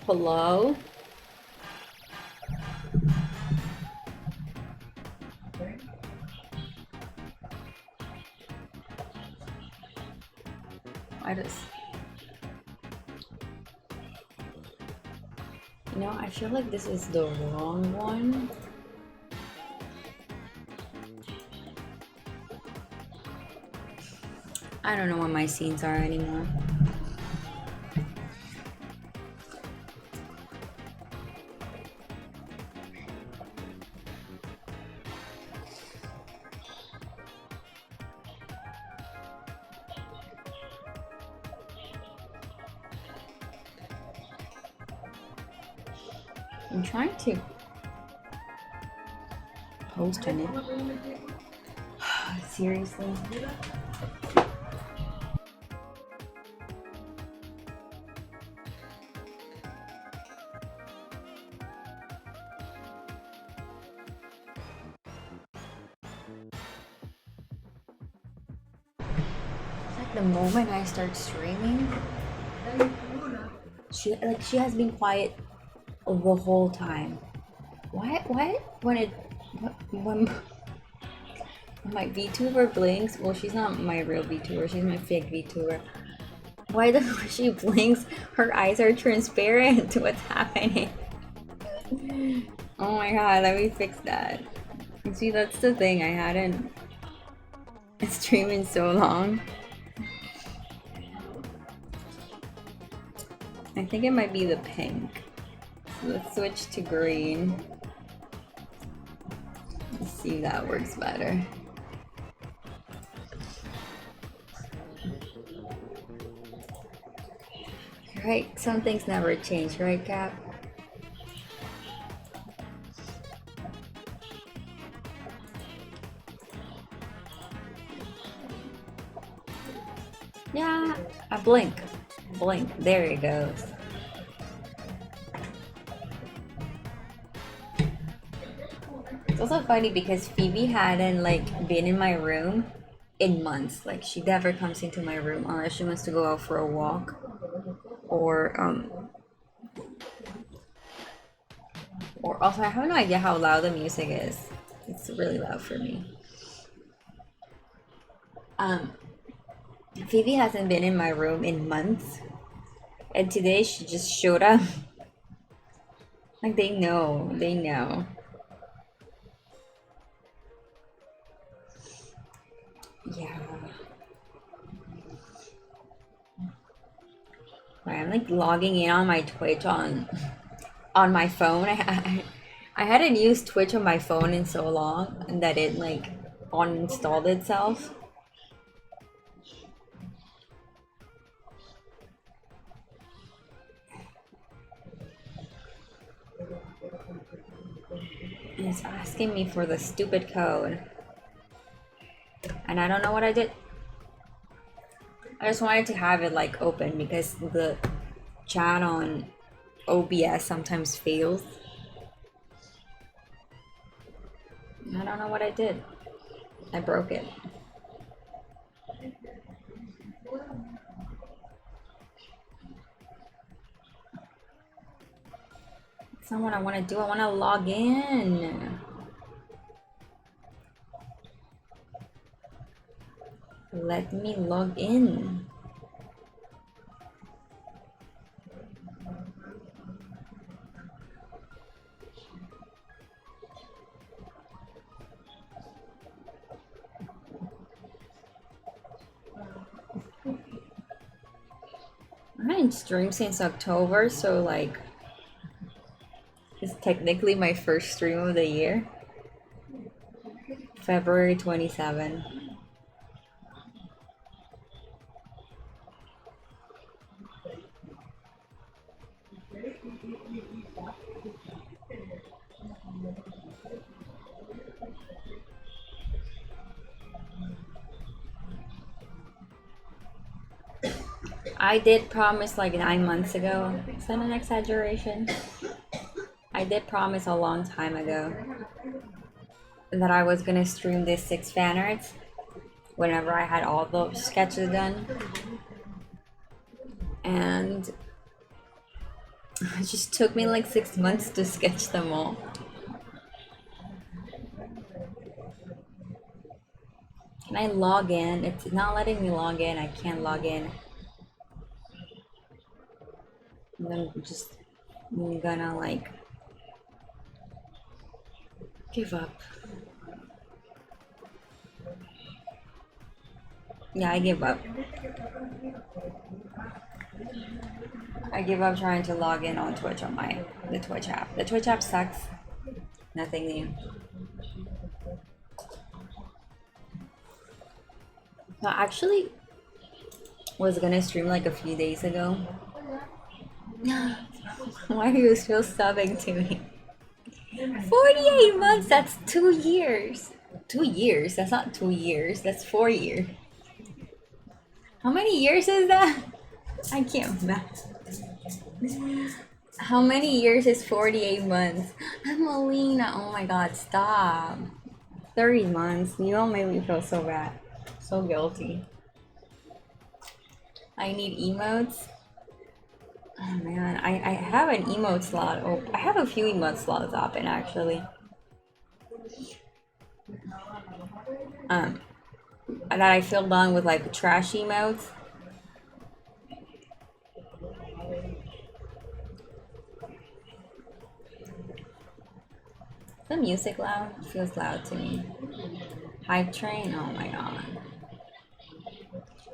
Hello? You know, I feel like this is the wrong one. I don't know what my scenes are anymore. I'm trying to post on it. Seriously? Like the moment I start streaming, she has been quiet the whole time. Why when my VTuber blinks, well, she's not my real VTuber, she's my fake VTuber. Why the she blinks, her eyes are transparent. What's happening? Oh my god, let me fix that. See, that's the thing, I hadn't streamed in so long. I think it might be the pink. So let's switch to green. Let's see if that works better. Right, some things never change, right, Cap? Yeah, I blink. Blink, there it goes. It's also funny because Phoebe hadn't like been in my room in months. Like she never comes into my room unless she wants to go out for a walk or also I have no idea how loud the music is. It's really loud for me. Phoebe hasn't been in my room in months, and today she just showed up. Like they know. Yeah. Right, I'm like logging in on my Twitch on my phone. I hadn't used Twitch on my phone in so long that it like uninstalled itself. It's asking me for the stupid code. And I don't know what I did. I just wanted to have it like open because the chat on OBS sometimes fails. I don't know what I did. I broke it. That's not what I want to do. I want to log in. Let me log in. I haven't streamed since October, so like it's technically my first stream of the year. February 27. I did promise like 9 months ago. Is that an exaggeration? I did promise a long time ago that I was gonna stream this 6 fanarts whenever I had all the sketches done. And It just took me like 6 months to sketch them all. Can I log in? It's not letting me log in. I can't log in. I'm gonna like give up. Yeah, I give up. I give up trying to log in on Twitch on the Twitch app. The Twitch app sucks. Nothing new. No, actually was gonna stream like a few days ago. Why are you still subbing to me? 48 months, that's 2 years. 2 years? That's not 2 years, that's 4 years. How many years is that? I can't math. How many years is 48 months? Melina, oh my god, stop. 30 months. You don't make me feel so bad. So guilty. I need emotes. Oh man, I have an emote slot. Oh, I have a few emote slots open actually. That I filled on with like trash emotes. The music loud? It feels loud to me. Hype train? Oh my god.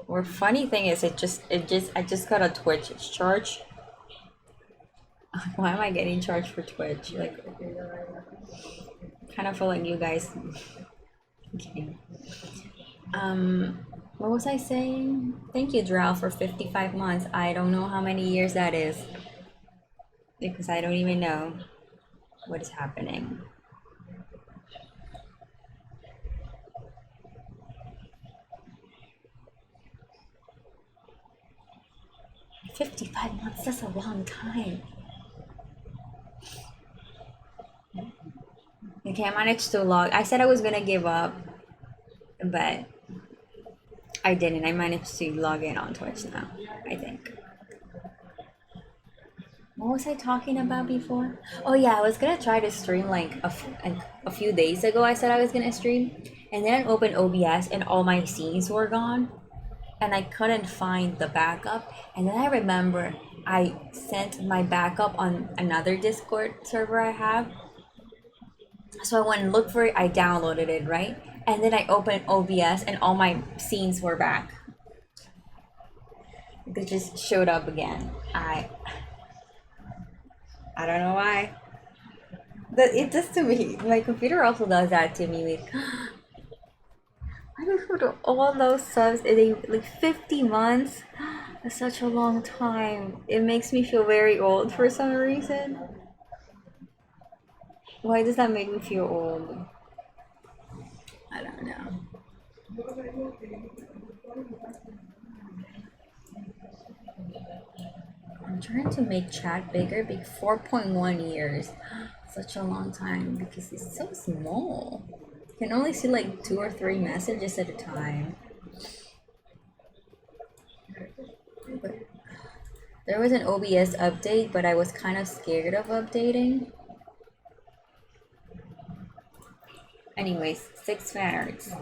Or funny thing is I just got a Twitch charge. Why am I getting charged for Twitch? Like kind of feel like you guys okay. What was I saying? Thank you, Drow, for 55 months. I don't know how many years that is. Because I don't even know what is happening. 55 months, that's a long time. Okay, I managed to log. I said I was gonna give up, but I didn't. I managed to log in on Twitch now, I think. What was I talking about before? Oh yeah, I was gonna try to stream like a few days ago. I said I was gonna stream, and then I opened OBS and all my scenes were gone, and I couldn't find the backup. And then I remember I sent my backup on another Discord server I have. So I went and looked for it. I downloaded it, right? And then I opened OBS and all my scenes were back. They just showed up again. I don't know why. It does to me. My computer also does that to me. Like, I don't put all those subs and they like 50 months. That's such a long time. It makes me feel very old for some reason. Why does that make me feel old? I don't know. I'm trying to make chat bigger, big 4.1 years. Such a long time because it's so small. You can only see like 2 or 3 messages at a time. But there was an OBS update, but I was kind of scared of updating. Anyways, 6 Fanarts.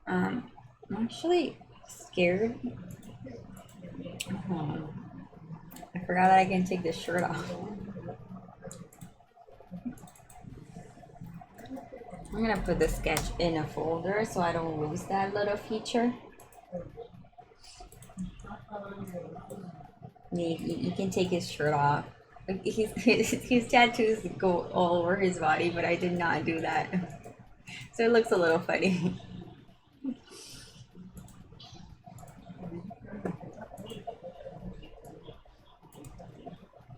I'm actually scared. I forgot that I can take this shirt off. I'm gonna put the sketch in a folder so I don't lose that little feature. You can take his shirt off. His tattoos go all over his body, but I did not do that. So it looks a little funny.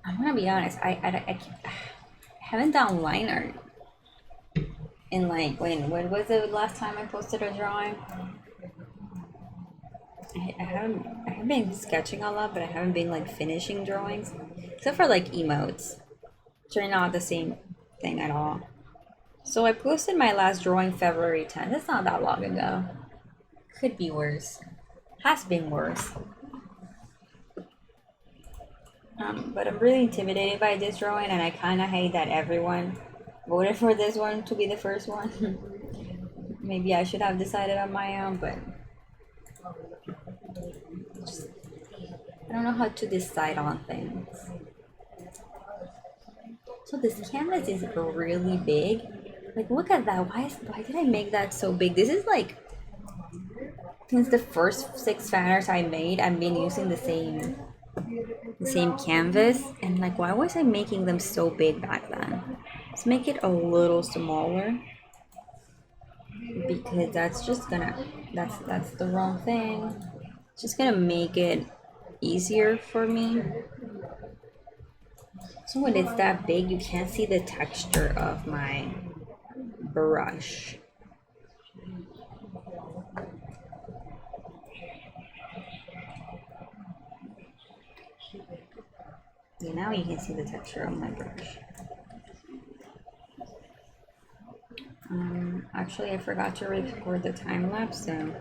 I'm gonna be honest, I haven't done line art in like, when was the last time I posted a drawing? I haven't been sketching a lot, but I haven't been like finishing drawings. Except for like emotes. Which are not the same thing at all. So I posted my last drawing February 10th. That's not that long ago. Could be worse. Has been worse. But I'm really intimidated by this drawing, and I kind of hate that everyone voted for this one to be the first one. Maybe I should have decided on my own, but I don't know how to decide on things. So this canvas is really big. Like, look at that. Why did I make that so big? This is like, since the first 6 Fanarts I made, I've been using the same canvas, and like, why was I making them so big back then? Let's make it a little smaller, because that's just gonna, that's the wrong thing. It's just gonna make it easier for me. So when it's that big, you can't see the texture of my brush. Yeah, now you can see the texture of my brush. Actually, I forgot to record the time lapse, so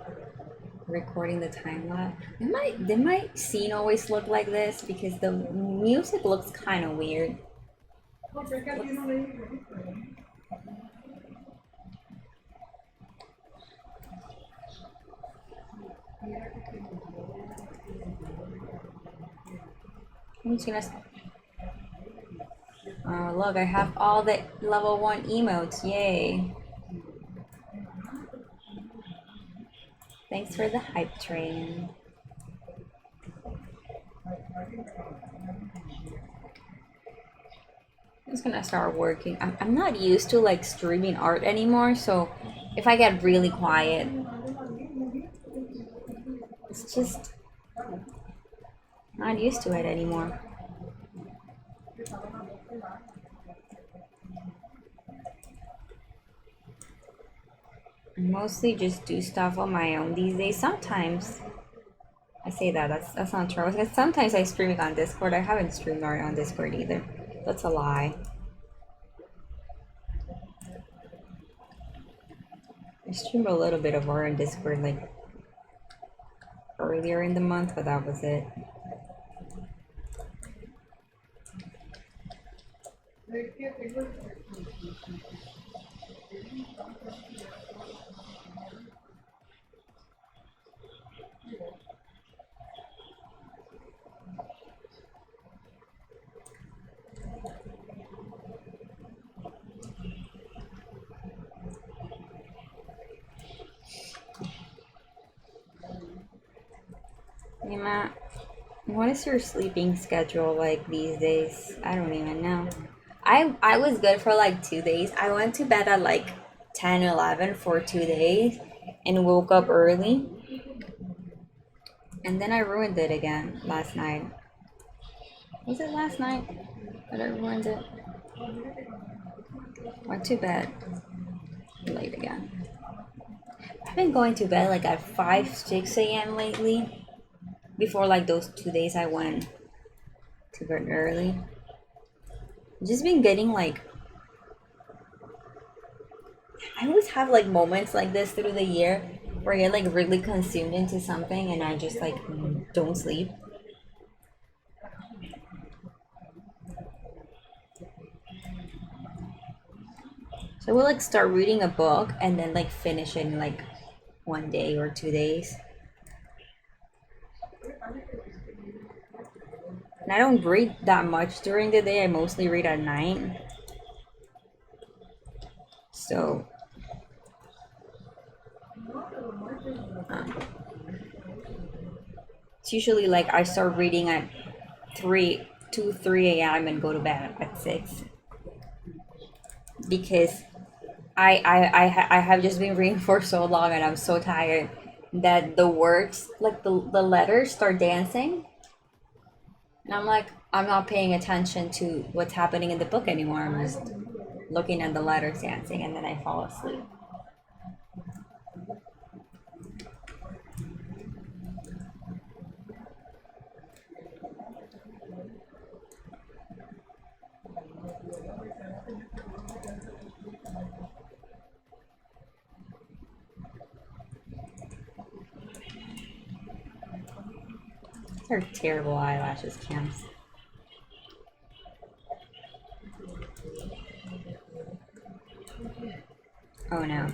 recording the time lapse. Did my scene always look like this? Because the music looks kind of weird. I'm just gonna. Oh, look, I have all the level 1 emotes. Yay! Thanks for the hype train. I'm just gonna start working. I'm not used to like streaming art anymore, so if I get really quiet, it's just not used to it anymore. I mostly just do stuff on my own these days. Sometimes I say that's not true. Because sometimes I stream on Discord. I haven't streamed art on Discord either. That's a lie. I streamed a little bit of art on Discord like earlier in the month, but that was it. Yama, what is your sleeping schedule like these days? I don't even know. I was good for like 2 days. I went to bed at like 10, 11 for 2 days and woke up early. And then I ruined it again last night. Was it last night that I ruined it? Went to bed late again. I've been going to bed like at 5, 6 a.m. lately. Before like those 2 days I went to bed early. I've just been getting like, I always have like moments like this through the year where I get like really consumed into something and I just like don't sleep. So I will like start reading a book and then like finish it in like 1 day or 2 days. And I don't read that much during the day. I mostly read at night. So it's usually like I start reading at 3 a.m. and go to bed at 6. Because I have just been reading for so long and I'm so tired that the words, like the letters start dancing. And I'm like, I'm not paying attention to what's happening in the book anymore. I'm just looking at the letters dancing and then I fall asleep. These are terrible eyelashes, Cams. Oh no.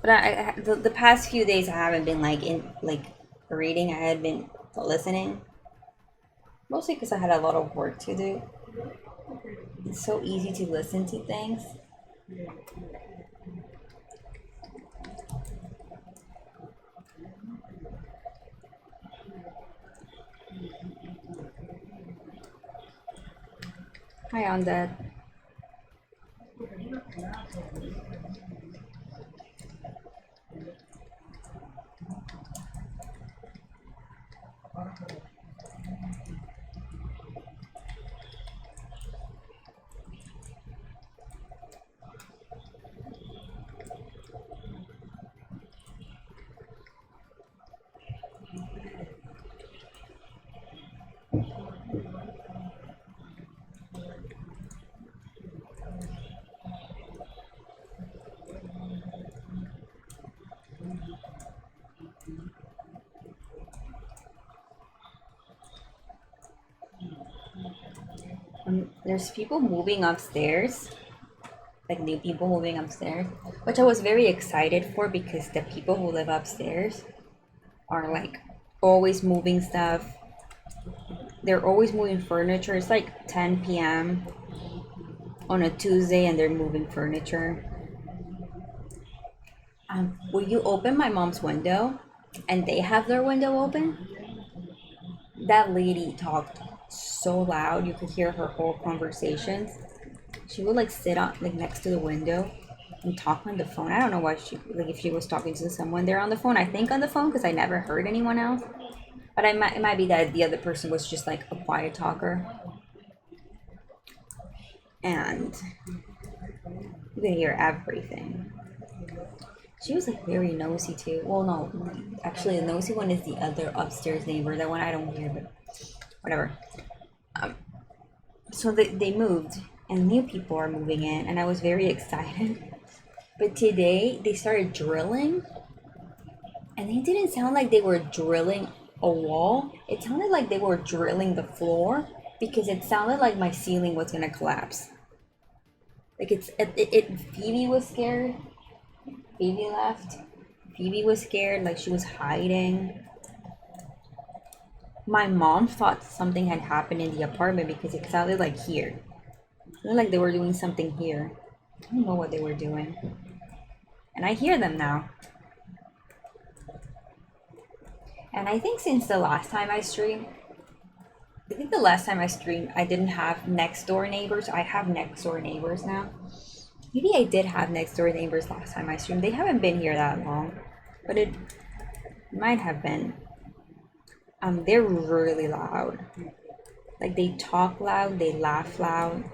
But the past few days I haven't been like in like reading. I had been listening, mostly because I had a lot of work to do. It's so easy to listen to things. Hi, on that. There's people moving upstairs, like new people moving upstairs, which I was very excited for because the people who live upstairs are like always moving stuff. They're always moving furniture. It's like 10 p.m. on a Tuesday and they're moving furniture. Will you open my mom's window? And they have their window open? That lady talked so loud you could hear her whole conversations. She would like sit on like next to the window and talk on the phone. I don't know why she like if she was talking to someone there on the phone. I think on the phone because I never heard anyone else. But it might be that the other person was just like a quiet talker. And you could hear everything. She was like very nosy too. Well, no, actually, the nosy one is the other upstairs neighbor. That one I don't hear, but whatever. Um, so they moved, and new people are moving in, and I was very excited. But today they started drilling, and they didn't sound like they were drilling a wall. It sounded like they were drilling the floor because it sounded like my ceiling was gonna collapse. Like Phoebe was scared. Phoebe left. Phoebe was scared, like she was hiding. My mom thought something had happened in the apartment because it sounded like here. It sounded like they were doing something here. I don't know what they were doing. And I hear them now. And I think since the last time I streamed, I didn't have next door neighbors. I have next door neighbors now. Maybe I did have next door neighbors last time I streamed. They haven't been here that long, but it might have been. They're really loud. Like they talk loud, they laugh loud.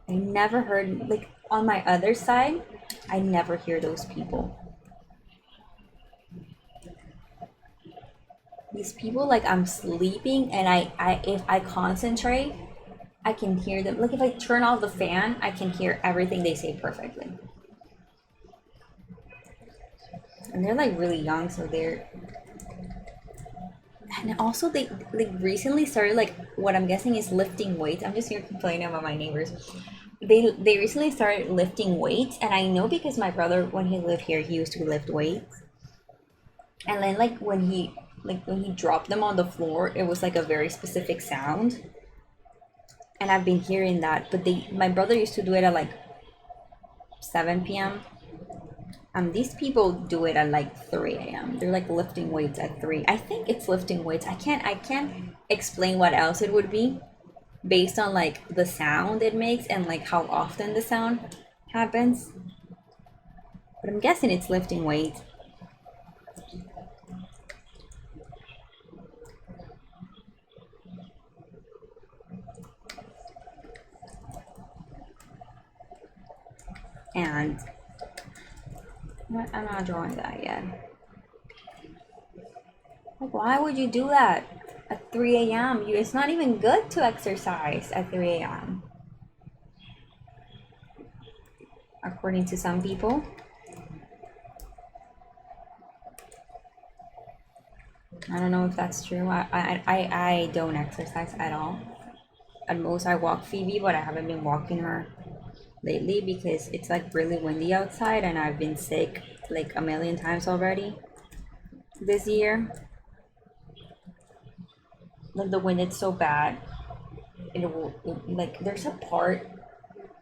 I never heard like on my other side, I never hear those people. These people like I'm sleeping and I if I concentrate, I can hear them. Like if I turn off the fan, I can hear everything they say perfectly. And they're like really young, so they're and also they like recently started like what I'm guessing is lifting weights. I'm just here complaining about my neighbors. They recently started lifting weights, and I know because my brother when he lived here he used to lift weights, and then like when he dropped them on the floor, it was like a very specific sound, and I've been hearing that. But my brother used to do it at like 7 p.m. These people do it at like 3 a.m. They're like lifting weights at 3. I think it's lifting weights. I can't explain what else it would be based on like the sound it makes and like how often the sound happens. But I'm guessing it's lifting weights. And I'm not drawing that yet. Like, why would you do that at 3 a.m.? It's not even good to exercise at 3 a.m. According to some people. I don't know if that's true. I don't exercise at all. At most, I walk Phoebe, but I haven't been walking her lately because it's like really windy outside and I've been sick like a million times already this year. Like the wind is so bad. Like there's a part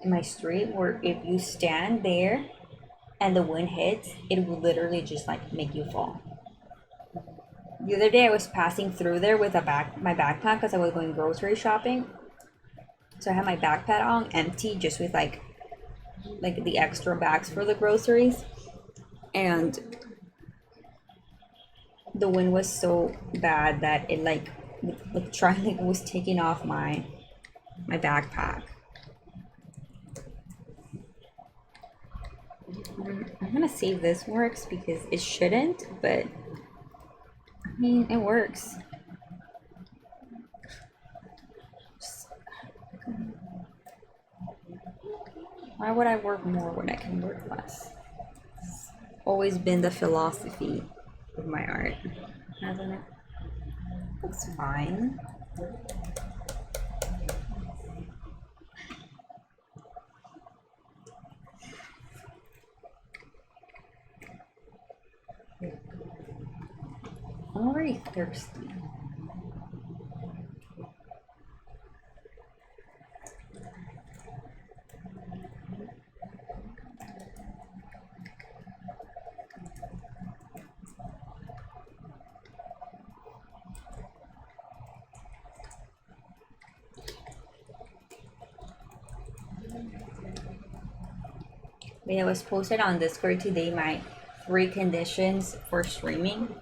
in my street where if you stand there and the wind hits, it will literally just like make you fall. The other day I was passing through there with my backpack because I was going grocery shopping. So I had my backpack on empty just with like the extra bags for the groceries. And the wind was so bad that it like was taking off my backpack. I'm gonna see if this works because it shouldn't, but I mean it works. Why would I work more when I can work less? It's always been the philosophy of my art, hasn't it? Looks fine. I'm already thirsty. Yeah, it was posted on Discord today my 3 conditions for streaming.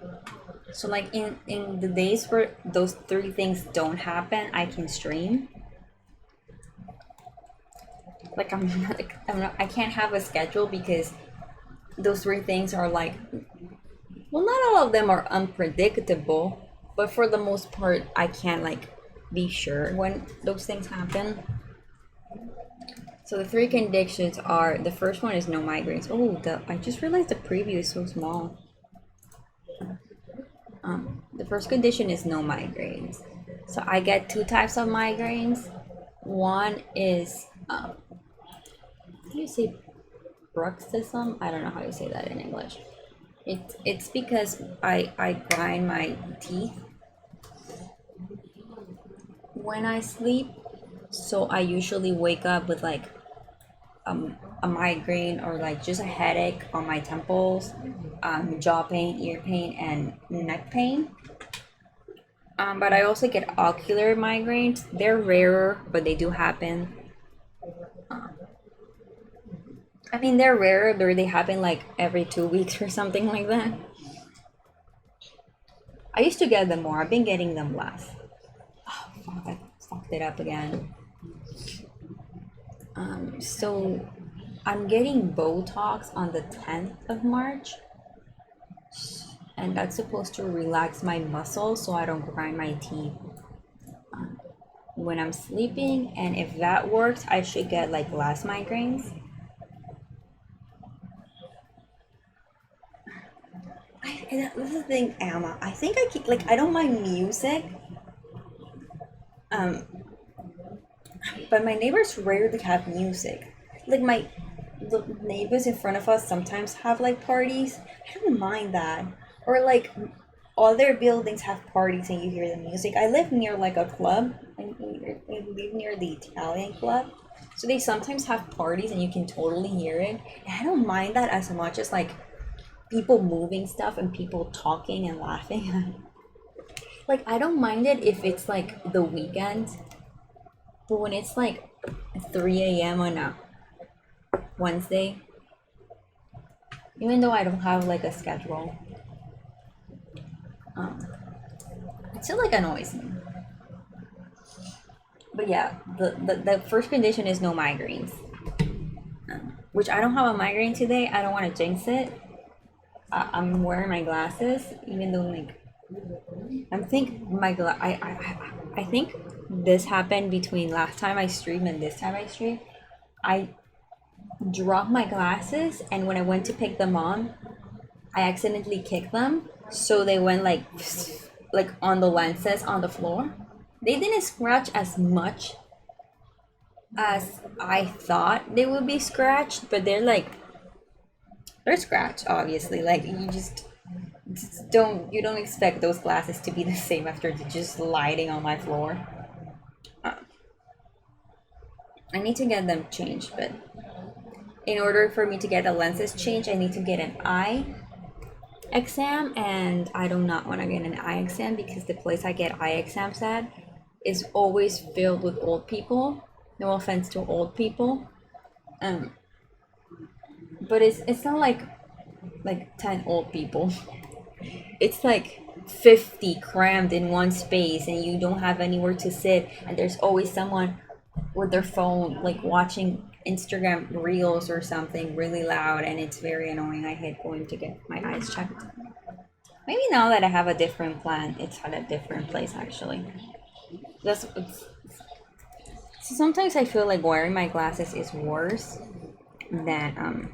So like in the days where those 3 things don't happen, I can stream. Like I can't have a schedule because those 3 things are like, well, not all of them are unpredictable, but for the most part I can't like be sure when those things happen. So the 3 conditions are, the first one is no migraines. Oh, I just realized the preview is so small. The first condition is no migraines. So I get 2 types of migraines. One is, how do you say bruxism? I don't know how you say that in English. It's because I grind my teeth when I sleep. So I usually wake up with like a migraine or like just a headache on my temples, jaw pain, ear pain, and neck pain. But I also get ocular migraines. They're rarer, but they do happen. I mean, they're rarer, but they happen like every 2 weeks or something like that. I used to get them more. I've been getting them less. Oh, fuck, I fucked it up again. So I'm getting Botox on the 10th of March. And that's supposed to relax my muscles so I don't grind my teeth when I'm sleeping. And if that works, I should get like less migraines. And this is the thing, Emma. I think I keep like, I don't mind music. But my neighbors rarely have music. Like the neighbors in front of us sometimes have like parties. I don't mind that. Or like other buildings have parties and you hear the music. I live near like a club. I live near the Italian club. So they sometimes have parties and you can totally hear it. And I don't mind that as much as like people moving stuff and people talking and laughing. Like I don't mind it if it's like the weekend. But when it's like 3 a.m. on a Wednesday, even though I don't have like a schedule, it still like annoys me. But yeah, the first condition is no migraines, which I don't have a migraine today. I don't want to jinx it. I'm wearing my glasses, even though like I think this happened between last time I streamed and this time I streamed. I dropped my glasses, and when I went to pick them on, I accidentally kicked them, So they went like on the lenses on the floor. They didn't scratch as much as I thought they would be scratched, but they're scratched obviously. Like just don't expect those glasses to be the same after just lighting on my floor. Uh, I need to get them changed, but in order for me to get the lenses changed, I need to get an eye exam, and I do not want to get an eye exam because the place I get eye exams at is always filled with old people. No offense to old people, um, but it's not like 10 old people. It's like 50 crammed in one space, and you don't have anywhere to sit, and there's always someone with their phone like watching Instagram reels or something really loud, and it's very annoying. I hate going to get my eyes checked. Maybe now that I have a different plan, it's at a different place actually. So sometimes I feel like wearing my glasses is worse than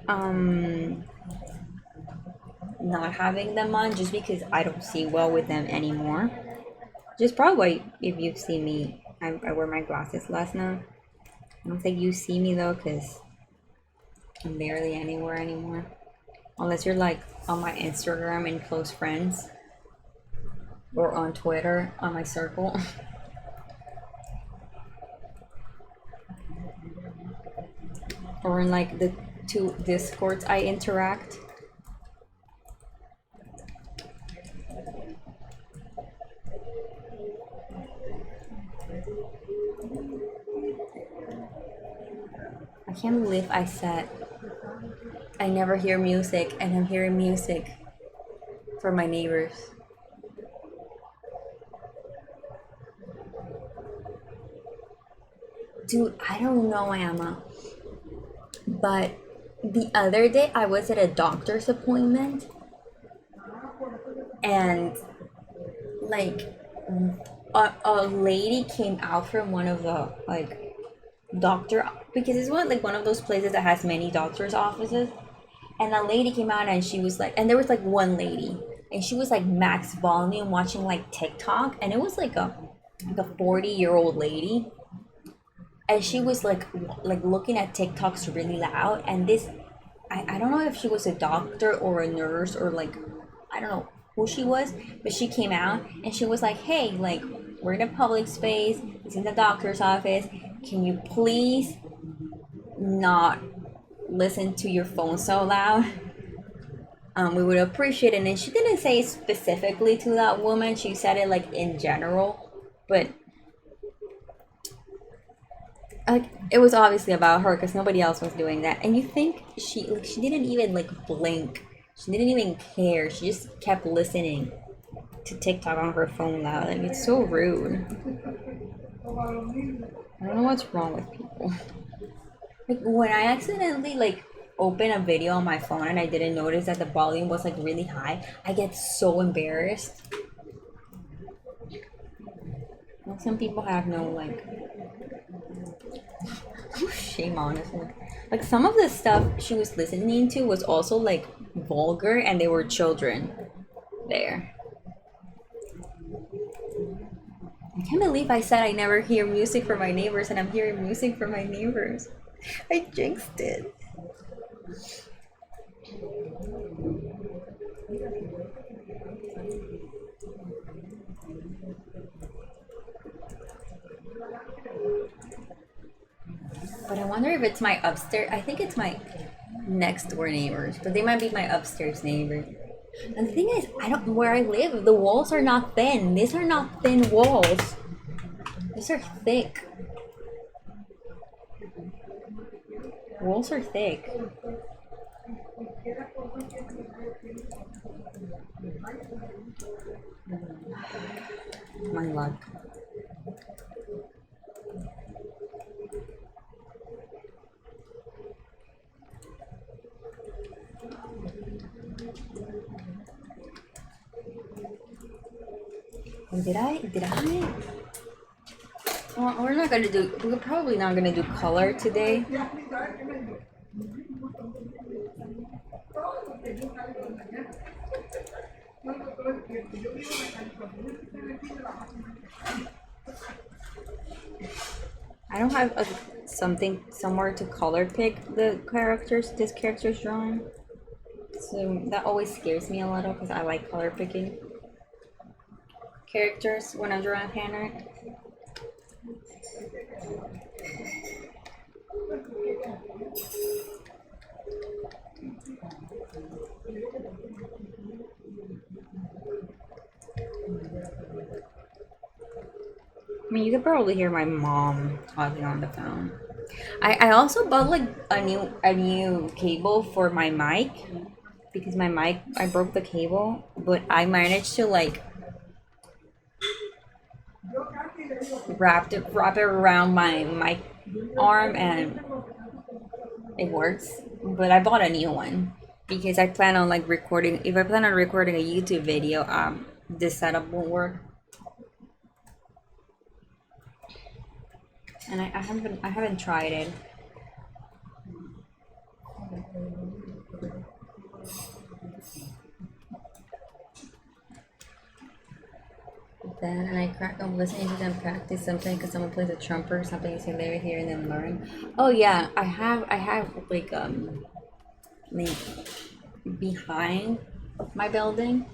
um not having them on, just because I don't see well with them anymore. Just probably if you see me, I wear my glasses less now. I don't think you see me though, because I'm barely anywhere anymore. Unless you're like on my Instagram and close friends, or on Twitter on my circle. Or in like the two discords I interact. I can't believe I said I never hear music, and I'm hearing music for my neighbors. Dude, I don't know, Emma, but the other day I was at a doctor's appointment, and like a lady came out from one of the like doctor, because it's one of those places that has many doctor's offices, and a lady came out, and she was like, and there was like one lady, and she was like max volume watching like TikTok, and it was like a 40-year-old lady, and she was like looking at TikToks really loud, and this I don't know if she was a doctor or a nurse, or like I don't know who she was, but she came out and she was like, hey, like, we're in a public space, it's in the doctor's office, can you please not listen to your phone so loud? We would appreciate it. And she didn't say specifically to that woman, she said it like in general, but like it was obviously about her because nobody else was doing that. And you think she didn't even like blink, she didn't even care, she just kept listening to TikTok on her phone loud. Like, it's so rude. I don't know what's wrong with people. Like when I accidentally like open a video on my phone and I didn't notice that the volume was like really high, I get so embarrassed. Like, some people have no like shame, honestly. Like some of the stuff she was listening to was also like vulgar, and they were children there. I can't believe I said I never hear music from my neighbors, and I'm hearing music from my neighbors. I jinxed it. But I wonder if it's my upstairs. I think it's my next door neighbors, but they might be my upstairs neighbors. And the thing is, I don't where I live. The walls are not thin. These are not thin walls. These are thick. Walls are thick. My luck. Did I? Well, we're probably not gonna do color today. I don't have something somewhere to color pick the characters, this character's drawing. So that always scares me a little because I like color picking characters when I'm drawing a fan art. I mean, you could probably hear my mom talking on the phone. I also bought like a new cable for my mic because my mic, I broke the cable, but I managed to like wrap it around my mic arm and it works. But I bought a new one because I plan on like recording. If I plan on recording a YouTube video, this setup won't work. And I haven't tried it. Then I crack on listening to them practice something because someone plays a trumpet or something. You say later here and then learn. Oh yeah, I have like behind my building.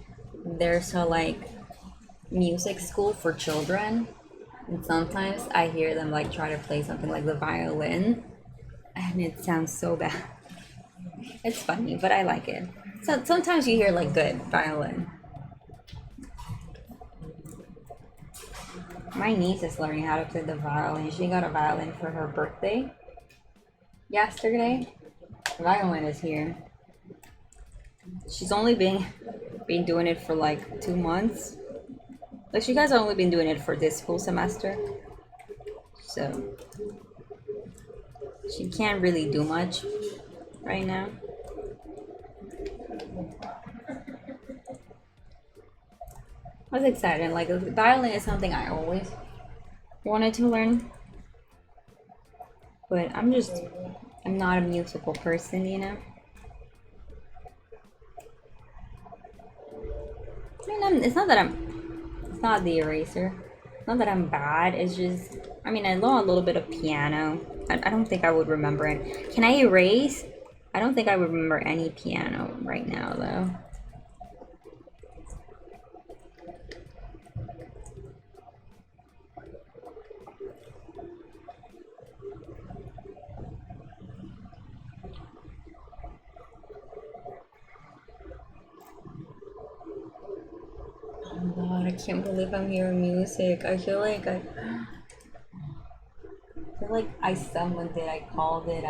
There's a like music school for children, and sometimes I hear them like try to play something like the violin, and it sounds so bad. It's funny, but I like it. So sometimes you hear like good violin. My niece is learning how to play the violin. She got a violin for her birthday yesterday. The violin is here. She's only been doing it for like 2 months. Like she guys only been doing it for this whole semester. So she can't really do much right now. I was excited. Like violin is something I always wanted to learn, but I'm not a musical person, you know. I mean, it's not the eraser. It's not that I'm bad. It's just, I mean, I know a little bit of piano. I don't think I would remember it. Can I erase? I don't think I would remember any piano right now, though. Oh God, I can't believe I'm hearing music. I feel like I summoned it, I called it,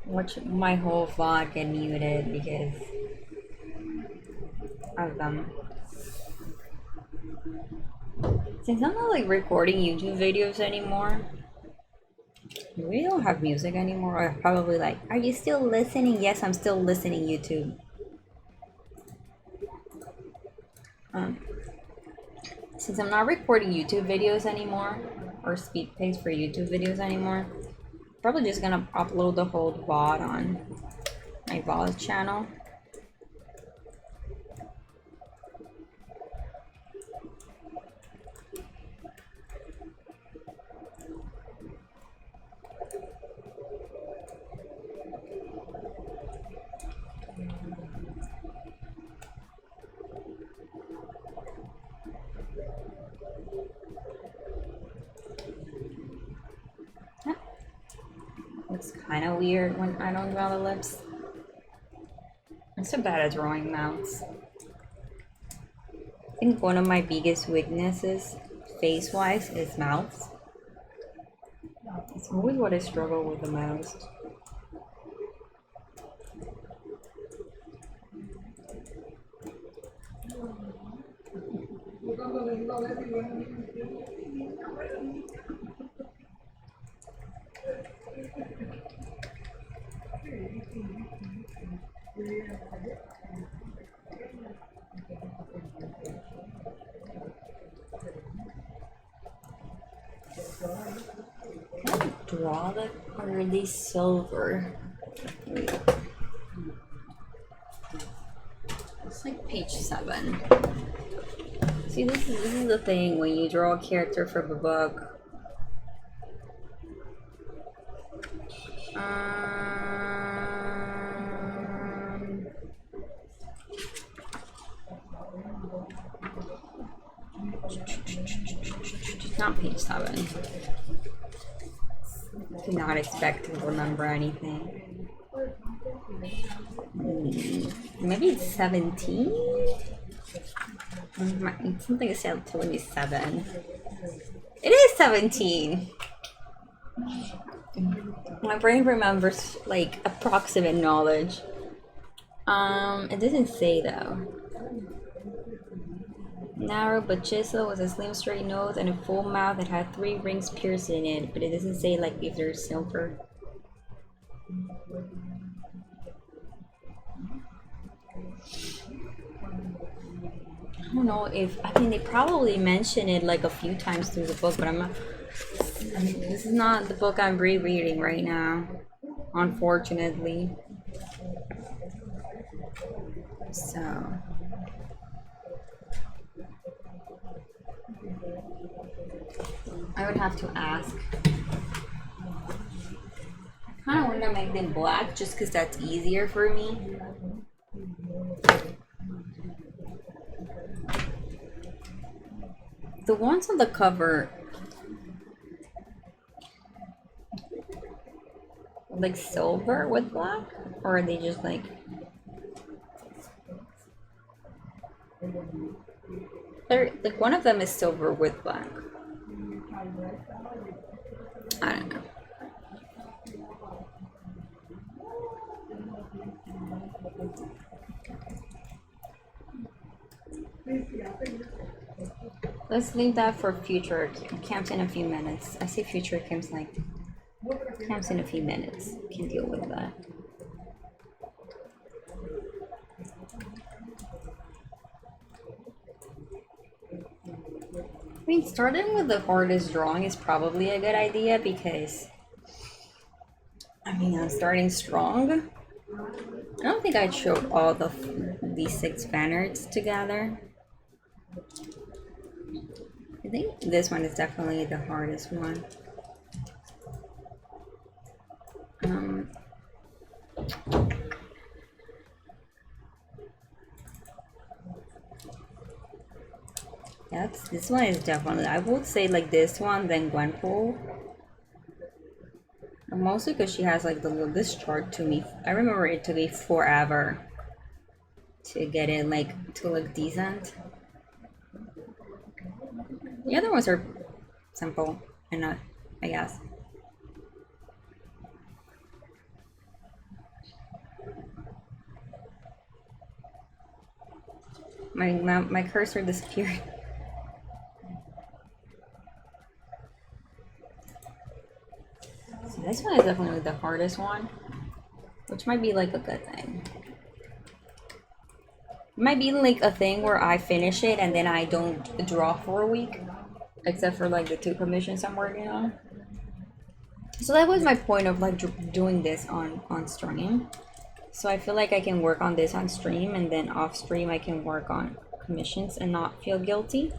watch my whole VOD get muted because of them. Since I'm not like recording YouTube videos anymore, we don't have music anymore. Or probably like, are you still listening? Yes, I'm still listening, YouTube. Since I'm not recording YouTube videos anymore, or speed paste for YouTube videos anymore, probably just gonna upload the whole VOD on my VOD channel. Looks kind of weird when I don't draw the lips. I'm so bad at drawing mouths. I think one of my biggest weaknesses, face-wise, is mouths. It's always what I struggle with the most. draw that, or are they silver? It's like page 7. See, this is the thing when you draw a character from a book. Not page 7. Do not expect to remember anything. Maybe it's 17? Something is telling me 7. It is 17! My brain remembers like approximate knowledge. It doesn't say though. Narrow but chisel with a slim straight nose and a full mouth that had 3 rings pierced in it, but it doesn't say like if there's silver. I don't know if, I mean, they probably mention it like a few times through the book, but I'm not, I mean, this is not the book I'm rereading right now, unfortunately. So I would have to ask. I kind of want to make them black just because that's easier for me. The ones on the cover, like silver with black, or are they just like? They're like, one of them is silver with black. I don't know. Let's leave that for future camps in a few minutes. I say future camps like camps in a few minutes. Can deal with that. I mean, starting with the hardest drawing is probably a good idea because, I mean, I'm starting strong. I don't think I showed all these 6 Fanarts together. I think this one is definitely the hardest one. Yeah, this one is definitely, I would say like this one, then Gwenpool. Mostly because she has like this chart to me. I remember it took me forever to get it like to look decent. The other ones are simple enough, I guess. My cursor disappeared. So this one is definitely the hardest one, which might be like a good thing. It might be like a thing where I finish it and then I don't draw for a week, except for like the 2 commissions I'm working on. So that was my point of like doing this on stream. So I feel like I can work on this on stream, and then off stream I can work on commissions and not feel guilty.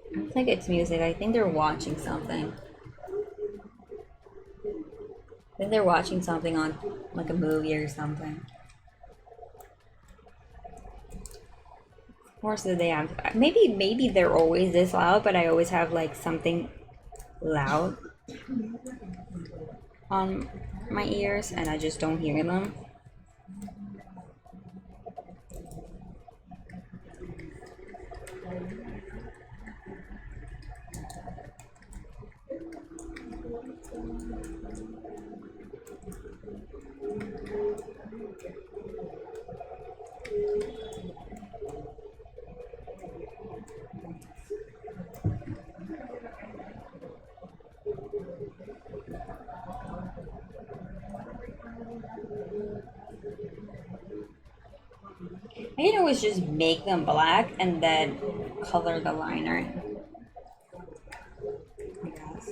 I don't think it's music. I think they're watching something. I think they're watching something on like a movie or something. Of course, they have. Maybe they're always this loud, but I always have like something loud on my ears, and I just don't hear them. I can always just make them black and then color the liner. I guess.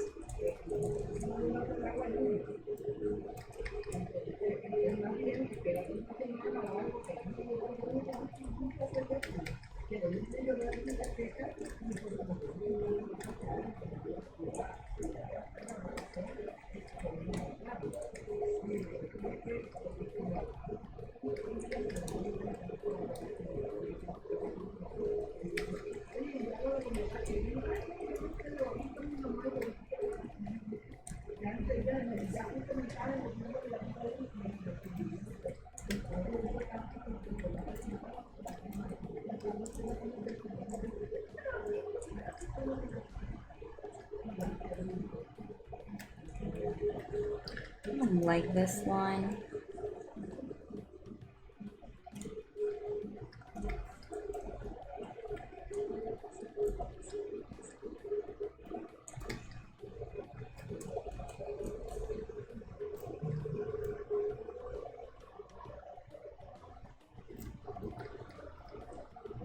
I don't like this one.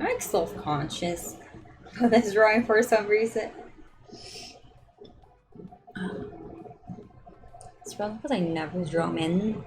I'm like self-conscious of this drawing for some reason. It's probably because I never draw men.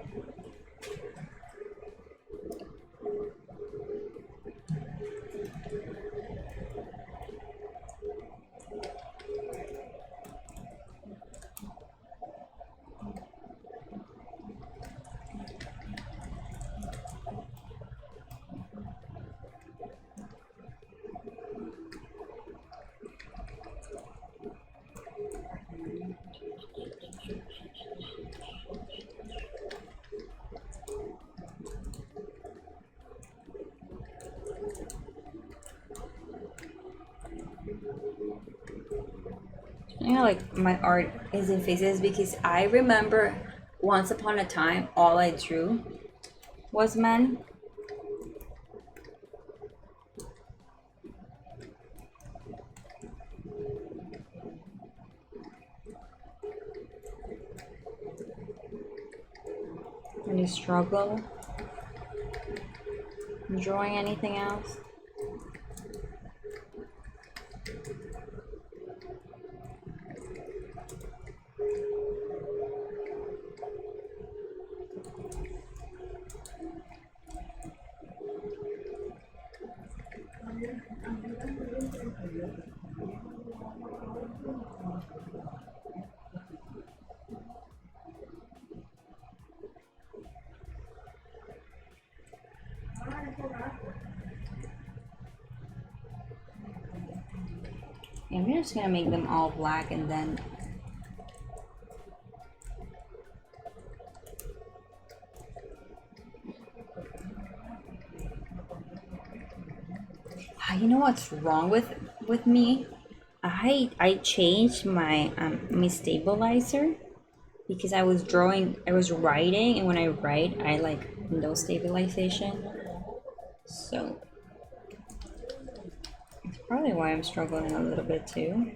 You know, like my art is in faces because I remember once upon a time all I drew was men. And you struggle drawing anything else. Yeah, I'm just gonna make them all black and then you know what's wrong with me? I changed my stabilizer because I was writing, and when I write I like no stabilization. So it's probably why I'm struggling a little bit too.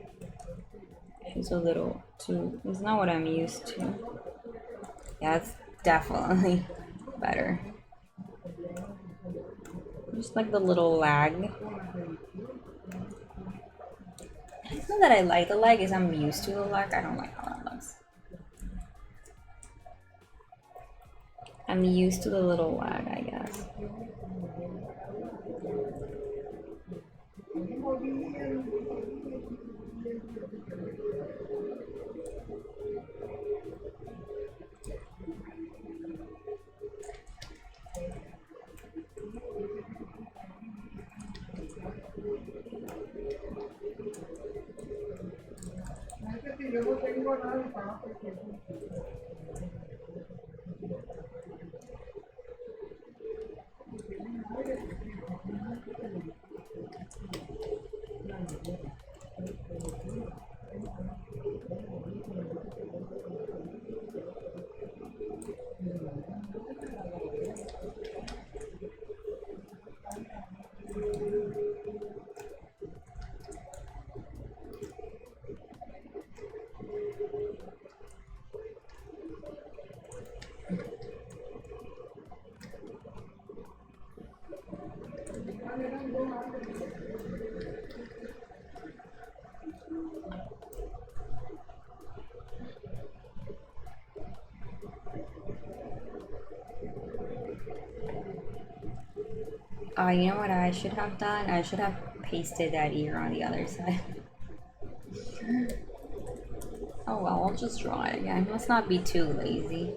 It's a little too, it's not what I'm used to. Yeah, it's definitely better. Just like the little lag. It's not that I like the lag, is I'm used to the lag. I don't like how that looks. I'm used to the little lag, I guess. You know what I should have done? I should have pasted that ear on the other side. Oh well, I'll just draw it again. Let's not be too lazy.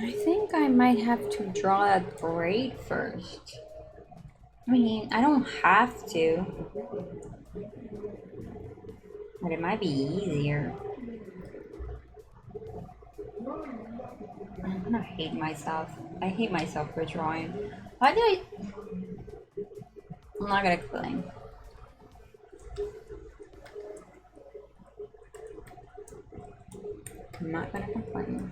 I think I might have to draw a braid first. I mean, I don't have to, but it might be easier. I'm gonna hate myself. I hate myself for drawing. Why did I? I'm not gonna complain. I'm not gonna complain.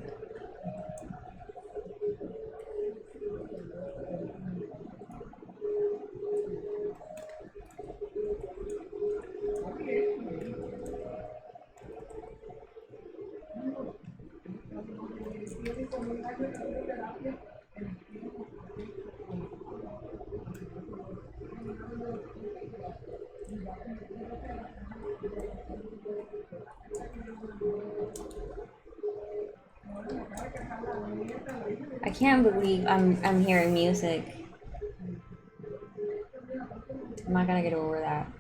I can't believe I'm hearing music. I'm not gonna get over that.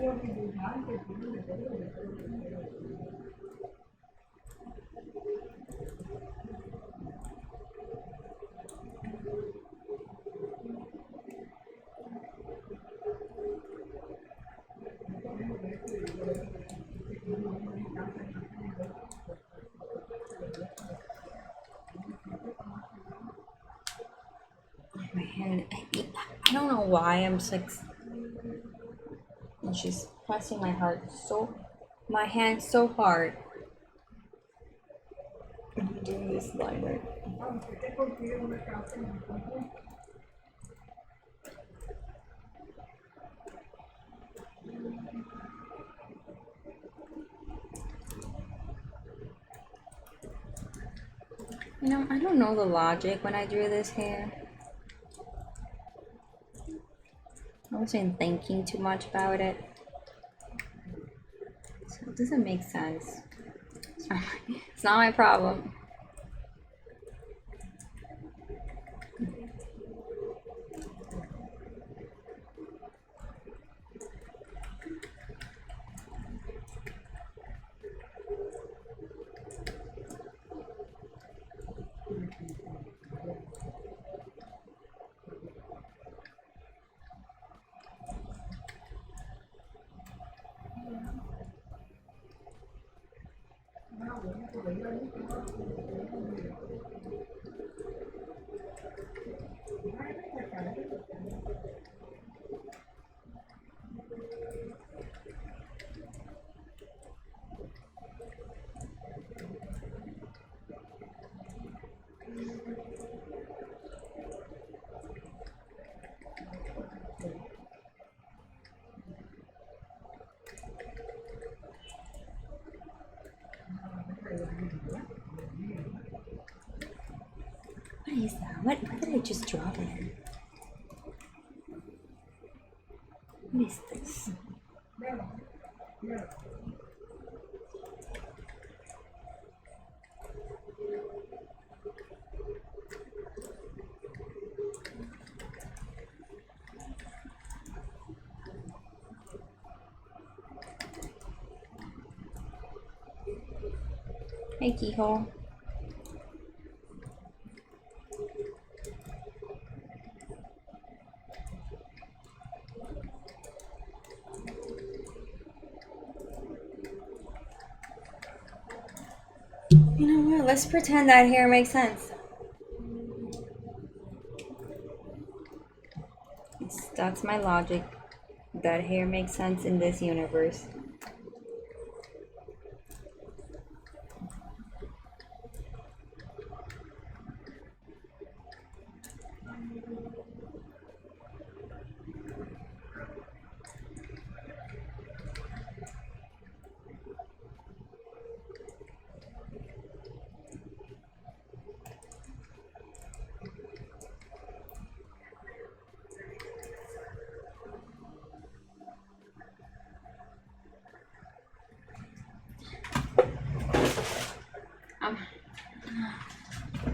My hand, I don't know why I'm just like, and she's pressing my heart my hand so hard. I'm doing this liner. You know, I don't know the logic when I drew this hair. I wasn't thinking too much about it. So it doesn't make sense. It's not my problem. What is that? What did I just draw there? What is this? Hey, keyhole. You know what? Let's pretend that hair makes sense. That's my logic. That hair makes sense in this universe.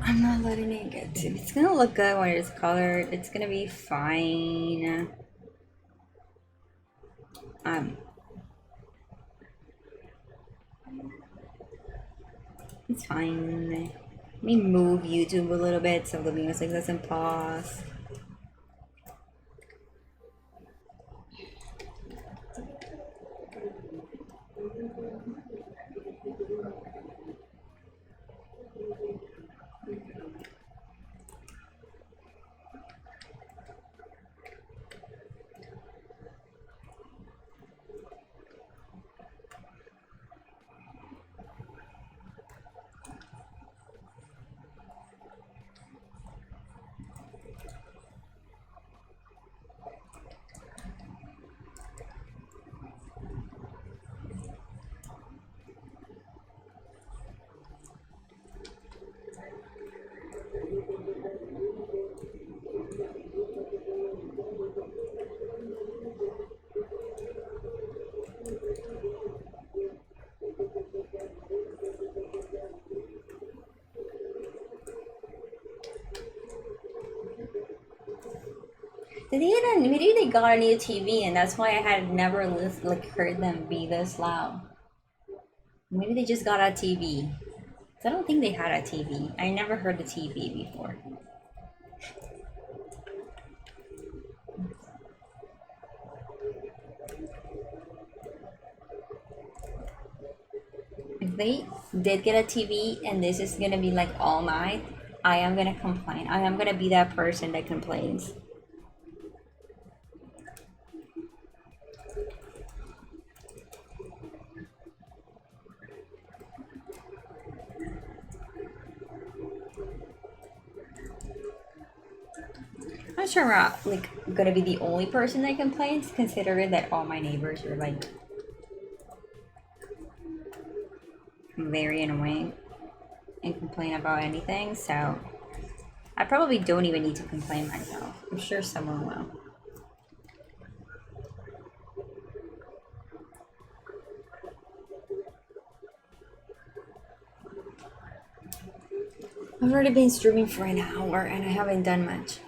I'm not letting it get to. It's gonna look good when it's colored. It's gonna be fine. It's fine. Let me move YouTube a little bit so the music doesn't pause. maybe they got a new TV and that's why I had never heard them be this loud. Maybe they just got a TV. I don't think they had a TV. I never heard the TV before. If they did get a TV and this is gonna be like all night, I am gonna complain. I am gonna be that person that complains. I'm sure I'm not like gonna be the only person that complains, considering that all my neighbors are like very annoying and complain about anything, so I probably don't even need to complain myself. I'm sure someone will. I've already been streaming for an hour and I haven't done much.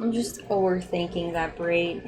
I'm just overthinking that braid.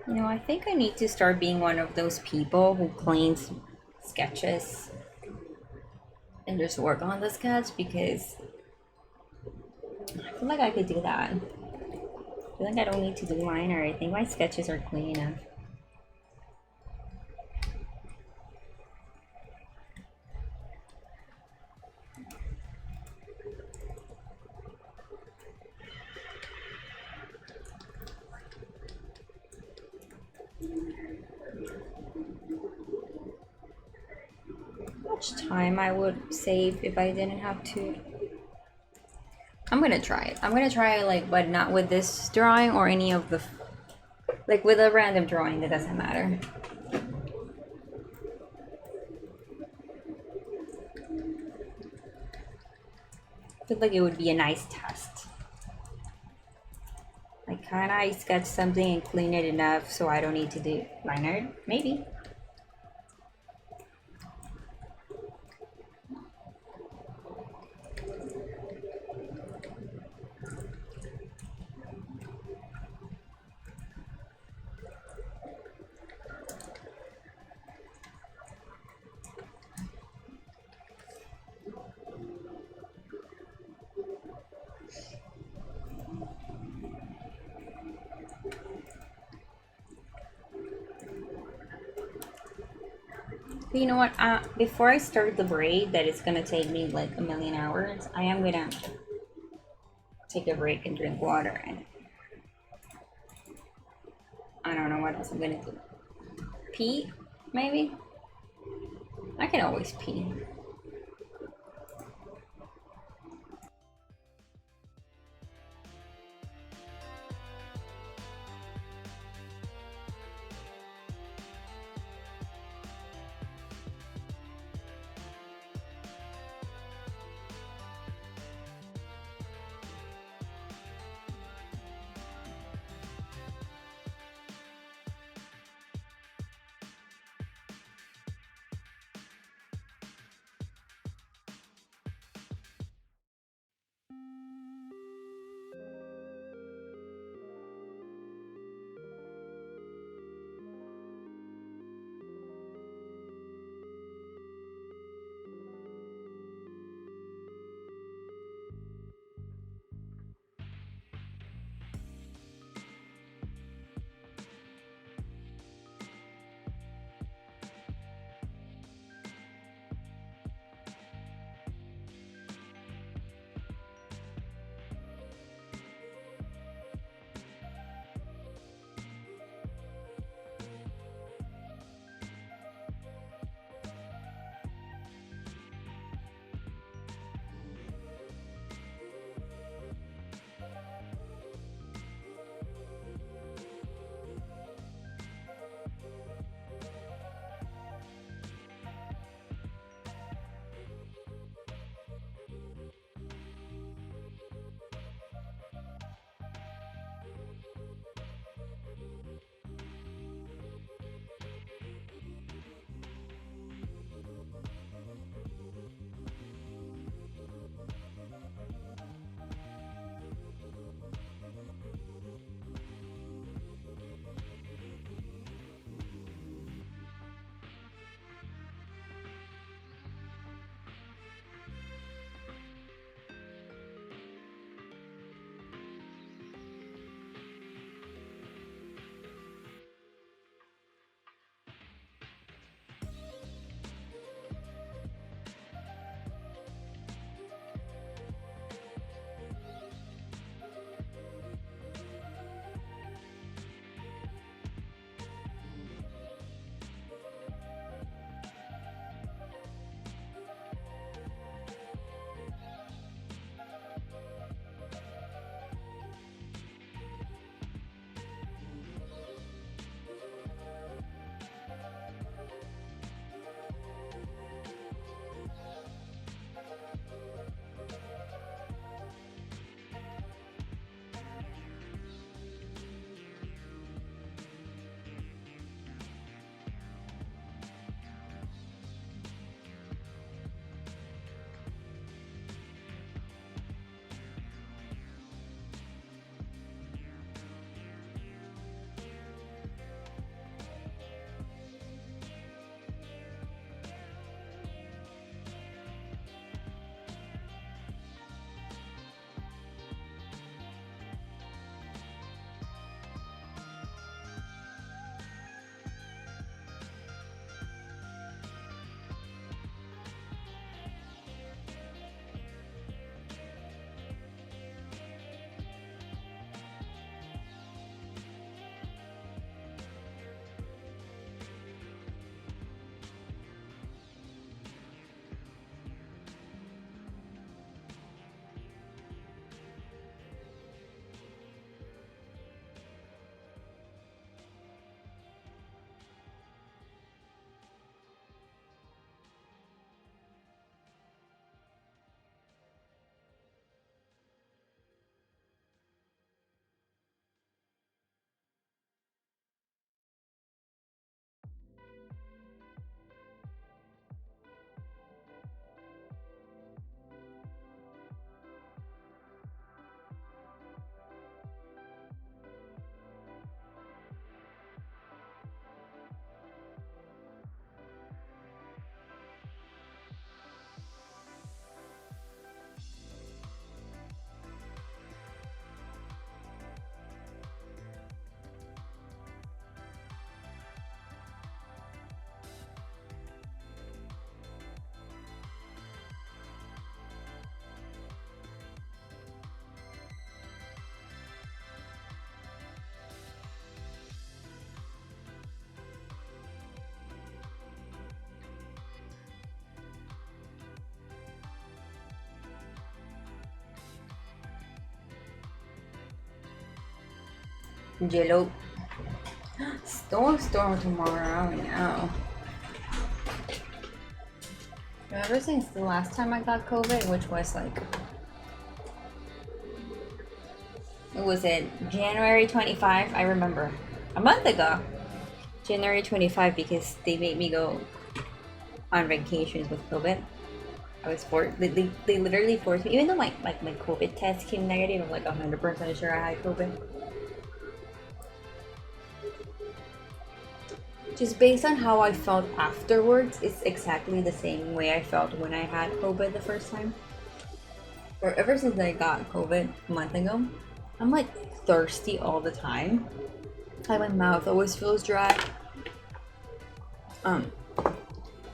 You know, I think I need to start being one of those people who cleans sketches and just work on the sketch, because I feel like I could do that. I feel like I don't need to do liner. I think my sketches are clean enough. Time I would save if I didn't have to. I'm gonna try it. I'm gonna try it, like, but not with this drawing or any of the, like, with a random drawing that doesn't matter. I feel like it would be a nice test. Like, can I sketch something and clean it enough so I don't need to do liner? Maybe. But you know what? Before I start the braid, that it's gonna take me like a million hours, I am gonna take a break and drink water, and I don't know what else I'm gonna do. Pee, maybe? I can always pee. Jello. Storm tomorrow. I know. Ever since the last time I got COVID, which was like, it was in January 25. I remember a month ago, January 25, because they made me go on vacations with COVID. I was forced. They literally forced me, even though my COVID test came negative. I'm like 100% sure I had COVID. Just based on how I felt afterwards, it's exactly the same way I felt when I had COVID the first time. Or ever since I got COVID a month ago, I'm like thirsty all the time. Like my mouth always feels dry.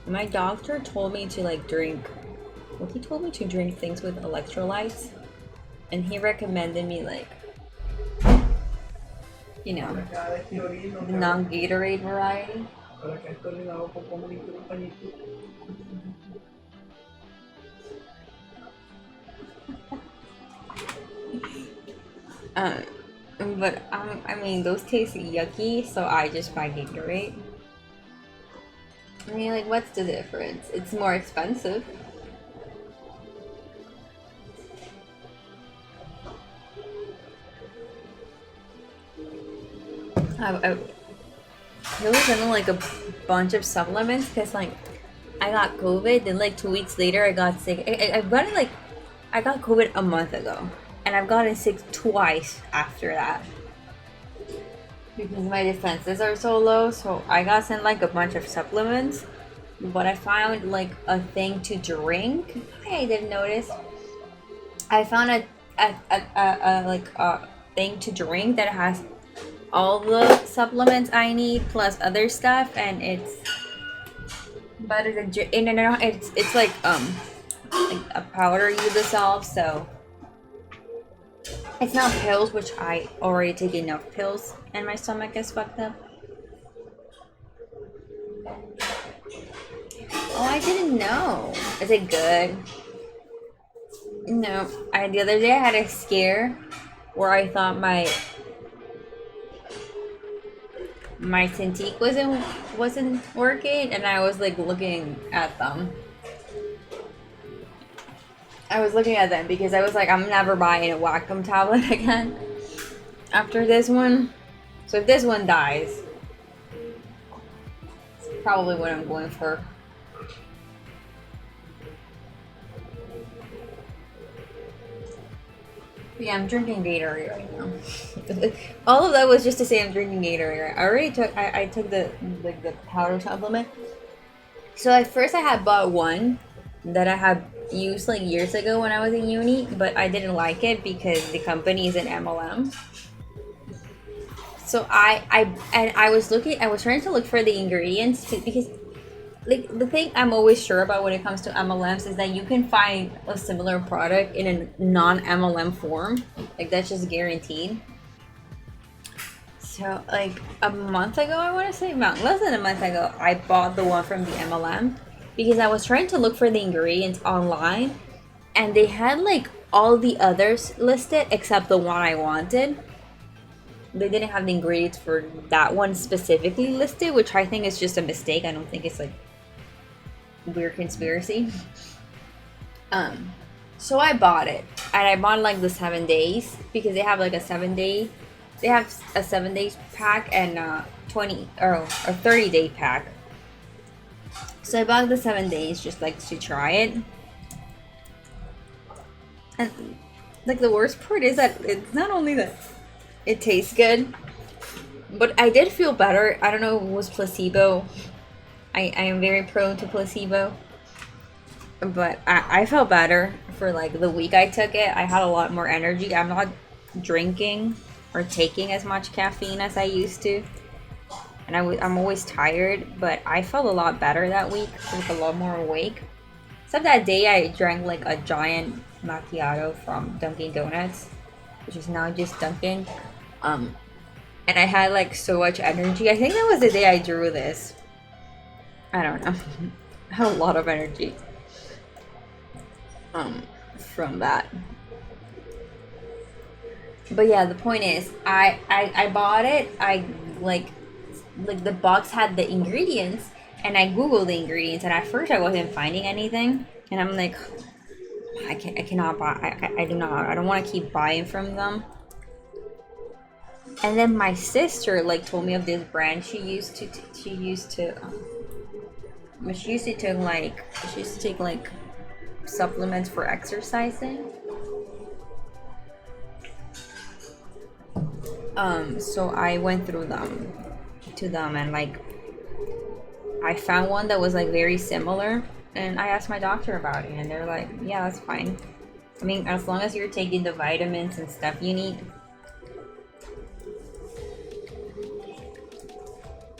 My doctor told me to like drink. Well, he told me to drink things with electrolytes, and he recommended me like, you know, the non-Gatorade variety. But I mean, those taste yucky, so I just buy Gatorade. I mean, like, what's the difference? It's more expensive. There was in like a bunch of supplements because like I got COVID, then like 2 weeks later I got sick. I've gotten like, I got COVID a month ago, and I've gotten sick twice after that because my defenses are so low. So I got sent like a bunch of supplements, but I found like a thing to drink. I didn't notice. I found a thing to drink that has all the supplements I need plus other stuff, and it's better than it's like a powder you dissolve, so it's not pills, which I already take enough pills and my stomach is fucked up. Oh, I didn't know. Is it good? No. The other day I had a scare where I thought my Cintiq wasn't working, and I was like looking at them. I was looking at them because I was like, I'm never buying a Wacom tablet again after this one. So if this one dies, it's probably what I'm going for. Yeah, I'm drinking Gatorade right now. All of that was just to say I'm drinking Gatorade. I already took I took the powder supplement. So at first I had bought one that I had used like years ago when I was in uni, but I didn't like it because the company is an MLM. So I was trying to look for the ingredients because like the thing I'm always sure about when it comes to MLMs is that you can find a similar product in a non-MLM form. Like that's just guaranteed. So like a month ago, I want to say less than a month ago, I bought the one from the MLM because I was trying to look for the ingredients online, and they had like all the others listed except the one I wanted. They didn't have the ingredients for that one specifically listed, which I think is just a mistake. I don't think it's like weird conspiracy. So I bought it, and I bought like the 7 days because they have like a 7 day. They have a 7 days pack and 20 or a 30-day pack. So I bought the 7 days just like to try it. And like the worst part is that it's not only that it tastes good, but I did feel better. I don't know if it was placebo. I am very prone to placebo. But I felt better for like the week I took it. I had a lot more energy. I'm not drinking or taking as much caffeine as I used to. And I'm always tired, but I felt a lot better that week. I was a lot more awake. Except that day I drank like a giant macchiato from Dunkin' Donuts, which is now just Dunkin'. And I had like so much energy. I think that was the day I drew this. I don't know. I had a lot of energy from that. But yeah, the point is, I bought it. I like the box had the ingredients, and I googled the ingredients, and at first I wasn't finding anything, and I'm like, I cannot buy. I do not. I don't want to keep buying from them. And then my sister like told me of this brand she used to take like supplements for exercising. So I went through them to them, and like I found one that was like very similar, and I asked my doctor about it, and they're like, yeah, that's fine. I mean, as long as you're taking the vitamins and stuff you need.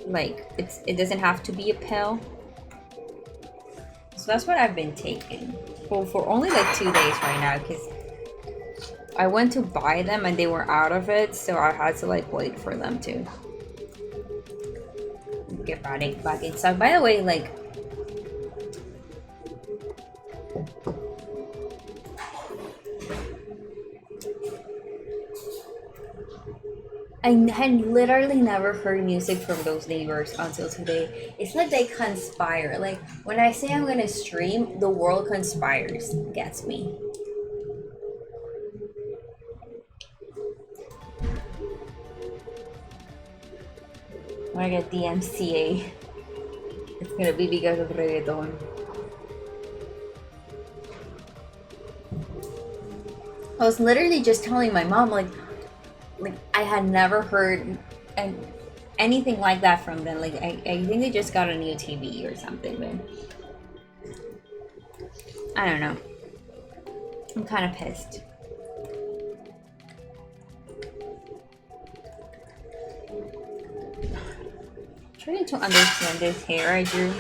Like it doesn't have to be a pill. So that's what I've been taking for only like 2 days right now, because I went to buy them and they were out of it, so I had to like wait for them to get back in stock. By the way, like I had literally never heard music from those neighbors until today. It's like they conspire. Like when I say I'm gonna stream, the world conspires against me. When I get DMCA, it's gonna be because of reggaeton. I was literally just telling my mom, like I had never heard anything like that from them. Like I think they just got a new TV or something, but I don't know. I'm kind of pissed. Trying to understand this hair I drew.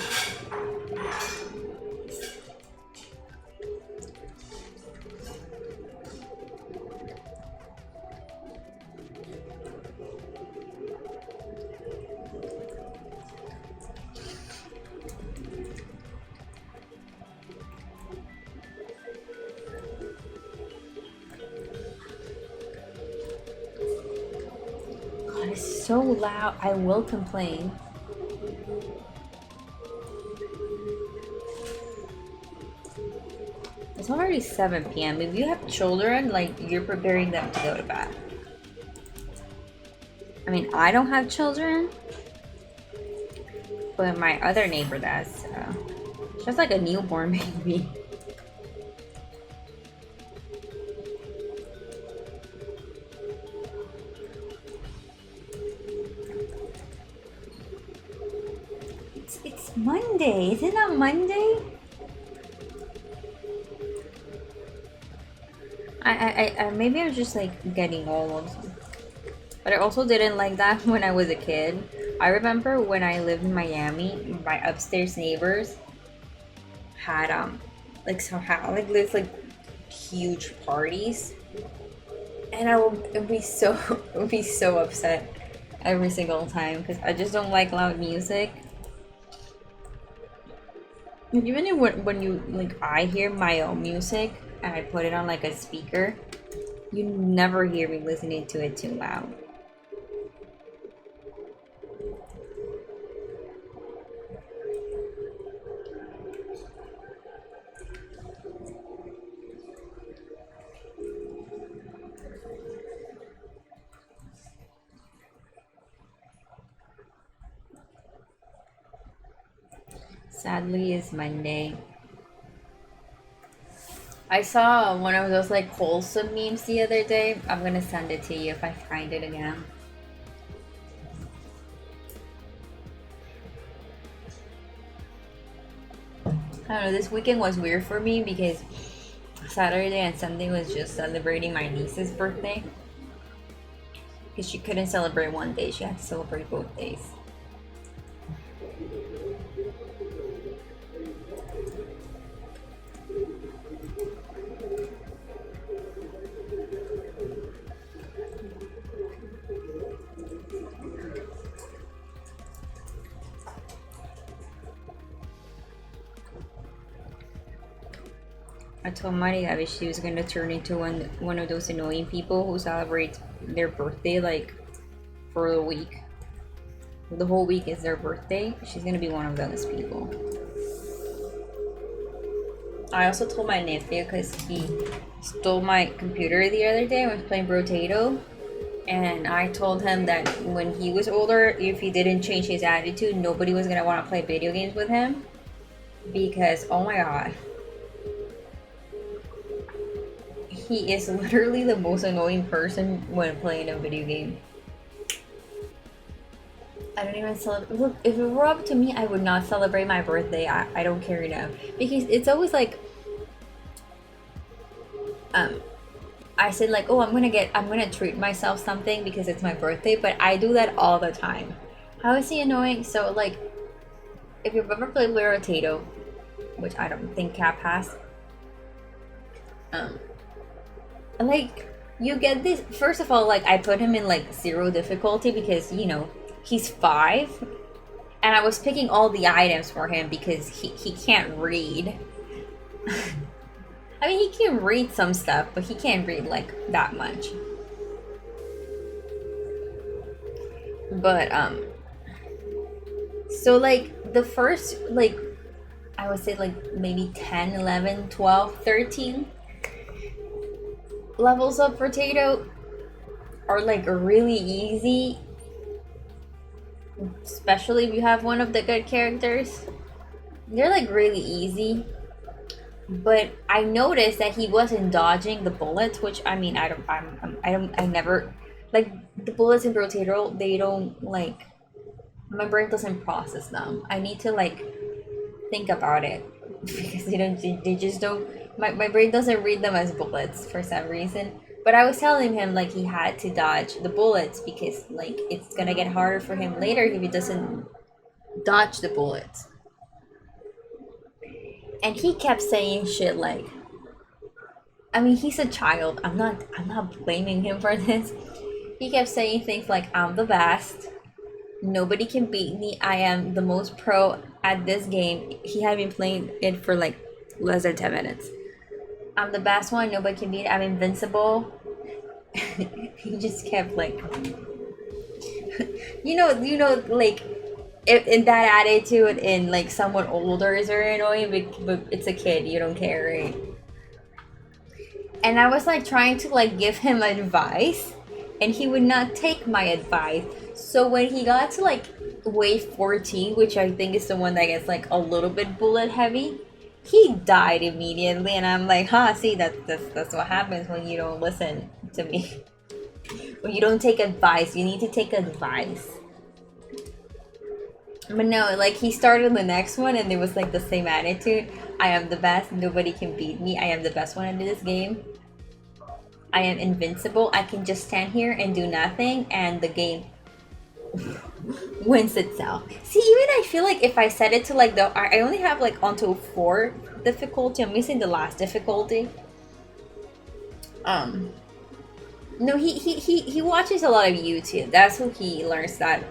God, it's so loud. I will complain. It's already 7 p.m. If you have children, like, you're preparing them to go to bed. I mean, I don't have children, but my other neighbor does, so. She has like a newborn baby. It's Monday. Is it not Monday? I maybe I was just like getting old. But I also didn't like that when I was a kid. I remember when I lived in Miami, my upstairs neighbors had like somehow like this like huge parties, and I would be so would be so upset every single time because I just don't like loud music. Even if when you like I hear my own music and I put it on like a speaker, you never hear me listening to it too loud. Sadly, it's Monday. I saw one of those like wholesome memes the other day. I'm gonna send it to you if I find it again. I don't know, this weekend was weird for me because Saturday and Sunday was just celebrating my niece's birthday. Because she couldn't celebrate one day, she had to celebrate both days. I told Maria that she was gonna turn into one of those annoying people who celebrate their birthday like for a week. The whole week is their birthday. She's gonna be one of those people. I also told my nephew because he stole my computer the other day. I was playing Brotato, and I told him that when he was older, if he didn't change his attitude, nobody was gonna want to play video games with him. Because oh my god, he is literally the most annoying person when playing a video game. I don't even celebrate. Look, if it were up to me, I would not celebrate my birthday. I don't care enough. Because it's always like, I said like, oh, I'm gonna treat myself something because it's my birthday, but I do that all the time. How is he annoying? So like, if you've ever played with Rotato, which I don't think Cap has, like, you get this, first of all, like, I put him in like 0 difficulty because, you know, he's 5, and I was picking all the items for him because he can't read. I mean, he can read some stuff, but he can't read like that much. But so like the first, like, I would say like maybe 10, 11, 12, 13 levels of Potato are like really easy, especially if you have one of the good characters. They're like really easy, but I noticed that he wasn't dodging the bullets, which I mean, I never, like, the bullets in Potato, they don't, like, my brain doesn't process them. I need to like think about it because they just don't, my brain doesn't read them as bullets for some reason. But I was telling him like he had to dodge the bullets because like it's gonna get harder for him later if he doesn't dodge the bullets. And he kept saying shit like, I mean, he's a child. I'm not blaming him for this. He kept saying things like, I'm the best. Nobody can beat me. I am the most pro at this game. He had been playing it for like less than 10 minutes. I'm the best one. Nobody can beat it. I'm invincible. He just kept like, you know, like, in that attitude, in like someone older is very annoying, but it's a kid. You don't care, right? And I was like trying to like give him advice, and he would not take my advice. So when he got to like wave 14, which I think is the one that gets like a little bit bullet heavy, he died immediately. And I'm like, see, that's what happens when you don't listen to me. When you don't take advice, you need to take advice. But no, like, he started the next one and it was like the same attitude. I am the best, nobody can beat me. I am the best one in this game. I am invincible. I can just stand here and do nothing and the game wins itself. See, even I feel like if I set it to like I only have like until 4 difficulty. I'm missing the last difficulty. No, he watches a lot of YouTube. That's who he learns that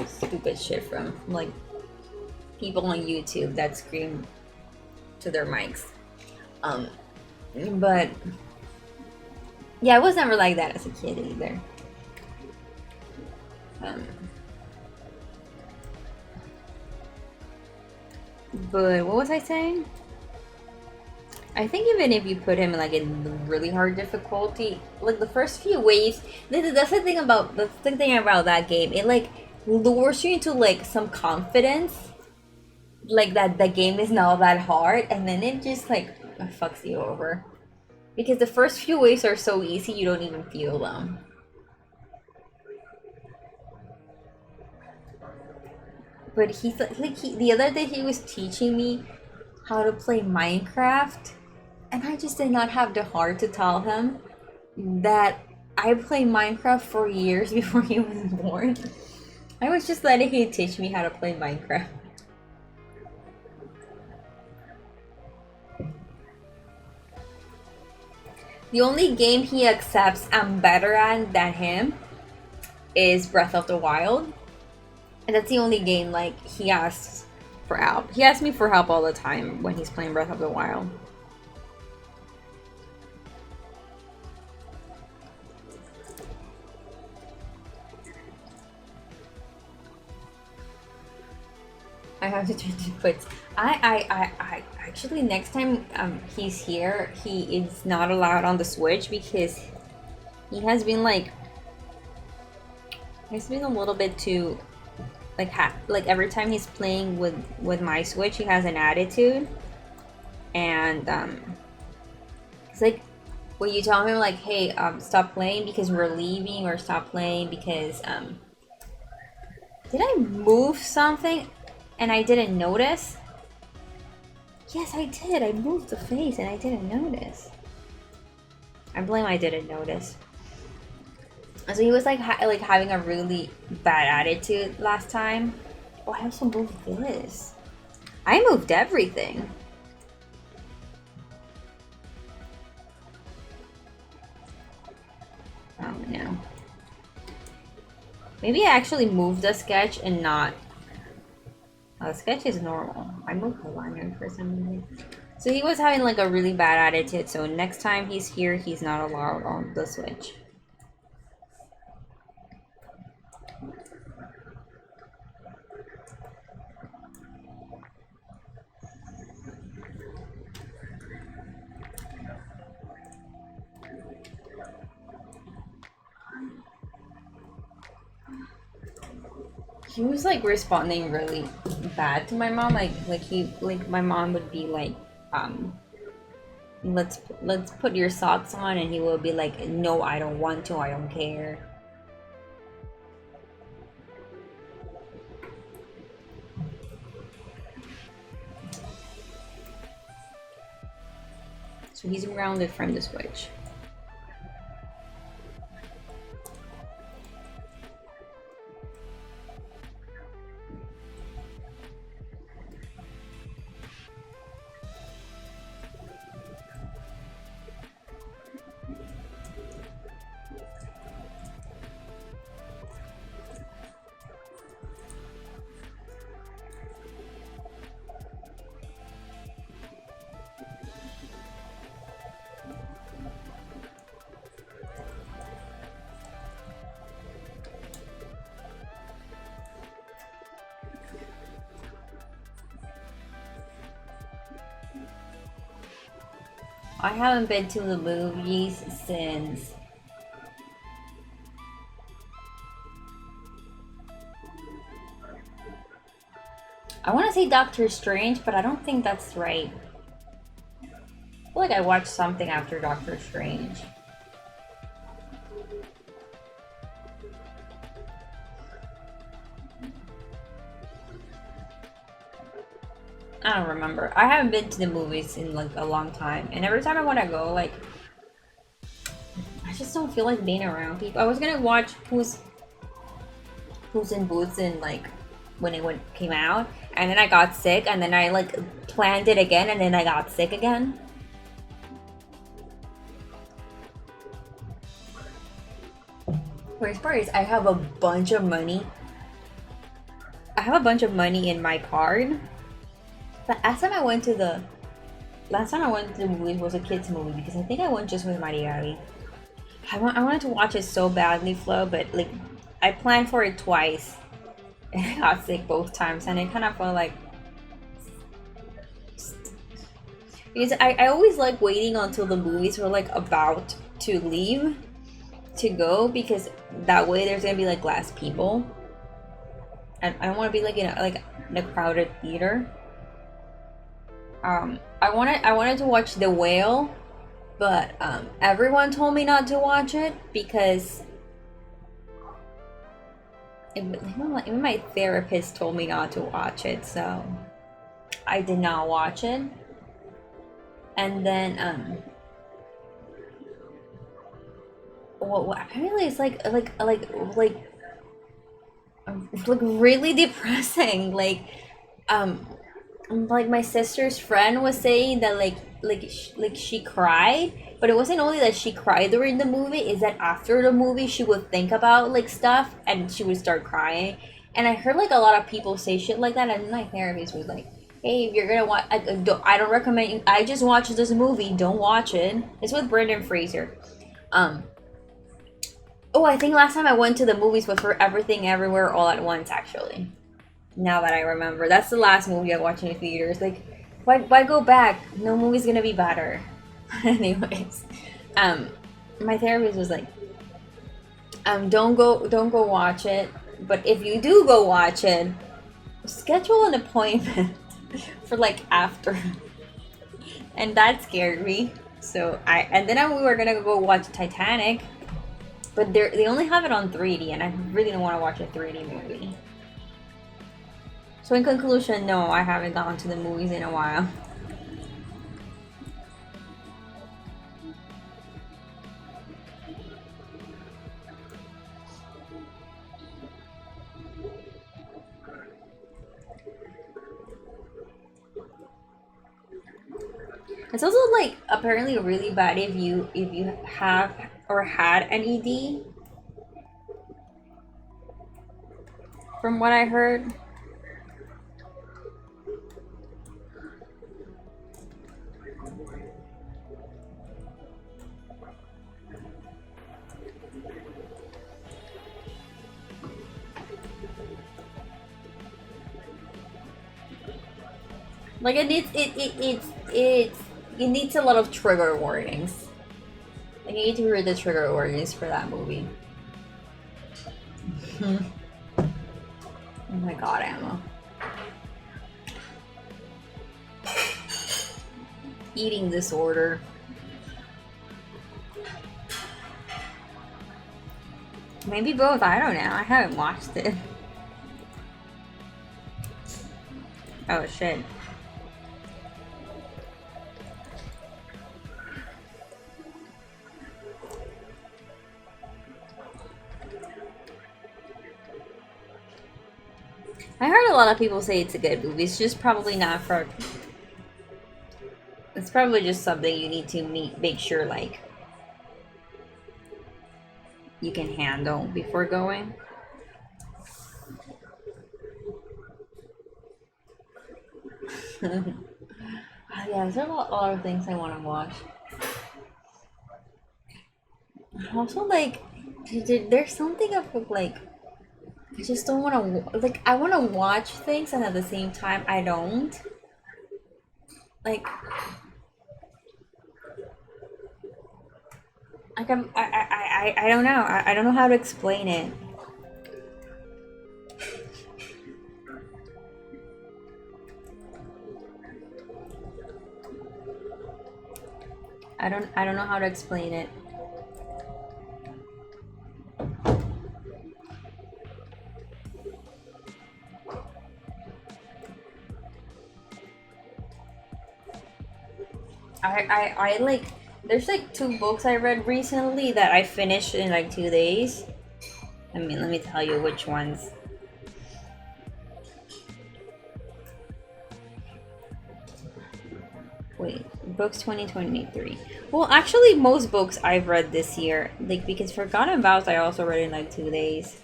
stupid shit from. Like, people on YouTube that scream to their mics. But yeah, I was never like that as a kid either. But what was I saying? I think even if you put him like in really hard difficulty, like the first few waves, that's the thing about that game. It like lures you into like some confidence, like that the game is not that hard, and then it just like fucks you over because the first few waves are so easy you don't even feel them. But he's like the other day he was teaching me how to play Minecraft, and I just did not have the heart to tell him that I played Minecraft for years before he was born. I was just letting him teach me how to play Minecraft. The only game he accepts I'm better at than him is Breath of the Wild. And that's the only game, like, he asks for help. He asks me for help all the time when he's playing Breath of the Wild. I have to change the puts. I actually next time he's here, he is not allowed on the Switch because he has been like he's been a little bit too like like every time he's playing with my Switch, he has an attitude, and it's like when you tell him like, hey, stop playing because we're leaving, or stop playing because did I move something and I didn't notice? Yes, I did. I moved the face and I didn't notice. I blame I didn't notice. So he was like like having a really bad attitude last time. Oh, I also moved this. I moved everything. Oh no. Maybe I actually moved the sketch and not. Oh, the sketch is normal. I moved the liner for some reason. So he was having like a really bad attitude. So next time he's here, he's not allowed on the Switch. He was like responding really bad to my mom. Like my mom would be like, let's put your socks on, and he will be like, no, I don't want to, I don't care. So he's grounded from the Switch. I haven't been to the movies since I want to say Doctor Strange, but I don't think that's right. I feel like I watched something after Doctor Strange. I don't remember. I haven't been to the movies in like a long time, and every time I want to go, like, I just don't feel like being around people. I was gonna watch Who's in Boots in like when it came out, and then I got sick, and then I like planned it again, and then I got sick again. Worst part is I have a bunch of money. I have a bunch of money in my card. But last time I went to the movie was a kids movie, because I think I went just with Mariari. I wanted to watch it so badly, Flo, but like I planned for it twice, and I got sick both times, and it kind of felt like, because I always like waiting until the movies were like about to leave to go, because that way there's gonna be like less people, and I don't want to be like in a crowded theater. I wanted to watch The Whale, but everyone told me not to watch it because even my therapist told me not to watch it, so I did not watch it. And then well, apparently it's like really depressing. Like my sister's friend was saying that she cried, but it wasn't only that she cried during the movie, is that after the movie she would think about like stuff and she would start crying. And I heard like a lot of people say shit like that, and my therapist was like, hey, if you're gonna watch, I don't recommend you, I just watched this movie, don't watch it. It's with Brendan Fraser. Oh, I think last time I went to the movies was for Everything Everywhere All at Once, actually. Now that I remember, that's the last movie I watched in the theaters. Like, why go back? No movie's gonna be better. Anyways, my therapist was like, don't go watch it. But if you do go watch it, schedule an appointment for like after. And that scared me. So and then we were gonna go watch Titanic, but they only have it on 3D, and I really don't want to watch a 3D movie. So in conclusion, no, I haven't gone to the movies in a while. It's also like apparently really bad if you have or had an ED. From what I heard. Like it needs a lot of trigger warnings. Like you need to read the trigger warnings for that movie. Oh my god, Emma. Eating disorder. Maybe both, I don't know. I haven't watched it. Oh shit. I heard a lot of people say it's a good movie. It's just probably not for... It's probably just something you need to make sure, like, you can handle before going. Yeah, there's a lot of things I want to watch. Also, like, there's something of, like, I just don't want to, like, I want to watch things and at the same time I don't. Like I don't know. I don't know how to explain it. I don't know how to explain it. I like, there's like 2 books I read recently that I finished in like 2 days. I mean, let me tell you which ones. Wait, books 2023. Well, actually, most books I've read this year, like, because Forgotten Vows I also read in like 2 days.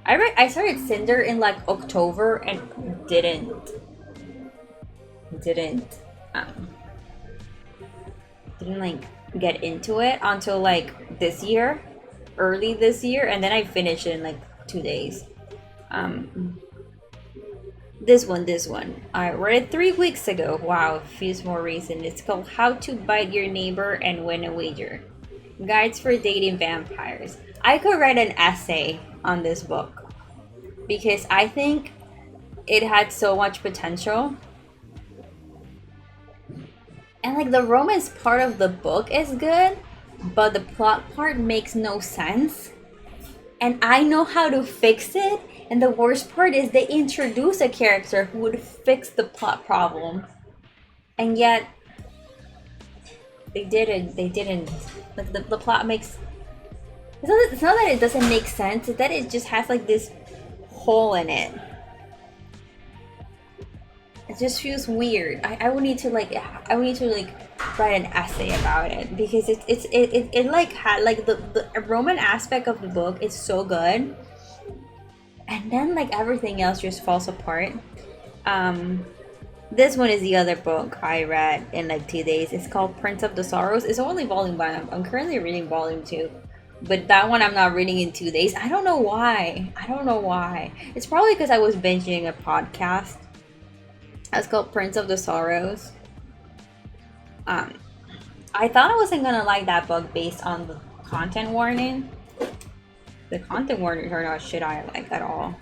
I started Cinder in like October and didn't like get into it until like this year, early this year, and then I finished it in like 2 days. This one I read it 3 weeks ago. Wow, it feels more recent. It's called How to Bite Your Neighbor and Win a Wager, Guides for Dating Vampires. I could write an essay on this book because I think it had so much potential. And like the romance part of the book is good, but the plot part makes no sense. And I know how to fix it. And the worst part is they introduce a character who would fix the plot problem. And yet they didn't. Like the plot makes... It's not that it doesn't make sense, it's that it just has like this hole in it. It just feels weird. I would need to like write an essay about it because it like had like the Roman aspect of the book is so good, and then like everything else just falls apart. This one is the other book I read in like 2 days. It's called Prince of the Sorrows. It's only volume 1. I'm currently reading volume 2. But that one I'm not reading in 2 days. I don't know why. I don't know why. It's probably because I was binging a podcast. It's called Prince of the Sorrows. Um, I thought I wasn't gonna like that book based on the content warning. The content warnings are not shit I like at all.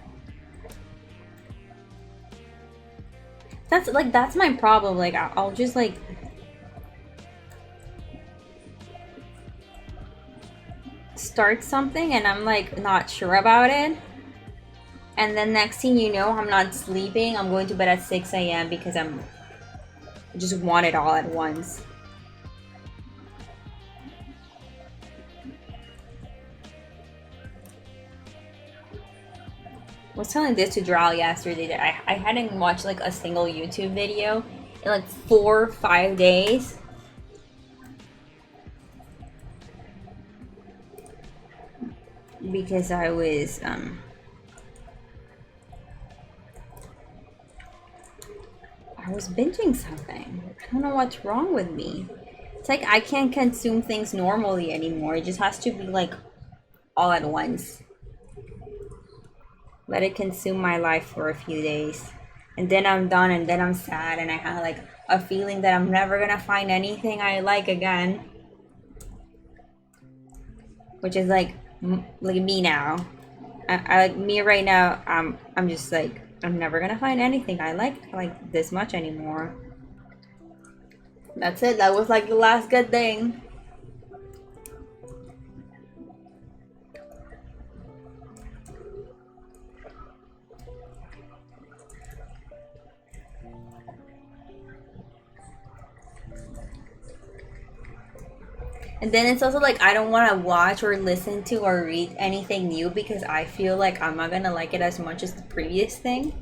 That's my problem. Like I'll just like start something and I'm like not sure about it. And then next thing you know, I'm not sleeping. I'm going to bed at 6 a.m. because I just want it all at once. I was telling this to Dral yesterday that I hadn't watched like a single YouTube video in like 4 or 5 days. Because I was binging something. I don't know what's wrong with me. It's like I can't consume things normally anymore. It just has to be like all at once. Let it consume my life for a few days. And then I'm done and then I'm sad and I have like a feeling that I'm never gonna find anything I like again. Which is like me now. I like me right now. I'm just like I'm never gonna find anything I like this much anymore. That's it. That was like the last good thing. And then it's also like I don't want to watch or listen to or read anything new because I feel like I'm not gonna like it as much as the previous thing.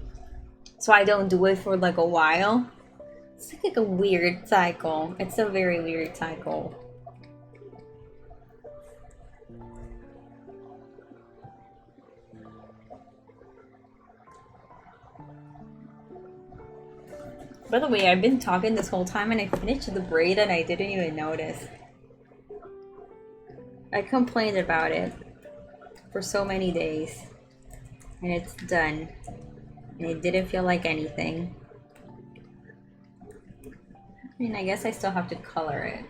So I don't do it for like a while. It's like a weird cycle. It's a very weird cycle. By the way, I've been talking this whole time and I finished the braid and I didn't even notice. I complained about it for so many days and it's done. And it didn't feel like anything. I mean, I guess I still have to color it.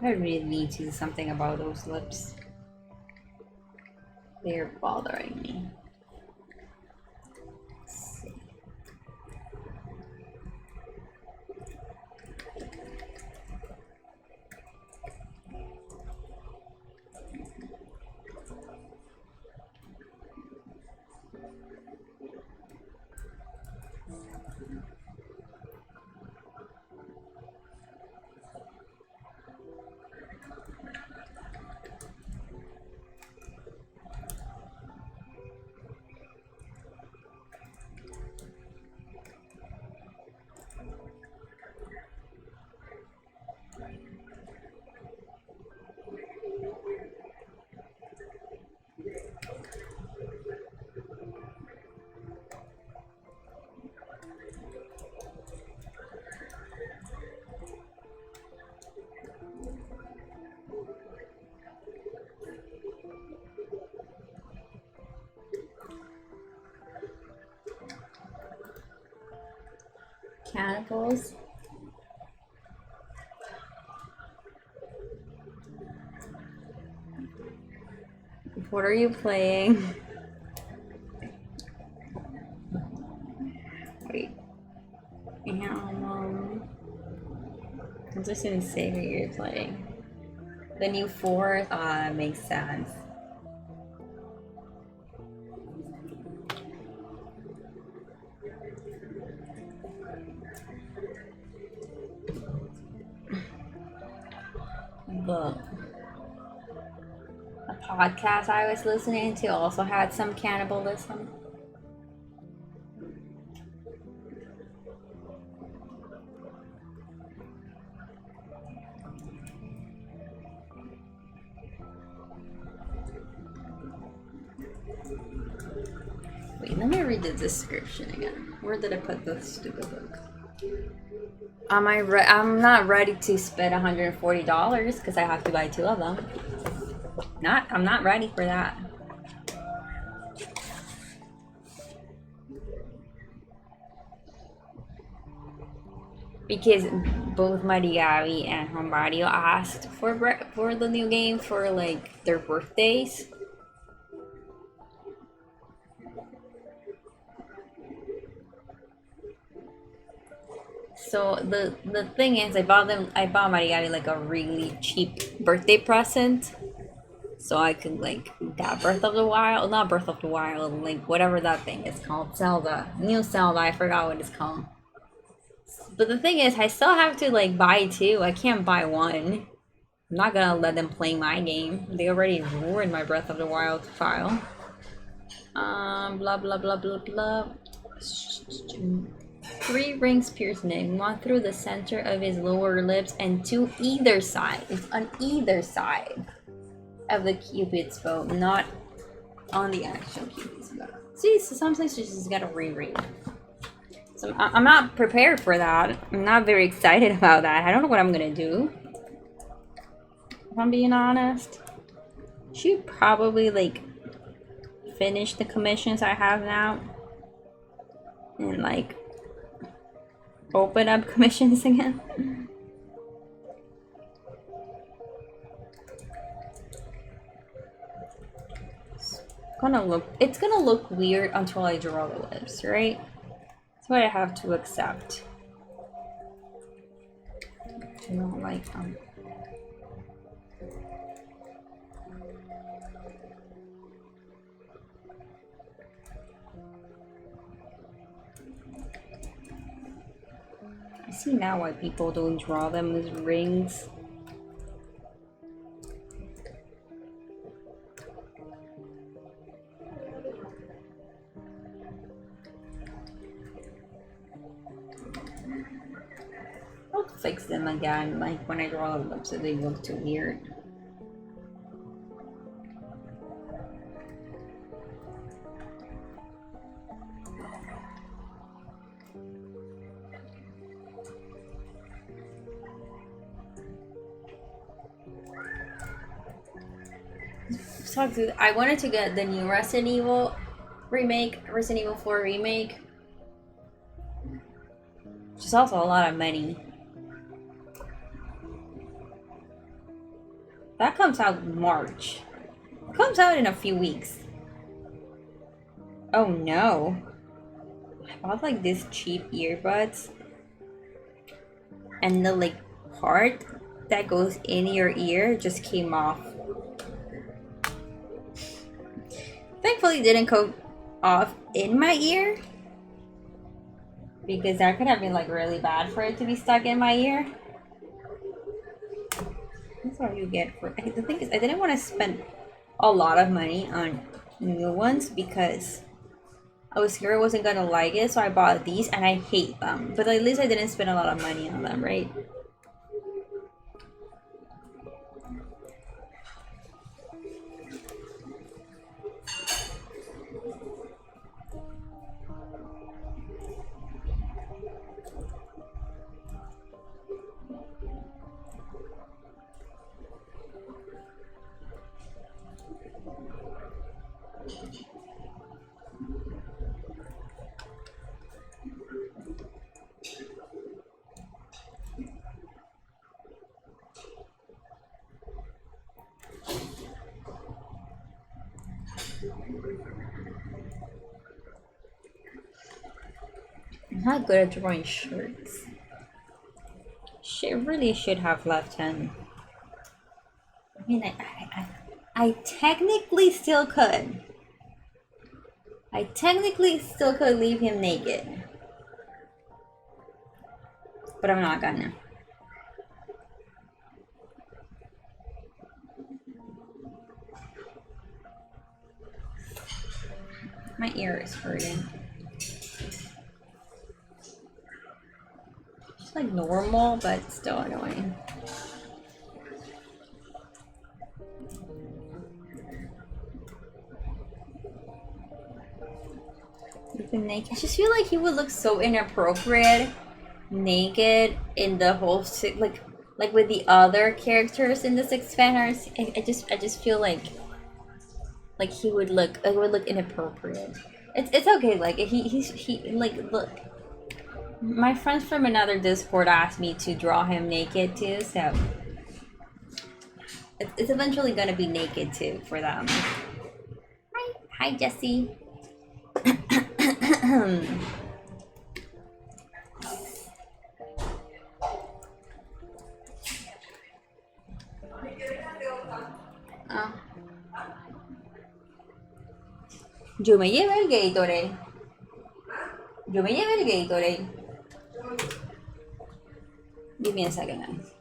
I really need to do something about those lips. They're bothering me. Cannibals. What are you playing? Wait. I'm just gonna say who you're playing. The new fourth, makes sense. The podcast I was listening to also had some cannibalism. Wait, let me read the description again. Where did I put the stupid book? I'm not ready to spend $140 because I have to buy 2 of them. I'm not ready for that. Because both Mighty Gabby and Hombadio asked for the new game for like their birthdays. So the thing is, I bought Mighty Gabby like a really cheap birthday present. So I could like that Breath of the Wild, not Breath of the Wild, like whatever that thing is called, Zelda, new Zelda, I forgot what it's called. But the thing is, I still have to like buy 2. I can't buy 1. I'm not gonna let them play my game. They already ruined my Breath of the Wild file. Blah blah blah blah blah. 3 rings piercing, 1 through the center of his lower lips and 2 either side. It's on either side of the Cupid's bow, not on the actual Cupid's bow. See, so sometimes you just gotta reread. So I'm not prepared for that. I'm not very excited about that. I don't know what I'm gonna do. If I'm being honest. Should probably like finish the commissions I have now. And like open up commissions again. It's gonna look weird until I draw the lips, right? That's what I have to accept. You know, like I see now why people don't draw them as rings. I'll fix them again, like when I draw the lips so they look too weird. I wanted to get the new Resident Evil remake, Resident Evil 4 remake. Which is also a lot of money. That comes out in March. It comes out in a few weeks. Oh no. I bought like this cheap earbuds. And the like part that goes in your ear just came off. Thankfully it didn't come off in my ear. Because that could have been like really bad for it to be stuck in my ear. That's all you get for it. The thing is, I didn't want to spend a lot of money on new ones because I was scared I wasn't gonna like it, so I bought these and I hate them. But at least I didn't spend a lot of money on them, right? I'm not good at drawing shirts. She really should have left him. I mean, I technically still could. I technically still could leave him naked. But I'm not gonna. My ear is hurting. It's like normal, but still annoying. Naked. I just feel like he would look so inappropriate naked in the whole like with the other characters in the six fanarts. I just feel like he would look, it would look inappropriate. It's okay. Like he like, look, my friends from another Discord asked me to draw him naked too, so it's eventually gonna be naked too for them. Hi Jesse. Yo me llevé el Gatorade. Yo me llevé el Gatorade. Give me a second, guys.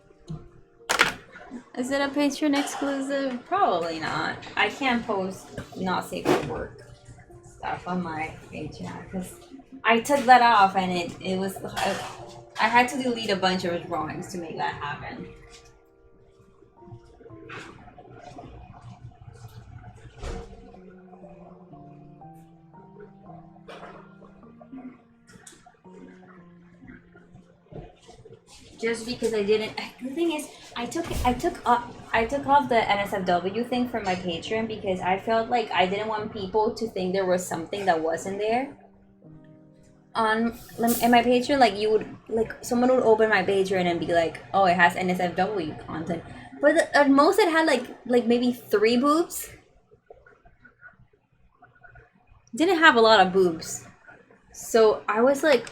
Is it a Patreon exclusive? Probably not. I can't post not safe for work stuff on my Patreon because I took that off and it was, I had to delete a bunch of drawings to make that happen. Just because I didn't. The thing is, I took off the NSFW thing from my Patreon because I felt like I didn't want people to think there was something that wasn't there. In my Patreon, like you would, like someone would open my Patreon and be like, "Oh, it has NSFW content," but at most it had like maybe 3 boobs. Didn't have a lot of boobs, so I was like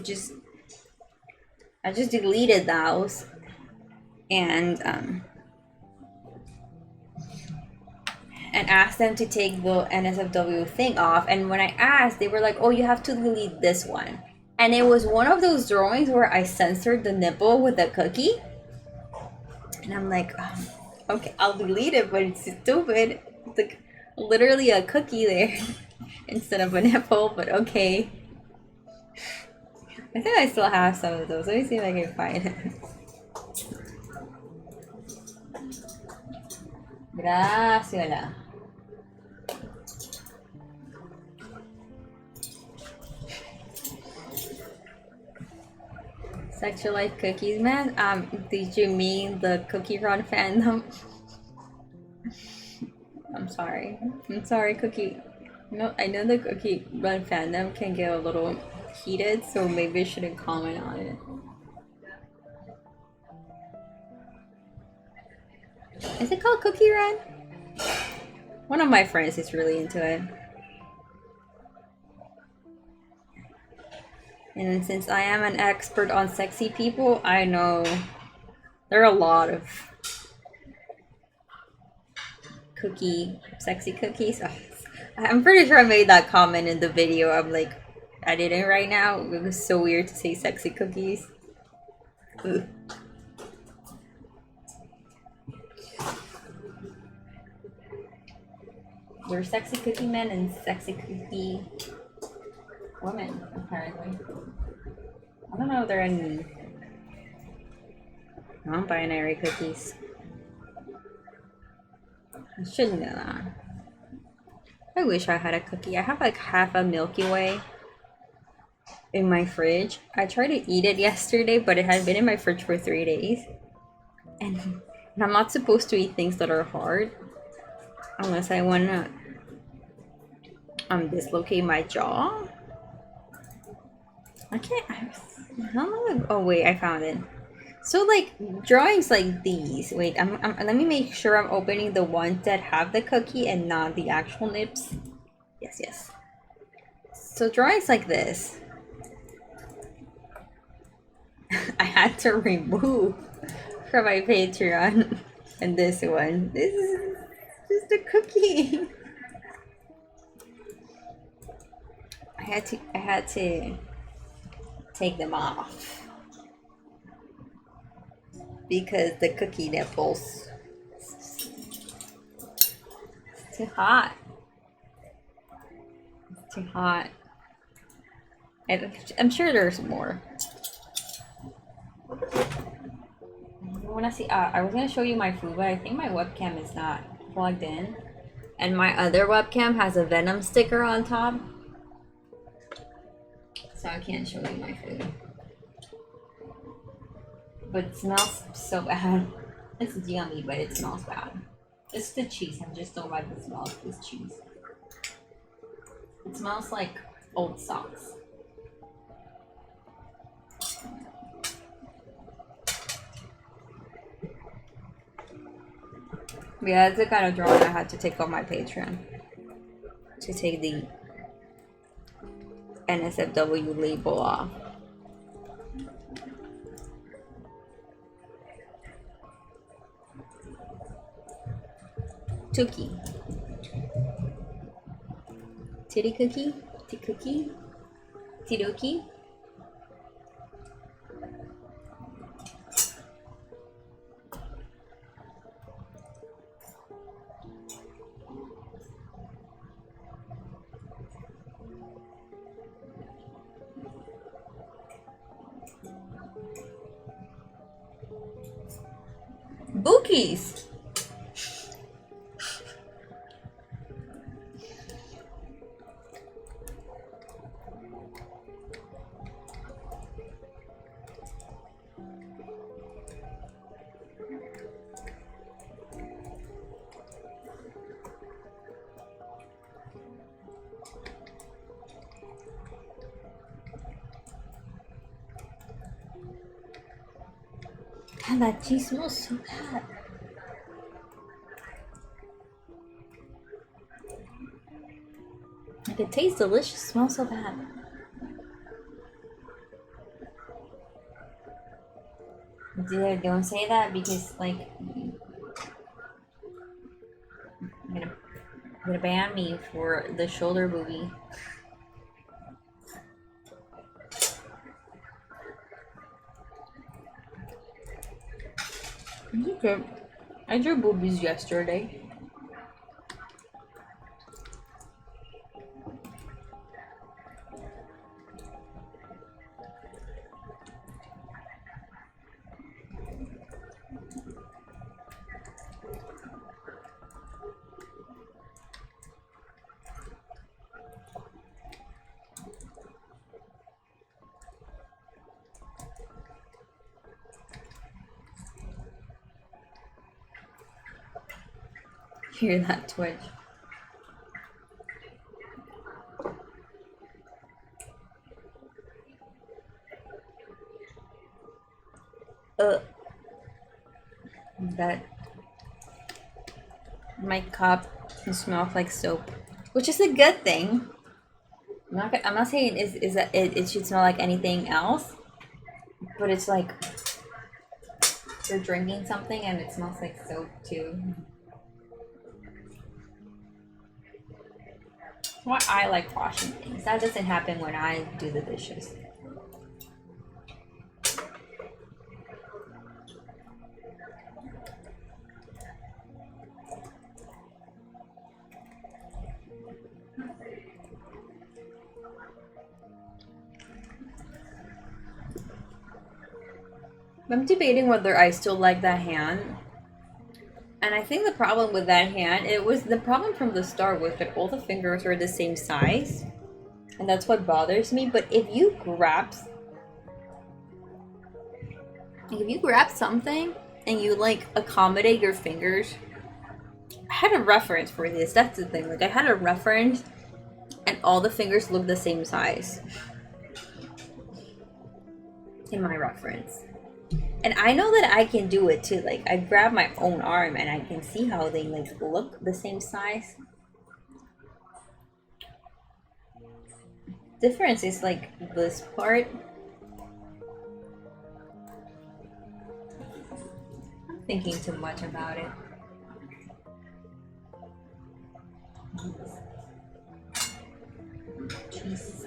just. I just deleted those and asked them to take the NSFW thing off. And when I asked, they were like, "Oh, you have to delete this one." And it was one of those drawings where I censored the nipple with a cookie. And I'm like, okay, I'll delete it, but it's stupid. It's like literally a cookie there instead of a nipple, but okay. I think I still have some of those. Let me see if I can find it. Gracias. Sexualized cookies, man. Did you mean the Cookie Run fandom? I'm sorry. Cookie. No, I know the Cookie Run fandom can get a little heated, so maybe I shouldn't comment on it. Is it called Cookie Run? One of my friends is really into it. And since I am an expert on sexy people, I know there are a lot of sexy cookies. I'm pretty sure I made that comment in the video. I'm like, I didn't right now. It was so weird to say sexy cookies. Ugh. There's sexy cookie men and sexy cookie women, apparently. I don't know if there are any non-binary cookies. I should know that. I wish I had a cookie. I have like half a Milky Way in my fridge. I tried to eat it yesterday, but it had been in my fridge for 3 days. And I'm not supposed to eat things that are hard unless I want to dislocate my jaw. I can't. How long? Oh wait, I found it. So like drawings like these. Wait, let me make sure I'm opening the ones that have the cookie and not the actual nips. Yes. So drawings like this. I had to remove from my Patreon. And this one. This is just a cookie. I had to take them off because the cookie nipples. It's too hot. It's too hot. I'm sure there's more. You wanna see? I was gonna show you my food, but I think my webcam is not plugged in, and my other webcam has a Venom sticker on top, so I can't show you my food. But it smells so bad. It's yummy, but it smells bad. It's the cheese. I just don't like the smell of this cheese. It smells like old socks. Yeah, it's the kind of drawing I had to take off my Patreon to take the NSFW label off. Tookie. Titty cookie? Cookie? Tidoki? Bookies! God, that cheese smells so bad. Like, it tastes delicious, smells so bad. Dude, don't say that because, like, you're gonna ban me for the shoulder movie. Okay. I drew boobies yesterday. Hear that twitch. That my cup smells like soap, which is a good thing. I'm not saying is that it should smell like anything else, but it's like you're drinking something and it smells like soap too. Why I like washing things. That doesn't happen when I do the dishes. I'm debating whether I still like that hand. And I think the problem with that hand, it was the problem from the start was that all the fingers are the same size. And that's what bothers me. But if you grab something and you like accommodate your fingers, I had a reference for this. That's the thing. Like I had a reference and all the fingers look the same size in my reference. And I know that I can do it too. Like I grab my own arm and I can see how they like look the same size. Difference is like this part. Thinking too much about it. Jesus.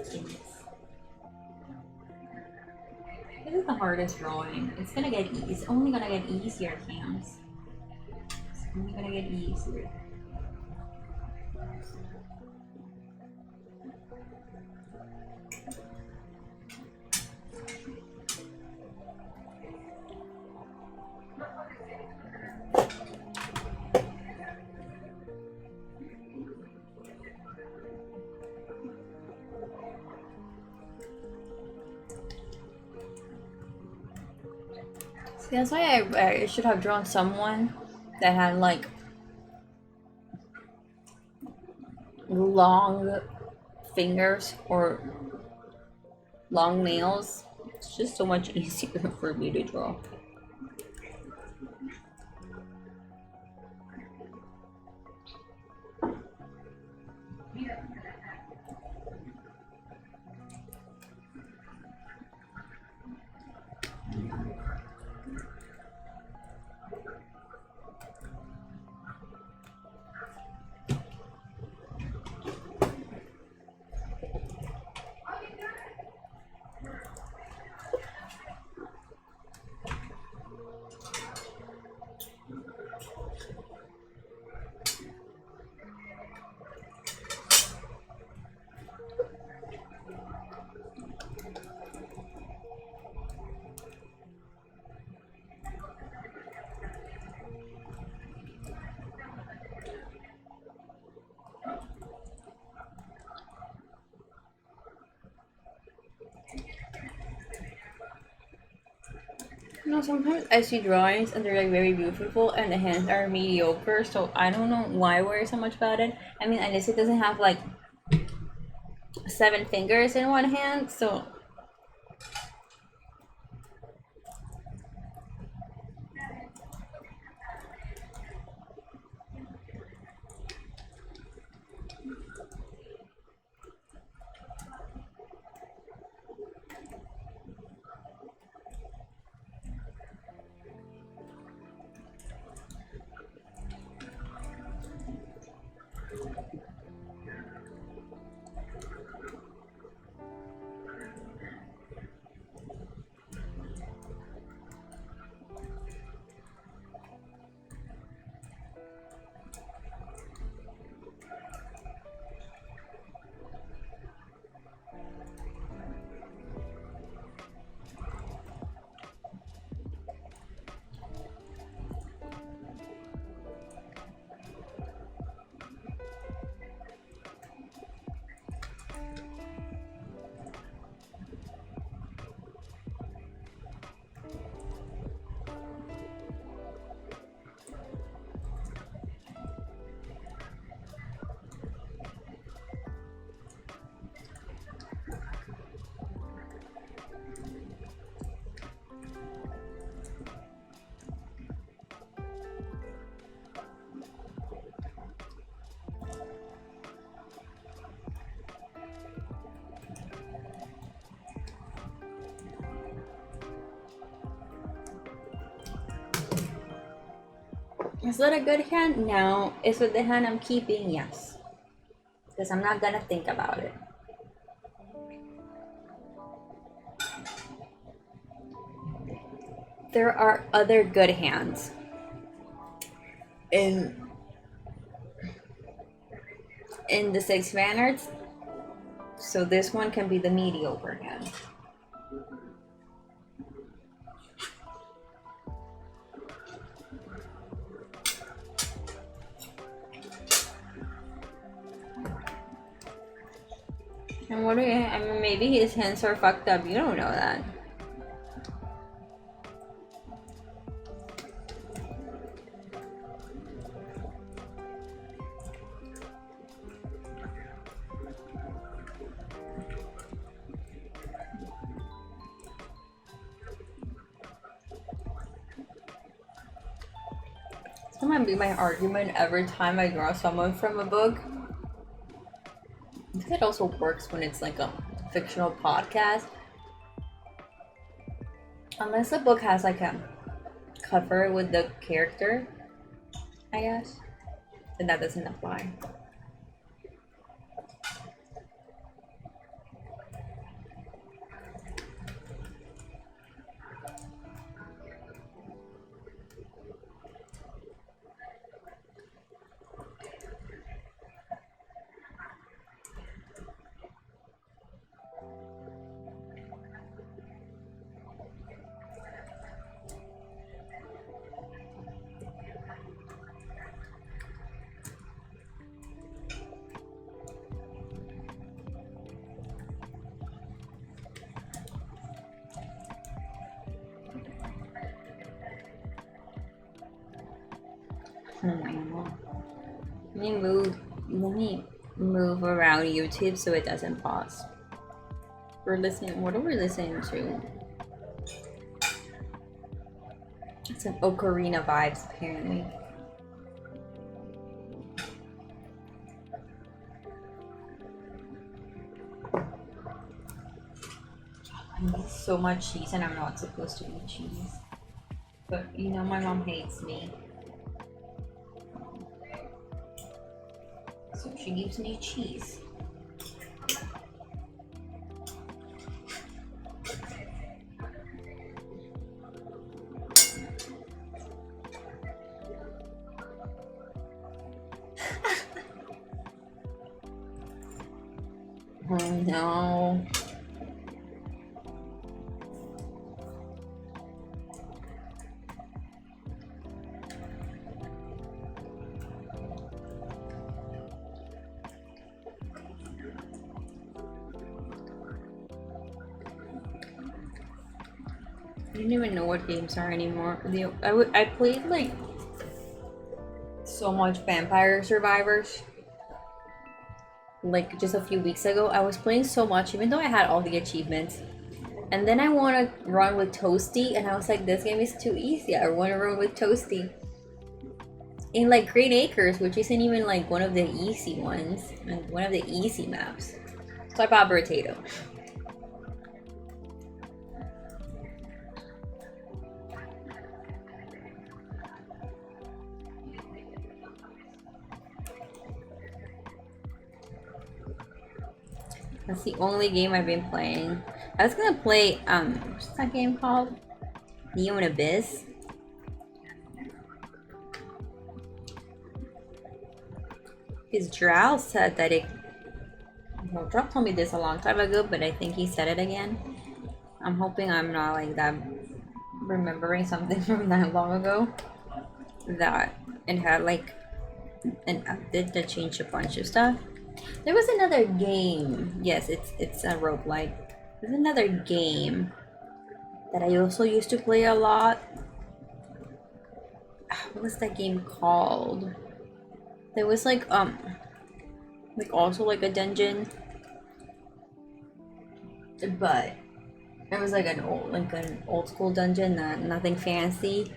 This is the hardest drawing. It's gonna get it's only gonna get easier, Cams. It's only gonna get easier. See, that's why I should have drawn someone that had like long fingers or long nails. It's just so much easier for me to draw. You know, sometimes I see drawings and they're like very beautiful and the hands are mediocre, so I don't know why I worry so much about it. I mean, at least it doesn't have like 7 fingers in one hand, so is that a good hand? No. Is it the hand I'm keeping? Yes. Because I'm not gonna think about it. There are other good hands in the 6 Fanarts, so this one can be the mediocre hand. And what do you, I mean, maybe his hands are fucked up. You don't know that. That might be my argument every time I draw someone from a book. I think it also works when it's like a fictional podcast. Unless the book has like a cover with the character, I guess, then that doesn't apply. Let me move around YouTube so it doesn't pause. We're listening. What are we listening to? It's an ocarina vibes, apparently. I eat so much cheese and I'm not supposed to eat cheese. But you know my mom hates me. So she gives me cheese. Oh no. I don't even know what games are anymore. I played like so much Vampire Survivors. Like just a few weeks ago, I was playing so much, even though I had all the achievements. And then I want to run with Toasty, and I was like, this game is too easy. I want to run with Toasty. In like Green Acres, which isn't even like one of the easy ones, like one of the easy maps. So I bought Potato. That's the only game I've been playing. I was gonna play, what's that game called? Neon Abyss? Because Drow said that it... Well, Drow told me this a long time ago, but I think he said it again. I'm hoping I'm not like that, remembering something from that long ago. That it had like an update that changed a bunch of stuff. There was another game. Yes, it's a roguelike. There's another game that I also used to play a lot. What was that game called? There was like also like a dungeon, but it was like an old school dungeon, nothing fancy.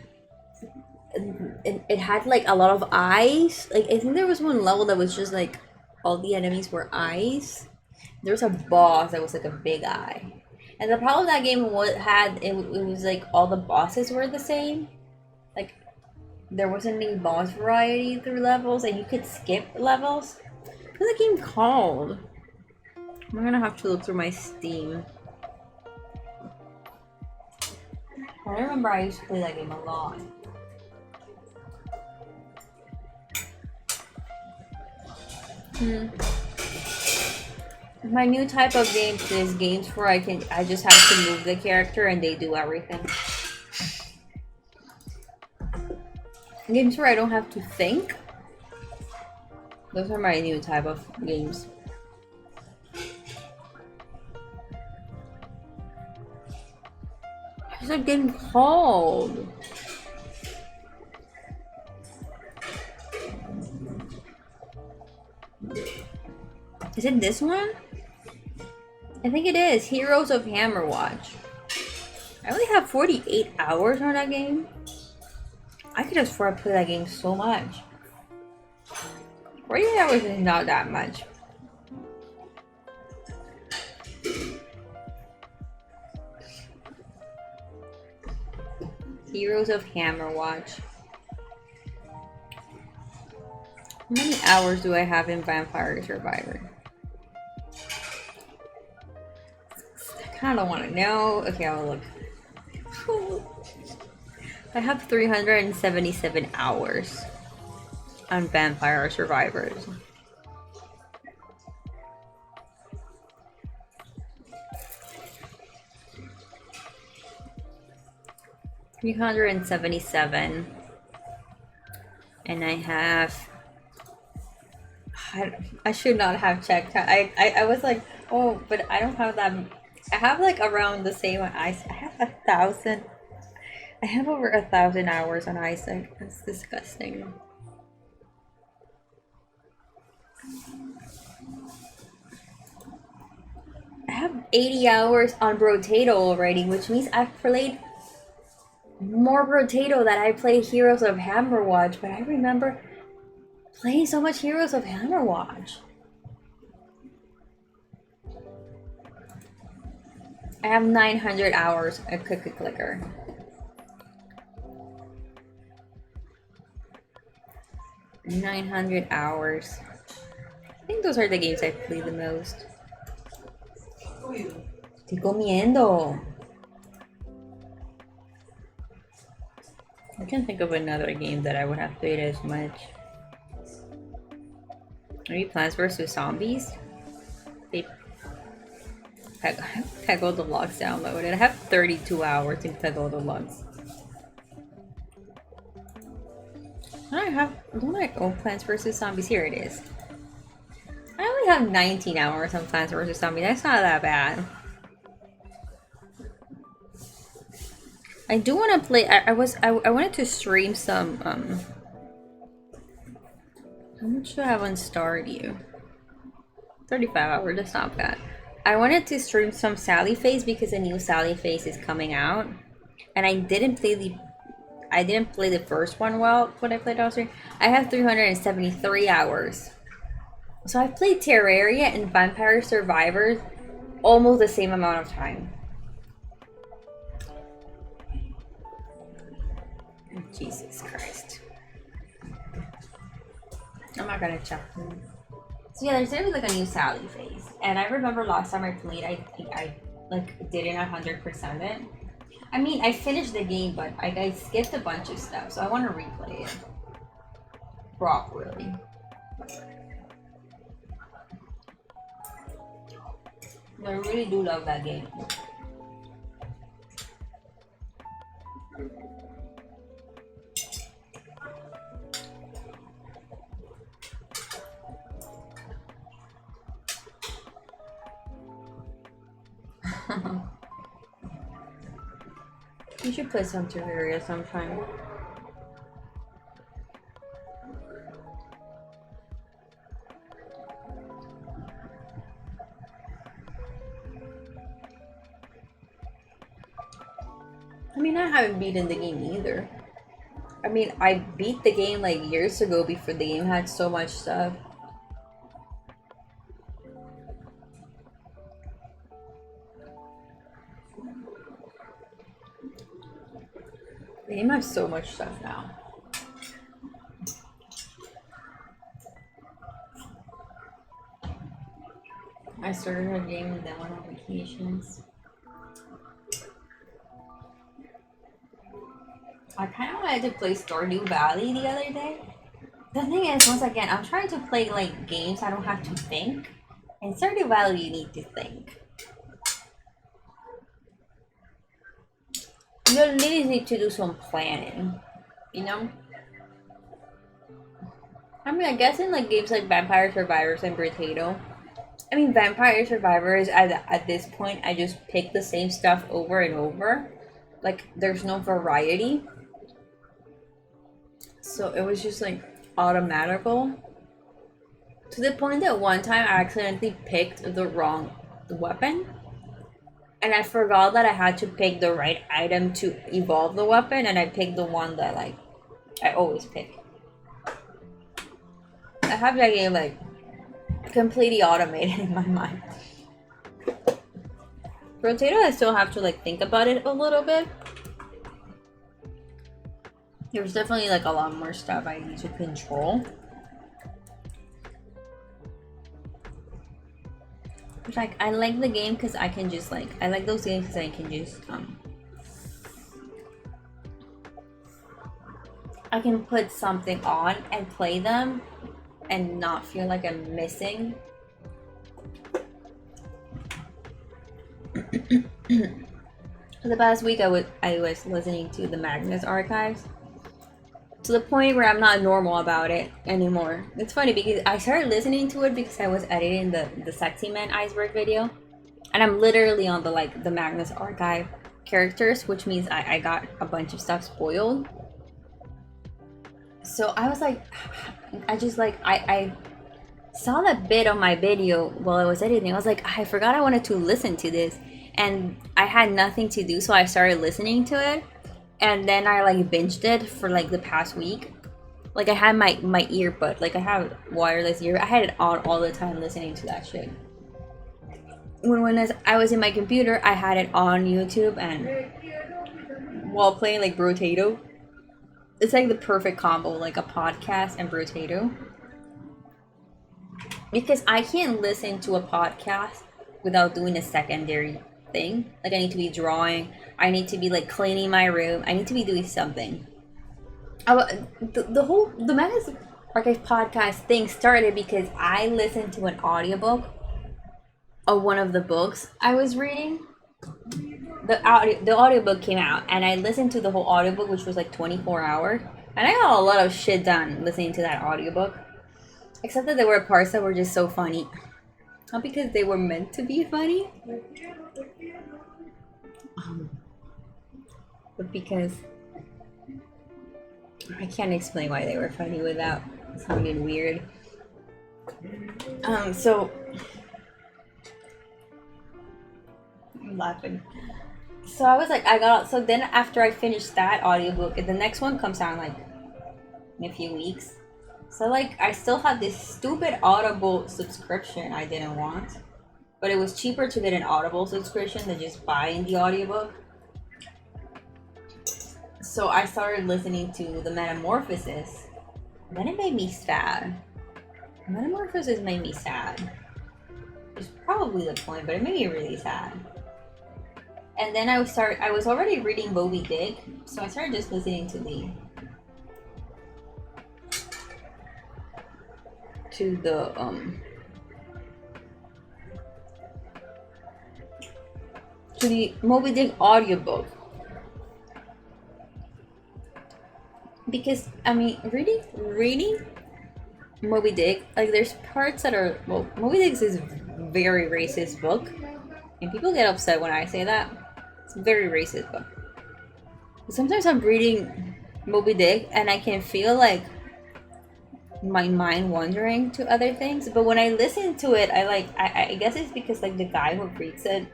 It had like a lot of eyes. Like I think there was one level that was just like all the enemies were eyes. There was a boss that was like a big eye. And the problem that game it was like all the bosses were the same. Like there wasn't any boss variety through levels, and you could skip levels. What's the game called? I'm gonna have to look through my Steam. I remember I used to play that game a lot. My new type of games is games where I just have to move the character and they do everything. Games where I don't have to think. Those are my new type of games. What's that game called? Is it this one? I think it is. Heroes of Hammerwatch. I only have 48 hours on that game. I could have sworn I played that game so much. 48 hours is not that much. Heroes of Hammerwatch. How many hours do I have in Vampire Survivor? I kind of want to know. Okay, I'll look. I have 377 hours on Vampire Survivors. $377, and I have. I should not have checked. I was like, oh, but I don't have that. I have like around the same. I have 1,000. I have over 1,000 hours on Isaac. That's disgusting. I have 80 hours on Brotato already, which means I've played more Brotato than I played Heroes of Hammerwatch, but I remember playing so much Heroes of Hammerwatch. I have 900 hours at Cookie Clicker. $900 hours. I think those are the games I play the most. Estoy comiendo. I can't think of another game that I would have played as much. Maybe Plants vs. Zombies? They Peggle the Logs downloaded. I have 32 hours in Peggle the Logs. Don't I own Plants vs. Zombies? Here it is. I only have 19 hours on Plants vs. Zombies. That's not that bad. I do want to play. I wanted to stream some. How much do I have on Stardew? 35 hours. That's not bad. I wanted to stream some Sally Face because a new Sally Face is coming out, and I didn't play the first one well when I played on stream. I have 373 hours. So I've played Terraria and Vampire Survivors almost the same amount of time. Jesus Christ. I'm not gonna check them. So yeah, there's gonna be like a new Sally Face. And I remember last time I played, I like didn't 100% it. I mean, I finished the game, but I skipped a bunch of stuff, so I want to replay it properly. I really do love that game. You should play some Terraria sometime. I mean, I haven't beaten the game either. I mean, I beat the game like years ago before the game had so much stuff. The game has so much stuff now. I started a game and then went on vacations. I kind of wanted to play Stardew Valley the other day. The thing is, once again, I'm trying to play like games I don't have to think. In Stardew Valley, you need to think. You really need to do some planning, you know? I mean, I guess in like games like Vampire Survivors and Potato. I mean, Vampire Survivors, at this point, I just pick the same stuff over and over. Like, there's no variety. So it was just like automatical. To the point that one time I accidentally picked the wrong weapon. And I forgot that I had to pick the right item to evolve the weapon, and I picked the one that like I always pick. I have that game like completely automated in my mind. Potato, I still have to like think about it a little bit. There's definitely like a lot more stuff I need to control. But like, I like the game because I can just like, I like those games because I can just I can put something on and play them and not feel like I'm missing. For the past week I was listening to the Magnus archives to the point where I'm not normal about it anymore. It's funny because I started listening to it because I was editing the Sexy Man iceberg video, and I'm literally on the Magnus archive characters, which means I got a bunch of stuff spoiled. So I was like, I saw that bit on my video while I was editing. I was like, I forgot I wanted to listen to this, and I had nothing to do, so I started listening to it. And then I like binged it for like the past week. Like I had my earbud, like I have wireless ear. I had it on all the time listening to that shit. When I was in my computer, I had it on YouTube and while playing like Brotato. It's like the perfect combo, like a podcast and Brotato. Because I can't listen to a podcast without doing a secondary thing. Like I need to be drawing, I need to be like cleaning my room, I need to be doing something. The Magnus Archive podcast thing started because I listened to an audiobook of one of the books I was reading. The audiobook came out and I listened to the whole audiobook, which was like 24 hours, and I got a lot of shit done listening to that audiobook, except that there were parts that were just so funny. Not because they were meant to be funny, but because I can't explain why they were funny without sounding weird. So I'm laughing. So I was like, so then after I finished that audiobook, the next one comes out like in a few weeks. So like I still had this stupid Audible subscription I didn't want, but it was cheaper to get an Audible subscription than just buying the audiobook. So I started listening to the Metamorphosis. Then it made me sad. Metamorphosis made me sad. It's probably the point, but it made me really sad. And then I was already reading Moby Dick, so I started just listening to the Moby Dick audiobook. Because I mean, reading Moby Dick, like there's parts that are, well, Moby Dick is a very racist book, and people get upset when I say that. It's a very racist book. Sometimes I'm reading Moby Dick and I can feel like my mind wandering to other things, but when I listen to it, I guess it's because like the guy who reads it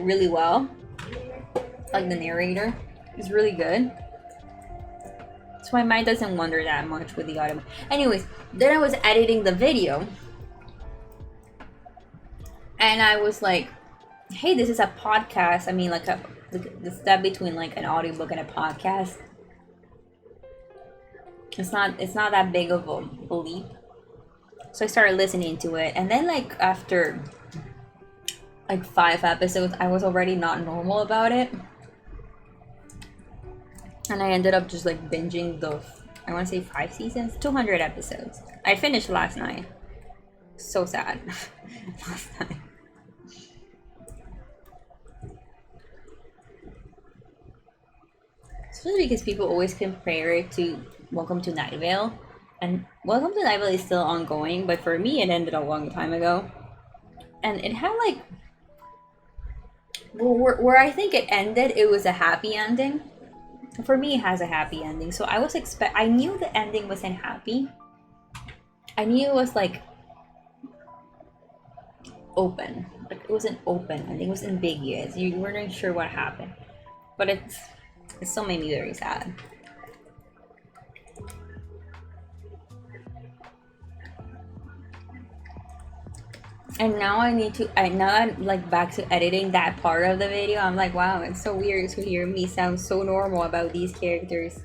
really well, like the narrator is really good, so my mind doesn't wander that much with the audio. Anyways, then I was editing the video and I was like, hey, this is a podcast. I mean, like the step between like an audiobook and a podcast, it's not that big of a leap. So I started listening to it, and then like after like 5 episodes, I was already not normal about it, and I ended up just like binging I want to say 5 seasons, 200 episodes. I finished last night. So sad. Last night. Especially because people always compare it to Welcome to Night Vale, and Welcome to Night Vale is still ongoing, but for me it ended a long time ago, and it had like, well, where I think it ended, it was a happy ending. For me, it has a happy ending, so I knew the ending wasn't happy. I knew it was like open, like it was an open ending. It was ambiguous. You weren't sure what happened, but it still made me very sad. And now I'm like back to editing that part of the video. I'm like, wow, it's so weird to hear me sound so normal about these characters.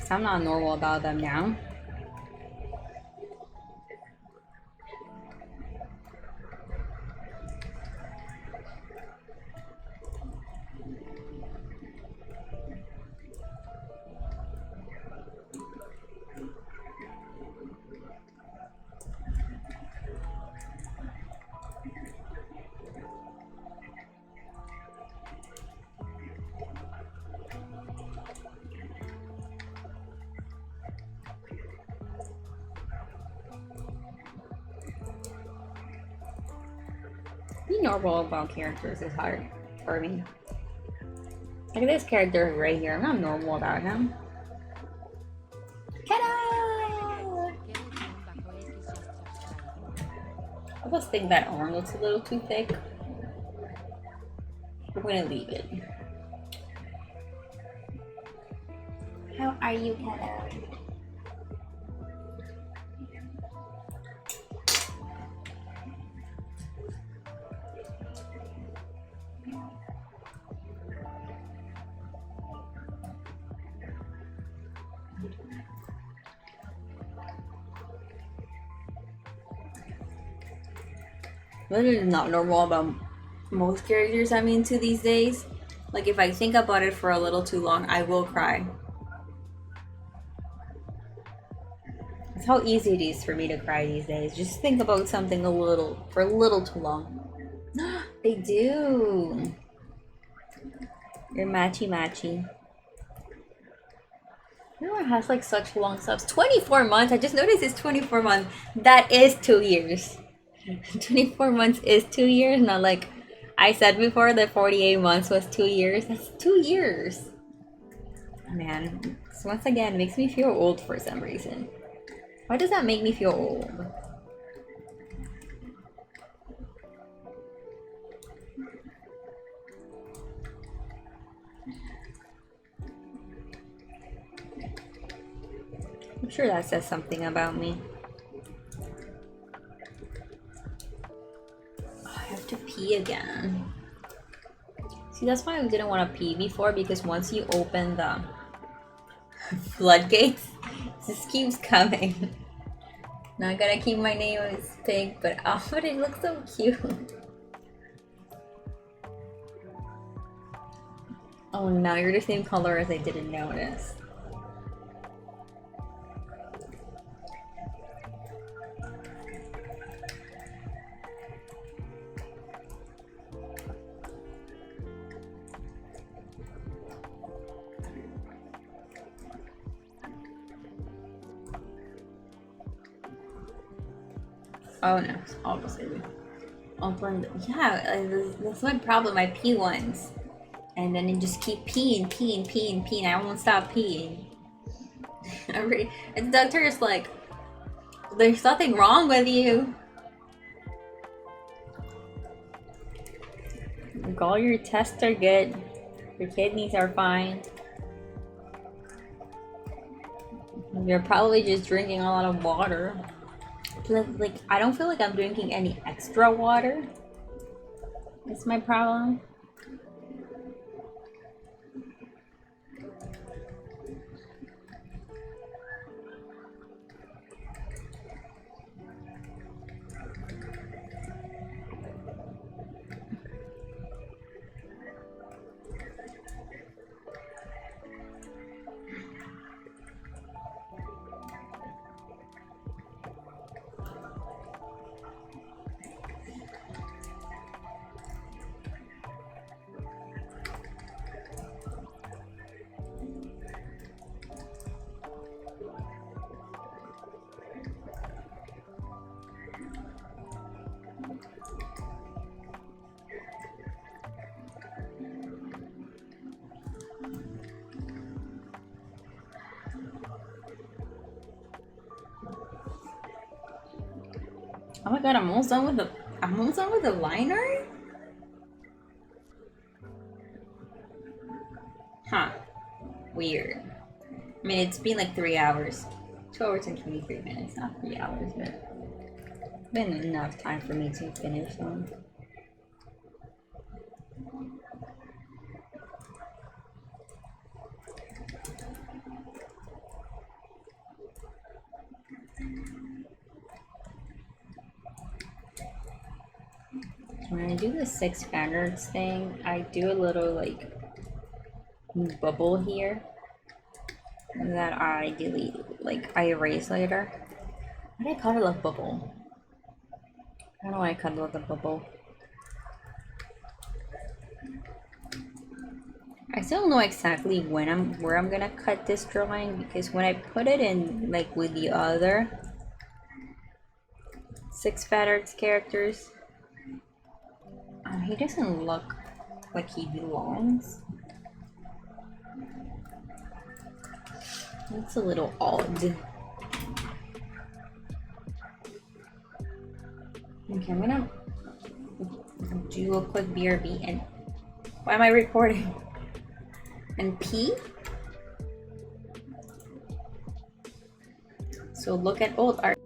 I'm not normal about them now. Being normal about characters is hard for me. Like this character right here, I'm not normal about him. Ta-da! I just think that arm looks a little too thick. We're gonna leave it. How are you, Kata? Literally not normal about most characters I'm into these days. Like if I think about it for a little too long, I will cry. That's how easy it is for me to cry these days. Just think about something for a little too long. They do. You're matchy matchy. Everyone has like such long subs. 24 months. I just noticed it's 24 months. That is 2 years. 24 months is 2 years, not like I said before that 48 months was 2 years. That's 2 years. Man, this once again makes me feel old for some reason. Why does that make me feel old? I'm sure that says something about me. I have to pee again. See, that's why I didn't want to pee before, because once you open the floodgates, this keeps coming. Not gonna keep my name as Pig, but oh, but it looks so cute. Oh, now you're the same color as I didn't notice. Oh no, obviously. Open. Yeah, that's my problem. I pee once, and then it just keep peeing. I won't stop peeing. And the doctor is like, "There's nothing wrong with you. Like, all your tests are good. Your kidneys are fine. You're probably just drinking a lot of water." Like, I don't feel like I'm drinking any extra water. That's my problem. Oh my god, I'm almost done with the liner? Huh. Weird. I mean, it's been like 3 hours. 2 hours and 23 minutes. Not 3 hours, but been enough time for me to finish them. when I do the 6 Fanarts thing, I do a little like bubble here that I delete, like I erase later. Why did I call it a bubble? I don't know why I call it a bubble. I still don't know exactly where I'm gonna cut this drawing, because when I put it in like with the other 6 Fanarts characters, he doesn't look like he belongs. It's a little odd. Okay, I'm gonna do a quick BRB and why am I recording? And P. So look at old art.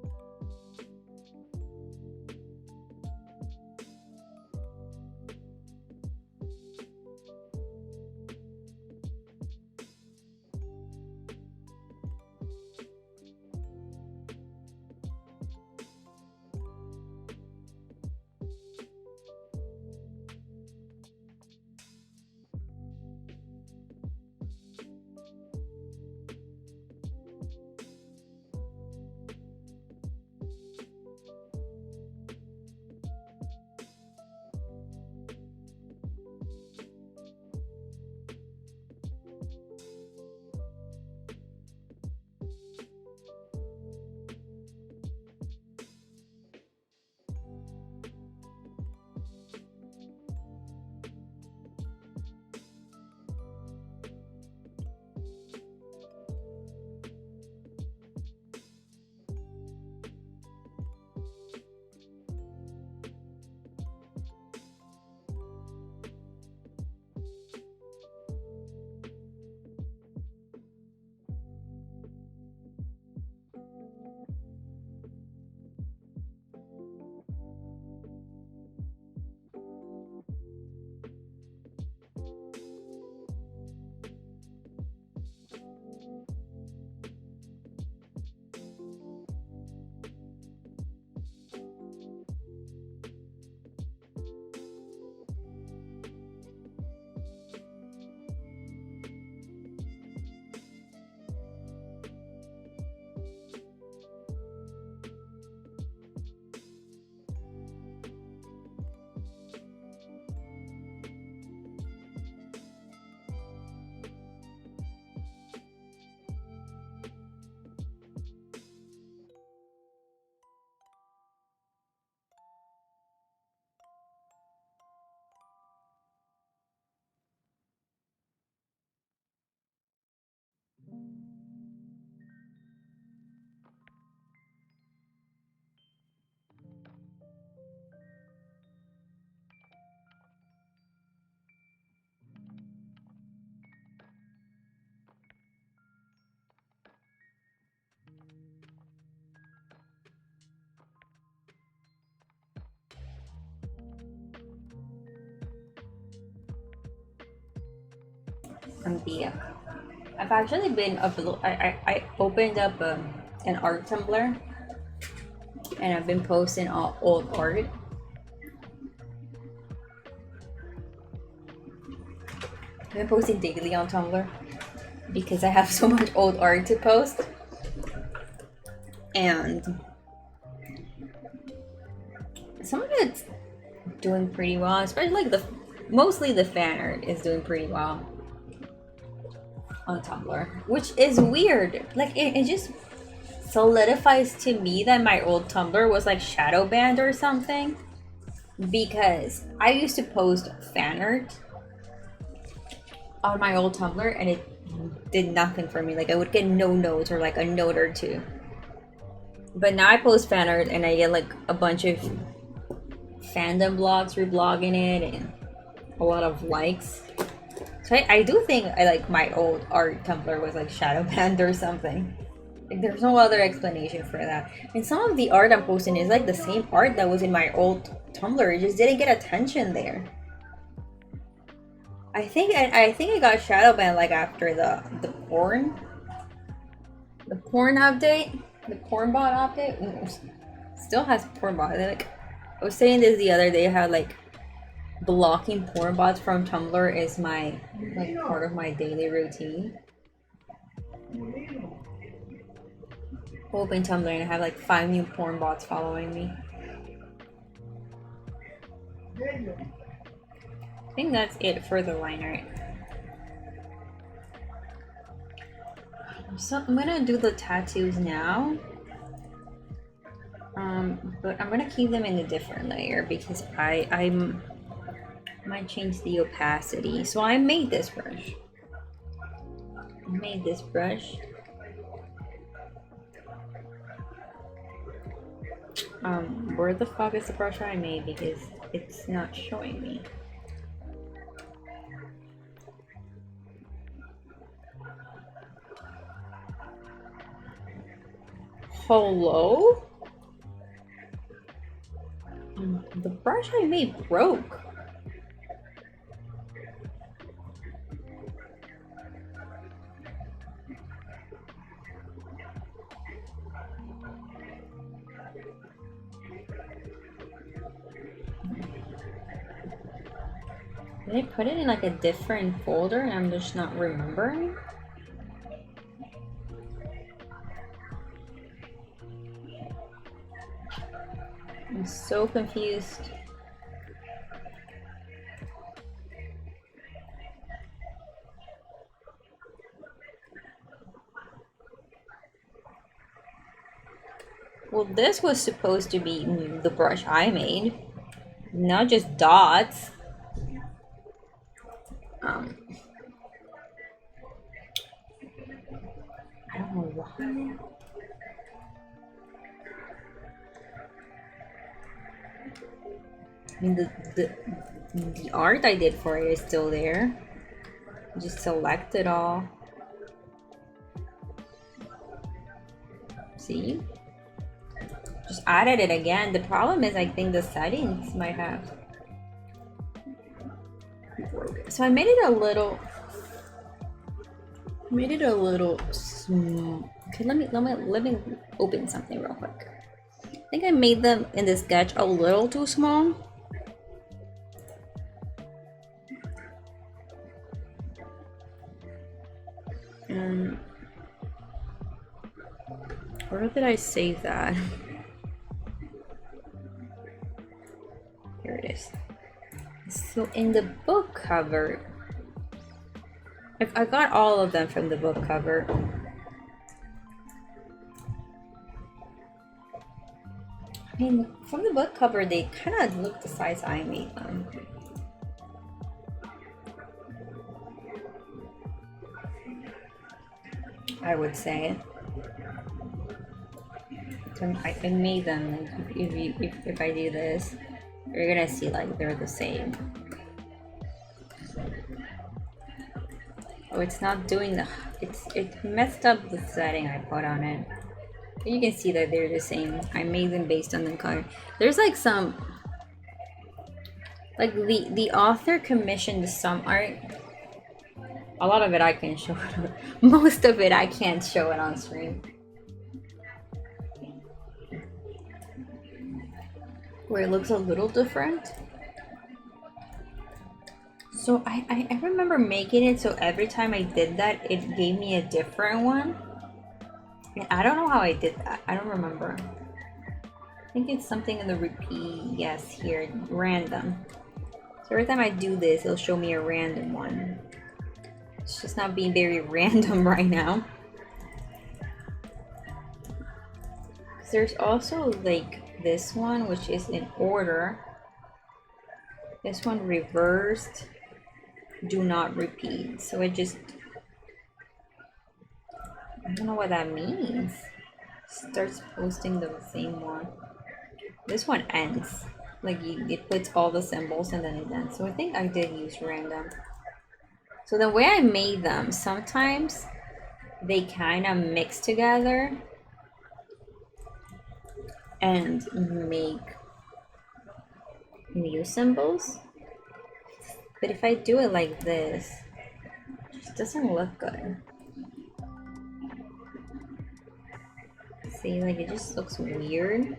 And the I've actually been I opened up an art Tumblr, and I've been posting all old art. I've been posting daily on Tumblr because I have so much old art to post, and some of it's doing pretty well, especially like mostly the fan art is doing pretty well on Tumblr, which is weird. Like it just solidifies to me that my old Tumblr was like shadow banned or something, because I used to post fan art on my old Tumblr and it did nothing for me. Like I would get no notes or like a note or two. But now I post fan art and I get like a bunch of fandom blogs reblogging it and a lot of likes. So I do think I like my old art Tumblr was like shadow banned or something. Like there's no other explanation for that. And some of the art I'm posting is like the same art that was in my old Tumblr. It just didn't get attention there. I think I got shadow banned like after the porn update, the porn bot update. Still has porn bot. Like I was saying this the other day, how like blocking porn bots from Tumblr is my like part of my daily routine. Open Tumblr and I have like 5 new porn bots following me. I think that's it for the line art. So I'm gonna do the tattoos now. But I'm gonna keep them in a different layer because I might change the opacity. So I made this brush. Where the fuck is the brush I made? Because it's not showing me. Hello? The brush I made broke. Did I put it in like a different folder and I'm just not remembering? I'm so confused. Well, this was supposed to be the brush I made, not just dots. I don't know why. I mean, the art I did for it is still there. Just select it all. See? Just added it again. The problem is I think the settings might have broken. So I made it a little small. Okay, let me open something real quick. I think I made them in the sketch a little too small. Where did I save that? Here it is. So in the book cover, I got all of them from the book cover. I mean, from the book cover, they kind of look the size I made them. I would say. I made them. Like, if I do this, you're gonna see like they're the same. Oh, it's not doing the. It messed up the setting I put on it. But you can see that they're the same. I made them based on the color. There's like some. Like the author commissioned some art. A lot of it I can show it. Most of it I can't show it on screen. Where it looks a little different. So I remember making it so every time I did that, it gave me a different one. And I don't know how I did that. I don't remember. I think it's something in the repeat. Yes, here, random. So every time I do this, it'll show me a random one. It's just not being very random right now. There's also like this one, which is in order. This one reversed, do not repeat. So it just, I don't know what that means. Starts posting the same one. This one ends. Like it puts all the symbols and then it ends. So I think I did use random. So the way I made them, sometimes they kind of mix together and make new symbols. But if I do it like this, it just doesn't look good. See, like it just looks weird,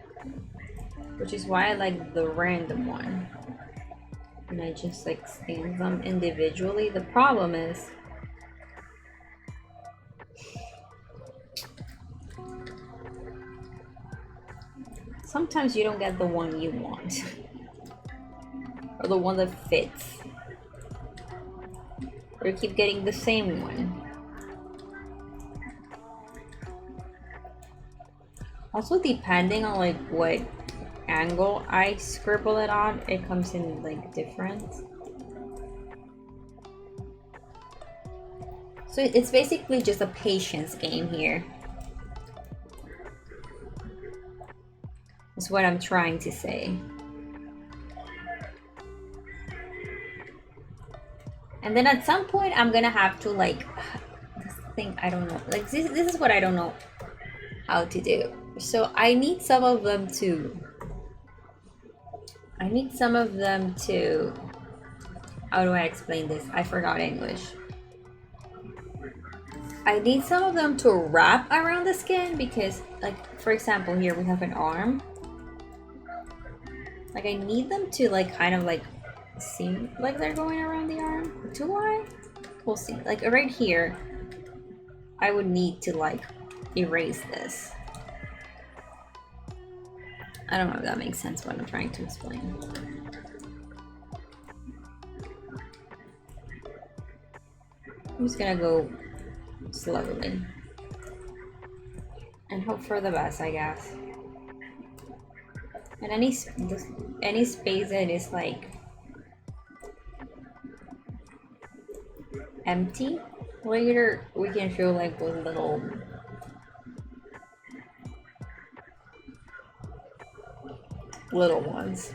which is why I like the random one. and I just like stain them individually. The problem is sometimes you don't get the one you want or the one that fits, or you keep getting the same one. Also, depending on like what angle I scribble it on, it comes in like different. So it's basically just a patience game here. That's what I'm trying to say. And then at some point I'm gonna have to like, this thing, I don't know, like this is what I don't know how to do. So I need some of them to, how do I explain this? I forgot English. I need some of them to wrap around the skin because, like, for example, here we have an arm. Like, I need them to, like, kind of, like, seem like they're going around the arm. Do I? We'll see. Like, right here, I would need to, like, erase this. I don't know if that makes sense what I'm trying to explain. I'm just gonna go slowly and hope for the best, I guess. And any space that is like empty, later we can feel like those little ones.